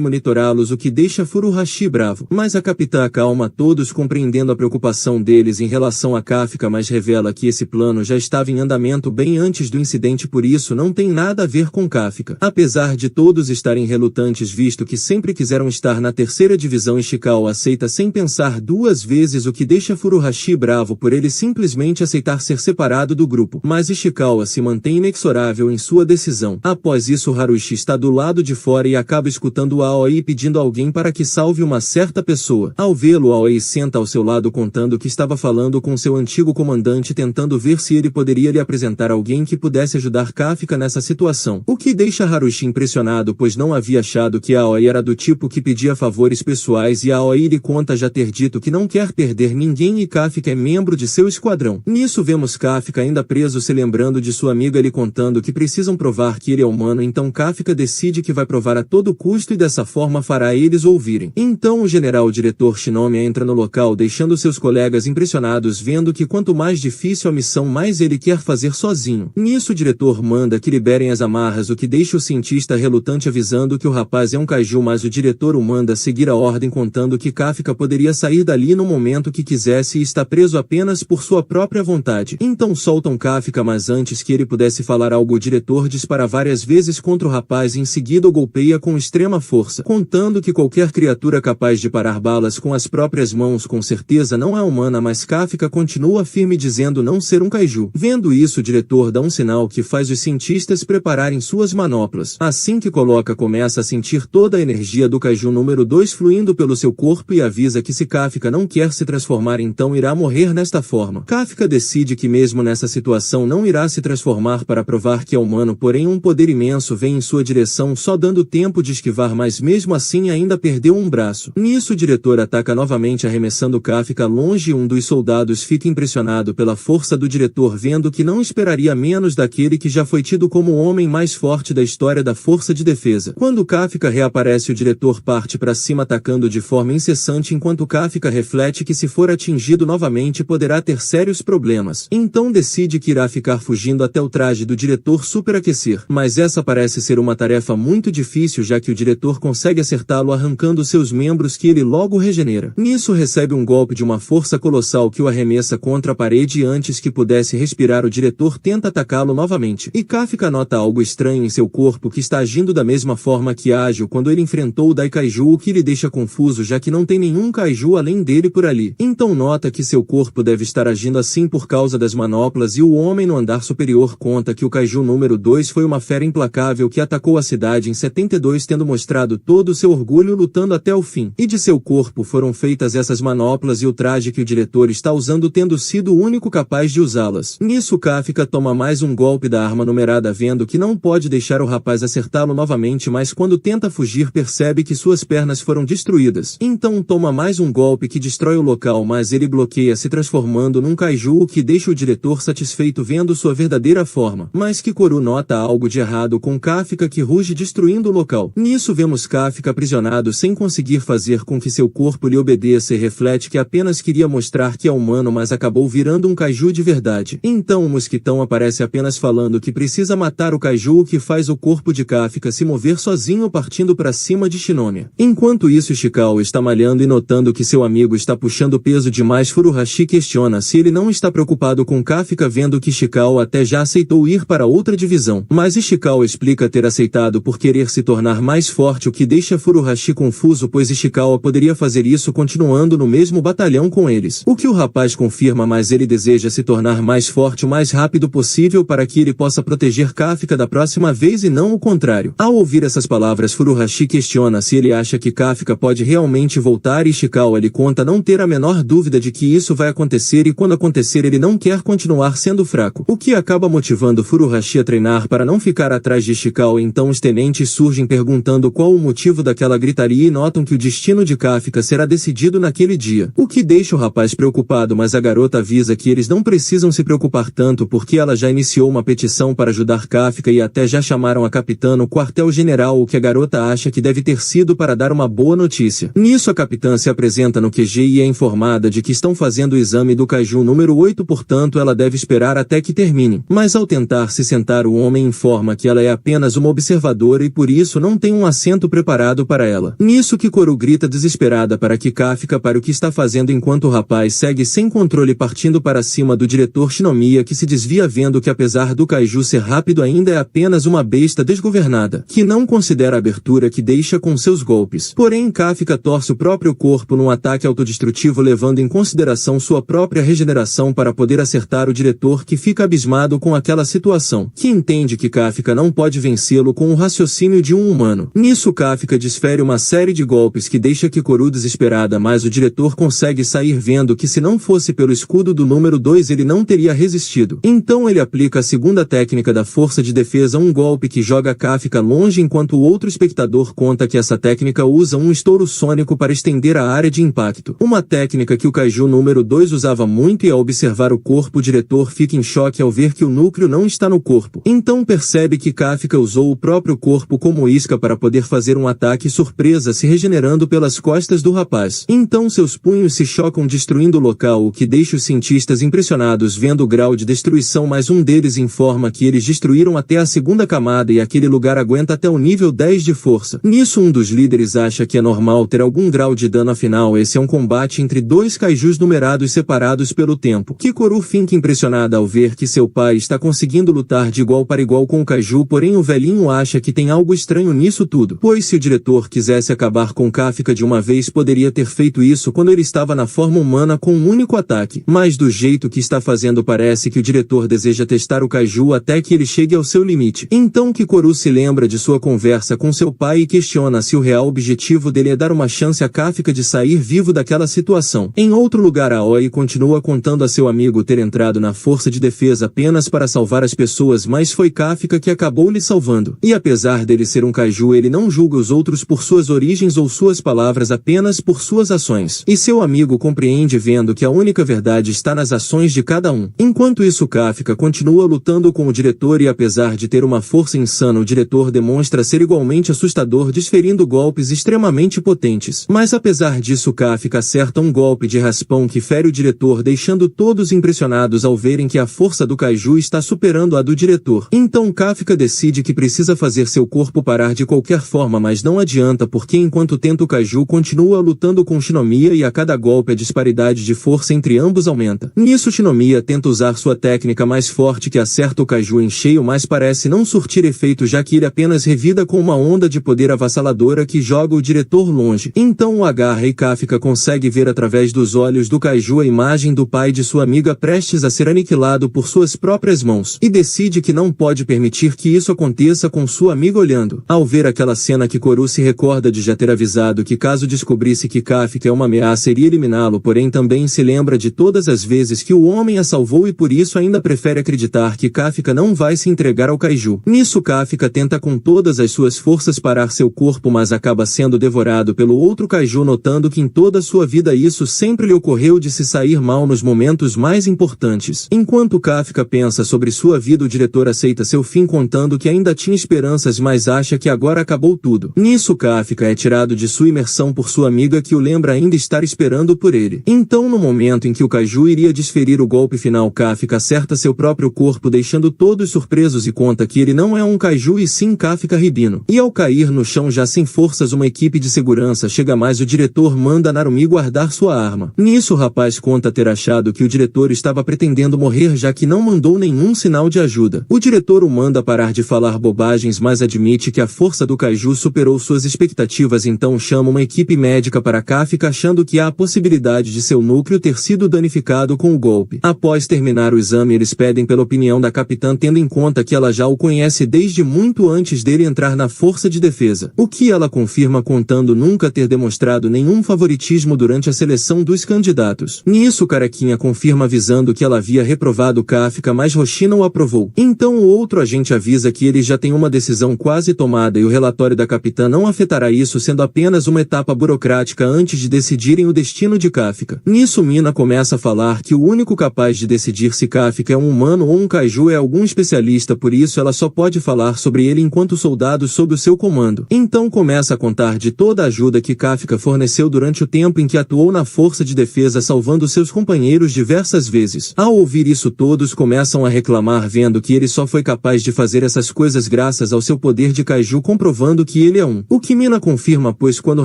monitorá-los, o que deixa Furuhashi bravo. Mas a capitã acalma todos, compreendendo a preocupação deles em relação a Kafka, mas revela que esse plano já estava em andamento bem antes do incidente, por isso não tem nada a ver com Kafka. Apesar de todos estarem relutantes, visto que sempre quiseram estar na terceira divisão, Ishikawa aceita sem pensar duas vezes, o que deixa Furuhashi bravo por ele simplesmente aceitar ser separado do grupo. Mas Ishikawa se mantém inexorável em sua decisão. Após isso Haruichi está do lado de fora e acaba escutando Aoi pedindo a alguém para que salve uma certa pessoa. Ao vê-lo, Aoi senta ao seu lado contando que estava falando com seu antigo comandante, tentando ver se ele poderia lhe apresentar alguém que pudesse ajudar Kafka nessa situação. O que deixa Haruichi impressionado, pois não havia achado que Aoi era do tipo que pedia favores pessoais, e Aoi lhe conta já ter dito que não quer perder ninguém e Kafka é membro de seu esquadrão. Nisso vemos Kafka ainda preso, se lembrando de sua amiga lhe contando que precisam provar que ele é humano, então Kafka decide que vai provar a todo custo e dessa forma fará eles ouvirem. Então o general diretor Shinomiya entra no local, deixando seus colegas impressionados, vendo que quanto mais difícil a missão, mais ele quer fazer sozinho. Nisso o diretor manda que liberem as amarras, o que deixa o cientista relutante, avisando que o rapaz é um kaiju, mas o diretor o manda seguir a ordem, contando que Kafka poderia sair dali no momento que quisesse e está preso apenas por sua própria vontade. Então soltam Kafka, mas antes que ele pudesse falar algo o diretor dispara várias vezes contra o rapaz e em seguida o golpeia com extrema força, contando que qualquer criatura capaz de parar balas com as próprias mãos com certeza não é humana, mas Kafka continua firme dizendo não ser um kaiju. Vendo isso o diretor dá um sinal que faz os cientistas prepararem suas manoplas. Assim que coloca, começa a sentir toda a energia do kaiju número 2 fluindo pelo seu corpo e avisa que se Kafka não quer se transformar então irá morrer nesta forma. Kafka decide que mesmo nessa situação não irá se transformar para provar que é humano, porém um poder imenso vem em sua direção, só dando tempo de esquivar, mas mesmo assim ainda perdeu um braço. Nisso o diretor ataca novamente arremessando Kafka longe e um dos soldados fica impressionado pela força do diretor, vendo que não esperaria menos daquele que já foi tido como o homem mais forte da história da força de defesa. Quando Kafka reaparece o diretor parte para cima atacando de forma incessante, enquanto Kafka reflete que se for atingido fugido novamente poderá ter sérios problemas. Então decide que irá ficar fugindo até o traje do diretor superaquecer. Mas essa parece ser uma tarefa muito difícil, já que o diretor consegue acertá-lo arrancando seus membros, que ele logo regenera. Nisso recebe um golpe de uma força colossal que o arremessa contra a parede, e antes que pudesse respirar o diretor tenta atacá-lo novamente. E Kafka nota algo estranho em seu corpo, que está agindo da mesma forma que agiu quando ele enfrentou o Daikaiju, o que lhe deixa confuso, já que não tem nenhum kaiju além dele por ali. Então nota que seu corpo deve estar agindo assim por causa das manoplas, e o homem no andar superior conta que o kaiju número 2 foi uma fera implacável que atacou a cidade em 72, tendo mostrado todo o seu orgulho lutando até o fim. E de seu corpo foram feitas essas manoplas e o traje que o diretor está usando, tendo sido o único capaz de usá-las. Nisso Kafka toma mais um golpe da arma numerada, vendo que não pode deixar o rapaz acertá-lo novamente, mas quando tenta fugir percebe que suas pernas foram destruídas. Então toma mais um golpe que destrói o local, mas ele bloqueia, se transformando num kaiju, o que deixa o diretor satisfeito vendo sua verdadeira forma. Mas Kikoru nota algo de errado com Kafka, que ruge destruindo o local. Nisso vemos Kafka aprisionado sem conseguir fazer com que seu corpo lhe obedeça, e reflete que apenas queria mostrar que é humano, mas acabou virando um kaiju de verdade. Então o mosquitão aparece apenas falando que precisa matar o kaiju, o que faz o corpo de Kafka se mover sozinho, partindo para cima de Shinomiya. Enquanto isso, Ishikawa está malhando e notando que seu amigo está puxando peso demais, Furuhashi questiona se ele não está preocupado com Kafka, vendo que Ishikawa até já aceitou ir para outra divisão. Mas Ishikawa explica ter aceitado por querer se tornar mais forte, o que deixa Furuhashi confuso, pois Ishikawa poderia fazer isso continuando no mesmo batalhão com eles. O que o rapaz confirma, mas ele deseja se tornar mais forte o mais rápido possível para que ele possa proteger Kafka da próxima vez e não o contrário. Ao ouvir essas palavras, Furuhashi questiona se ele acha que Kafka pode realmente voltar, e Ishikawa lhe conta não ter a menor dúvida de que isso vai acontecer, e quando acontecer ele não quer continuar sendo fraco, o que acaba motivando Furuhashi a treinar para não ficar atrás de Ishikawa. Então os tenentes surgem perguntando qual o motivo daquela gritaria e notam que o destino de Kafka será decidido naquele dia, o que deixa o rapaz preocupado, mas a garota avisa que eles não precisam se preocupar tanto porque ela já iniciou uma petição para ajudar Kafka e até já chamaram a capitã no quartel-general, o que a garota acha que deve ter sido para dar uma boa notícia. Nisso a capitã se apresenta no QG e é informada de que estão fazendo o exame do kaiju número 8, portanto ela deve esperar até que termine. Mas ao tentar se sentar, o homem informa que ela é apenas uma observadora e por isso não tem um assento preparado para ela. Nisso Kikoru grita desesperada para que Kafka pare o que está fazendo, enquanto o rapaz segue sem controle partindo para cima do diretor Shinomiya, que se desvia vendo que apesar do kaiju ser rápido ainda é apenas uma besta desgovernada, que não considera a abertura que deixa com seus golpes. Porém Kafka torce o próprio corpo num ataque autodestrutivo, levando em consideração sua própria regeneração para poder acertar o diretor, que fica abismado com aquela situação, que entende que Kafka não pode vencê-lo com o raciocínio de um humano. Nisso Kafka desfere uma série de golpes que deixa Kikoru desesperada, mas o diretor consegue sair vendo que se não fosse pelo escudo do número 2 ele não teria resistido. Então ele aplica a segunda técnica da força de defesa, um golpe que joga Kafka longe, enquanto o outro espectador conta que essa técnica usa um estouro sônico para estender a área de impacto. Uma técnica que o kaiju número 2 usava muito, e ao observar o corpo o diretor fica em choque ao ver que o núcleo não está no corpo. Então percebe que Kafka usou o próprio corpo como isca para poder fazer um ataque surpresa, se regenerando pelas costas do rapaz. Então seus punhos se chocam destruindo o local, o que deixa os cientistas impressionados vendo o grau de destruição, mas um deles informa que eles destruíram até a segunda camada e aquele lugar aguenta até o nível 10 de força. Nisso um dos líderes acha que é normal ter algum grau de dano, afinal esse é um combate entre dois kaijus numerados separados pelo tempo. Kikoru fica impressionada ao ver que seu pai está conseguindo lutar de igual para igual com o kaiju, porém o velhinho acha que tem algo estranho nisso tudo, pois se o diretor quisesse acabar com Kafka de uma vez poderia ter feito isso quando ele estava na forma humana com um único ataque, mas do jeito que está fazendo parece que o diretor deseja testar o kaiju até que ele chegue ao seu limite. Então Kikoru se lembra de sua conversa com seu pai e questiona se o real objetivo dele é dar uma chance a Kafka de sair vivo daquela situação. Em outro lugar, Aoi continua contando a seu amigo ter entrado na força de defesa apenas para salvar as pessoas, mas foi Kafka que acabou lhe salvando. E apesar dele ser um kaiju, ele não julga os outros por suas origens ou suas palavras, apenas por suas ações. E seu amigo compreende vendo que a única verdade está nas ações de cada um. Enquanto isso, Kafka continua lutando com o diretor e apesar de ter uma força insana, o diretor demonstra ser igualmente assustador, desferindo golpes extremamente potentes. Mas apesar disso, Kafka acerta um golpe de raspão que fere o diretor, deixando todos impressionados ao verem que a força do kaiju está superando a do diretor. Então Kafka decide que precisa fazer seu corpo parar de qualquer forma, mas não adianta, porque enquanto tenta, o kaiju continua lutando com Shinomiya e a cada golpe a disparidade de força entre ambos aumenta. Nisso Shinomiya tenta usar sua técnica mais forte, que acerta o kaiju em cheio, mas parece não surtir efeito, já que ele apenas revida com uma onda de poder avassaladora que joga o diretor longe. Então o agarra e Kafka consegue ver através dos olhos do kaiju a imagem do pai de sua amiga prestes a ser aniquilado por suas próprias mãos, e decide que não pode permitir que isso aconteça com sua amiga olhando. Ao ver aquela cena, Kikoru se recorda de já ter avisado que caso descobrisse que Kafka é uma ameaça iria eliminá-lo, porém também se lembra de todas as vezes que o homem a salvou e por isso ainda prefere acreditar que Kafka não vai se entregar ao kaiju. Nisso Kafka tenta com todas as suas forças parar seu corpo, mas acaba sendo devorado pelo outro kaiju, notando que em toda sua vida isso sempre lhe ocorreu de se sair mal nos momentos mais importantes. Enquanto Kafka pensa sobre sua vida, o diretor aceita seu fim, contando que ainda tinha esperanças, mas acha que agora acabou tudo. Nisso Kafka é tirado de sua imersão por sua amiga, que o lembra ainda estar esperando por ele. Então, no momento em que o kaiju iria desferir o golpe final, Kafka acerta seu próprio corpo, deixando todos surpresos, e conta que ele não é um kaiju e sim Kafka Ribino. E ao cair no chão já sem forças, uma equipe de segurança chega, mas o diretor manda Narumi guardar sua arma. Nisso o rapaz conta ter achado que o diretor estava pretendendo morrer, já que não mandou nenhum sinal de ajuda. O diretor o manda parar de falar bobagens, mas admite que a força do kaiju superou suas expectativas, então chama uma equipe médica para Kafka, achando que há a possibilidade de seu núcleo ter sido danificado com o golpe. Após terminar o exame, eles pedem pela opinião da capitã, tendo em conta que ela já o conhece desde muito antes dele entrar na força de defesa, o que ela confirma, contando nunca ter demonstrado nenhum favoritismo durante a seleção dos candidatos. Nisso Carequinha confirma, avisando que ela havia reprovado Kafka, mas Hoshina o aprovou. Então o outro agente avisa que ele já tem uma decisão quase tomada e o relatório da capitã não afetará isso, sendo apenas uma etapa burocrática antes de decidirem o destino de Kafka. Nisso Mina começa a falar que o único capaz de decidir se Kafka é um humano ou um kaiju é algum especialista, por isso ela só pode falar sobre ele enquanto soldado sob o seu comando. Então começa a contar de toda a ajuda que Kafka forneceu durante o tempo em que atuou na força de defesa, salvando seus companheiros diversas vezes. Ao ouvir isso, todos começam a reclamar, vendo que ele só foi capaz de fazer essas coisas graças ao seu poder de kaiju, comprovando que ele é um. O que Mina confirma, pois quando o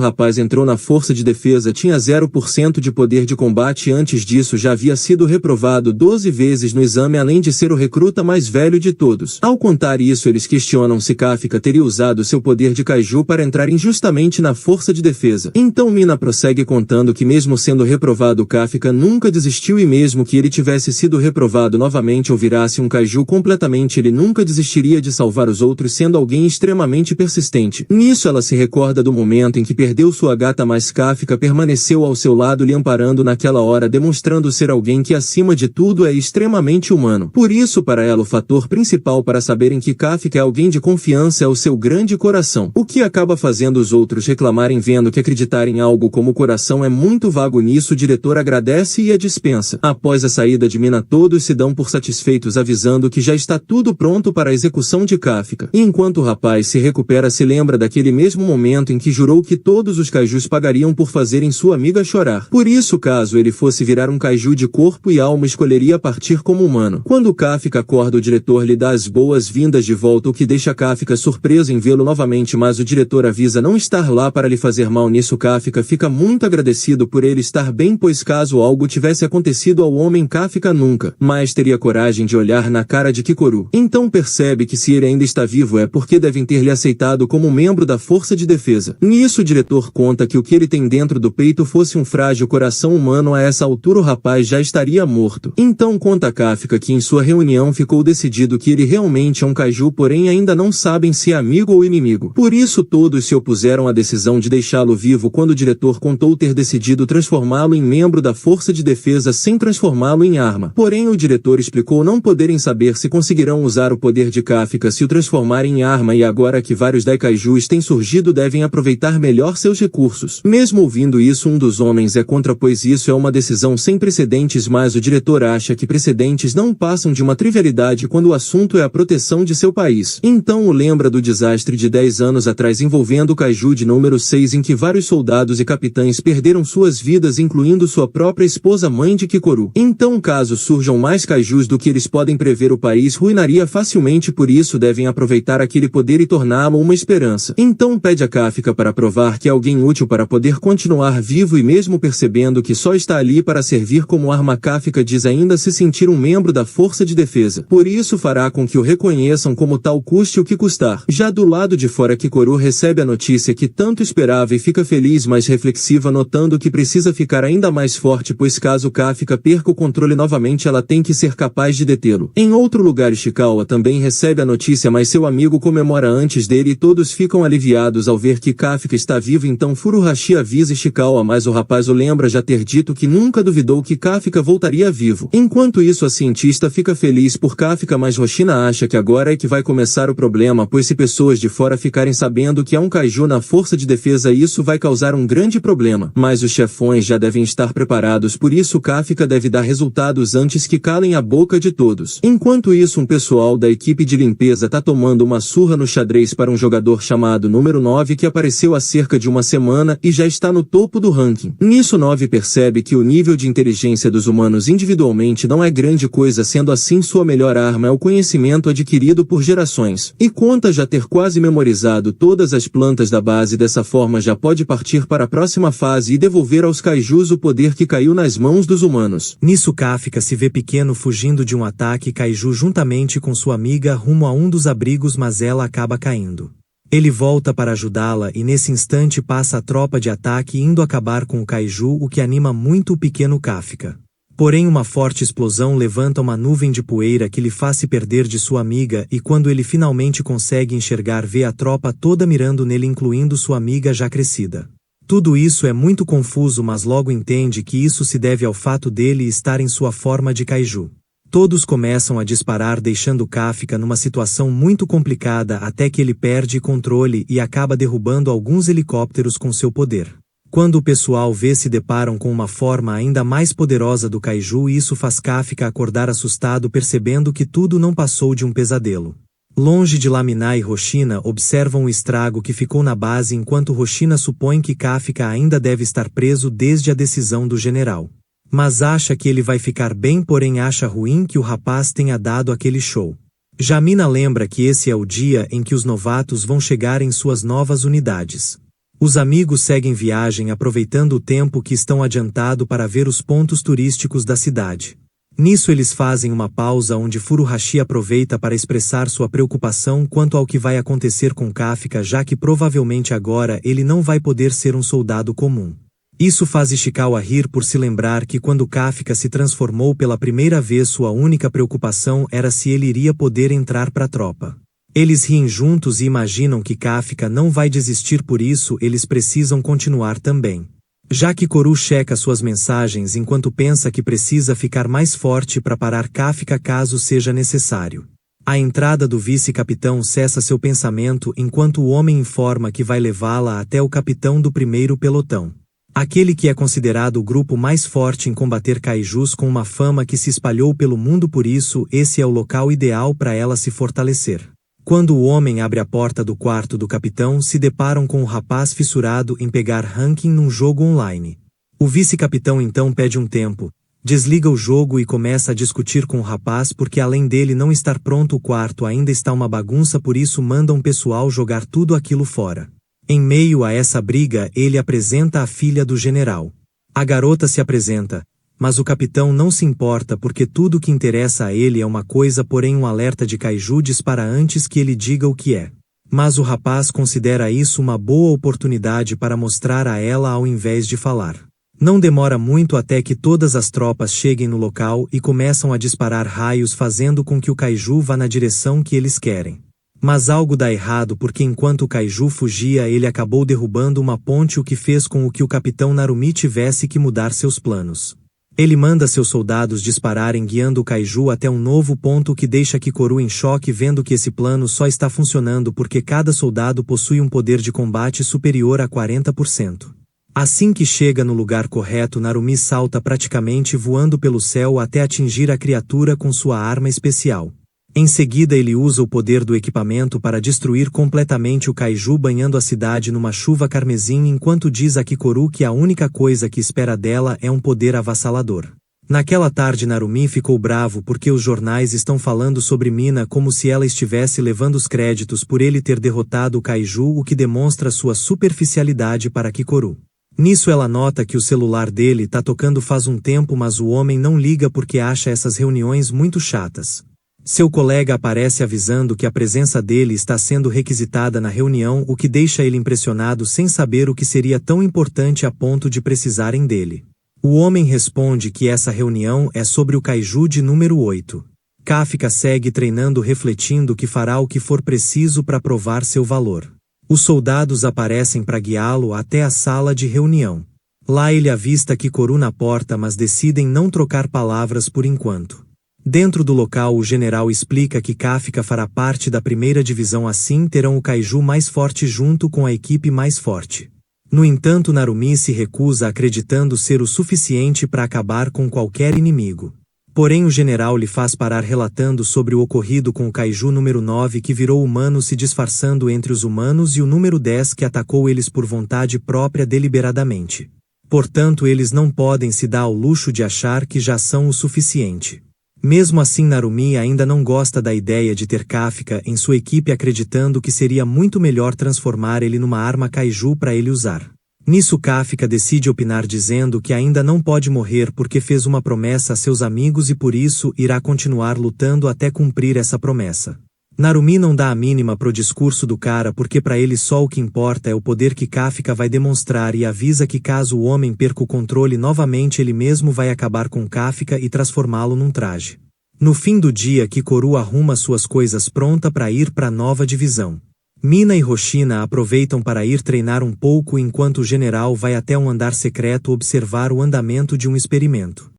rapaz entrou na força de defesa tinha 0% de poder de combate e antes disso já havia sido reprovado 12 vezes no exame, além de ser o recruta mais velho de todos. Ao contar isso, eles questionam se Kafka teria usado seu poder de kaiju para entrar injustamente na força de defesa. Então Mina prossegue contando que mesmo sendo reprovado, Kafka nunca desistiu, e mesmo que ele tivesse sido reprovado novamente ou virasse um kaiju completamente, ele nunca desistiria de salvar os outros, sendo alguém extremamente persistente. Nisso ela se recorda do momento em que perdeu sua gata, mas Kafka permaneceu ao seu lado lhe amparando naquela hora, demonstrando ser alguém que acima de tudo é extremamente humano. Por isso, para ela, o fator principal para saberem que Kafka é alguém de confiança é o seu grande coração, o que acaba fazendo os outros reclamarem, vendo que acreditar em algo como o coração é muito vago. Nisso o diretor agradece e a dispensa. Após a saída de Mina, todos se dão por satisfeitos, avisando que já está tudo pronto para a execução de Kafka. E enquanto o rapaz se recupera, se lembra daquele mesmo momento em que jurou que todos os kaijus pagariam por fazerem sua amiga chorar. Por isso, caso ele fosse virar um kaiju de corpo e alma, escolheria partir como humano. Quando Kafka acorda, o diretor lhe dá as boas-vindas de volta, o que deixa Kafka surpreso em vê-lo novamente, mas o diretor avisa não estar lá para lhe fazer mal. Nisso Kafka fica muito agradecido por ele estar bem, pois caso algo tivesse acontecido ao homem, Kafka nunca mais teria coragem de olhar na cara de Kikoru. Então percebe que se ele ainda está vivo é porque devem ter lhe aceitado como membro da força de defesa. Nisso o diretor conta que o que ele tem dentro do peito fosse um frágil coração humano, a essa altura o rapaz já estaria morto. Então conta a Kafka que em sua reunião ficou decidido que ele realmente é um kaiju, porém ainda não sabem se é amigo ou inimigo. Por isso todos se opuseram à decisão de deixá-lo vivo, quando o diretor contou ter decidido transformá-lo em membro da força de defesa sem transformá-lo em arma. Porém o diretor explicou não poderem saber se conseguirão usar o poder de Kafka se o transformarem em arma, e agora que vários Daikaijus têm surgido devem aproveitar melhor seus recursos. Mesmo ouvindo isso, um dos homens é contra, pois isso é uma decisão sem precedentes, mas o diretor acha que precedentes não passam de uma trivialidade quando o assunto é a proteção de seu país. Então o lembra do desastre de 10 anos atrás envolvendo o Kaiju de número 6, em que vários soldados e capitães perderam suas vidas, incluindo incluindo sua própria esposa mãe de Kikoru. Então caso surjam mais kaijus do que eles podem prever, o país ruinaria facilmente, por isso devem aproveitar aquele poder e torná-lo uma esperança. Então pede a Kafka para provar que é alguém útil para poder continuar vivo, e mesmo percebendo que só está ali para servir como arma, Kafka diz ainda se sentir um membro da força de defesa. Por isso fará com que o reconheçam como tal, custe o que custar. Já do lado de fora, Kikoru recebe a notícia que tanto esperava e fica feliz, mas reflexiva, notando que precisa ficar ainda mais forte, pois caso Kafka perca o controle novamente, ela tem que ser capaz de detê-lo. Em outro lugar, Ishikawa também recebe a notícia, mas seu amigo comemora antes dele e todos ficam aliviados ao ver que Kafka está vivo. Então Furuhashi avisa Ishikawa, mas o rapaz o lembra já ter dito que nunca duvidou que Kafka voltaria vivo. Enquanto isso, a cientista fica feliz por Kafka, mas Hoshina acha que agora é que vai começar o problema, pois se pessoas de fora ficarem sabendo que há um kaiju na força de defesa, isso vai causar um grande problema. Mas os chefões já devem estar preparados, por isso Kafka deve dar resultados antes que calem a boca de todos. Enquanto isso, um pessoal da equipe de limpeza tá tomando uma surra no xadrez para um jogador chamado número 9 que apareceu há cerca de uma semana e já está no topo do ranking. Nisso 9 percebe que o nível de inteligência dos humanos individualmente não é grande coisa, sendo assim sua melhor arma é o conhecimento adquirido por gerações. E conta já ter quase memorizado todas as plantas da base, dessa forma já pode partir para a próxima fase e devolver aos kaijus o poder que caiu nas mãos dos humanos. Nisso Kafka se vê pequeno fugindo de um ataque kaiju juntamente com sua amiga rumo a um dos abrigos, mas ela acaba caindo. Ele volta para ajudá-la e nesse instante passa a tropa de ataque indo acabar com o kaiju, o que anima muito o pequeno Kafka. Porém, uma forte explosão levanta uma nuvem de poeira que lhe faz se perder de sua amiga, e quando ele finalmente consegue enxergar, vê a tropa toda mirando nele, incluindo sua amiga já crescida. Tudo isso é muito confuso, mas logo entende que isso se deve ao fato dele estar em sua forma de kaiju. Todos começam a disparar, deixando Kafka numa situação muito complicada até que ele perde controle e acaba derrubando alguns helicópteros com seu poder. Quando o pessoal vê, se deparam com uma forma ainda mais poderosa do kaiju, e isso faz Kafka acordar assustado, percebendo que tudo não passou de um pesadelo. Longe de lá, Minai e Hoshina observam o estrago que ficou na base, enquanto Hoshina supõe que Kafka ainda deve estar preso desde a decisão do general. Mas acha que ele vai ficar bem, porém acha ruim que o rapaz tenha dado aquele show. Já Mina lembra que esse é o dia em que os novatos vão chegar em suas novas unidades. Os amigos seguem viagem, aproveitando o tempo que estão adiantado para ver os pontos turísticos da cidade. Nisso eles fazem uma pausa, onde Furuhashi aproveita para expressar sua preocupação quanto ao que vai acontecer com Kafka, já que provavelmente agora ele não vai poder ser um soldado comum. Isso faz Ishikawa rir por se lembrar que quando Kafka se transformou pela primeira vez, sua única preocupação era se ele iria poder entrar para a tropa. Eles riem juntos e imaginam que Kafka não vai desistir, por isso eles precisam continuar também. Já que Kikoru checa suas mensagens enquanto pensa que precisa ficar mais forte para parar Kafka caso seja necessário. A entrada do vice-capitão cessa seu pensamento enquanto o homem informa que vai levá-la até o capitão do primeiro pelotão. Aquele que é considerado o grupo mais forte em combater kaijus, com uma fama que se espalhou pelo mundo, por isso esse é o local ideal para ela se fortalecer. Quando o homem abre a porta do quarto do capitão, se deparam com o rapaz fissurado em pegar ranking num jogo online. O vice-capitão então pede um tempo, desliga o jogo e começa a discutir com o rapaz porque além dele não estar pronto, o quarto ainda está uma bagunça, por isso manda um pessoal jogar tudo aquilo fora. Em meio a essa briga, ele apresenta a filha do general. A garota se apresenta, mas o capitão não se importa porque tudo que interessa a ele é uma coisa, porém um alerta de kaiju dispara antes que ele diga o que é. Mas o rapaz considera isso uma boa oportunidade para mostrar a ela ao invés de falar. Não demora muito até que todas as tropas cheguem no local e começam a disparar raios, fazendo com que o kaiju vá na direção que eles querem. Mas algo dá errado porque enquanto o kaiju fugia, ele acabou derrubando uma ponte, o que fez com que o capitão Narumi tivesse que mudar seus planos. Ele manda seus soldados dispararem, guiando o kaiju até um novo ponto, que deixa Kikoru em choque, vendo que esse plano só está funcionando porque cada soldado possui um poder de combate superior a 40%. Assim que chega no lugar correto, Narumi salta praticamente voando pelo céu até atingir a criatura com sua arma especial. Em seguida ele usa o poder do equipamento para destruir completamente o kaiju, banhando a cidade numa chuva carmesim, enquanto diz a Kikoru que a única coisa que espera dela é um poder avassalador. Naquela tarde Narumi ficou bravo porque os jornais estão falando sobre Mina como se ela estivesse levando os créditos por ele ter derrotado o kaiju, o que demonstra sua superficialidade para Kikoru. Nisso ela nota que o celular dele tá tocando faz um tempo, mas o homem não liga porque acha essas reuniões muito chatas. Seu colega aparece avisando que a presença dele está sendo requisitada na reunião, o que deixa ele impressionado sem saber o que seria tão importante a ponto de precisarem dele. O homem responde que essa reunião é sobre o kaiju de número 8. Kafka segue treinando, refletindo que fará o que for preciso para provar seu valor. Os soldados aparecem para guiá-lo até a sala de reunião. Lá ele avista Kikoru na porta, mas decidem não trocar palavras por enquanto. Dentro do local, o general explica que Kafka fará parte da primeira divisão, assim terão o kaiju mais forte junto com a equipe mais forte. No entanto, Narumi se recusa, acreditando ser o suficiente para acabar com qualquer inimigo. Porém, o general lhe faz parar, relatando sobre o ocorrido com o kaiju número 9, que virou humano se disfarçando entre os humanos, e o número 10, que atacou eles por vontade própria deliberadamente. Portanto, eles não podem se dar ao luxo de achar que já são o suficiente. Mesmo assim, Narumi ainda não gosta da ideia de ter Kafka em sua equipe, acreditando que seria muito melhor transformar ele numa arma kaiju para ele usar. Nisso, Kafka decide opinar, dizendo que ainda não pode morrer porque fez uma promessa a seus amigos e por isso irá continuar lutando até cumprir essa promessa. Narumi não dá a mínima pro discurso do cara porque para ele só o que importa é o poder que Kafka vai demonstrar, e avisa que caso o homem perca o controle novamente, ele mesmo vai acabar com Kafka e transformá-lo num traje. No fim do dia, Kikoru arruma suas coisas pronta para ir para a nova divisão. Mina e Hoshina aproveitam para ir treinar um pouco, enquanto o general vai até um andar secreto observar o andamento de um experimento.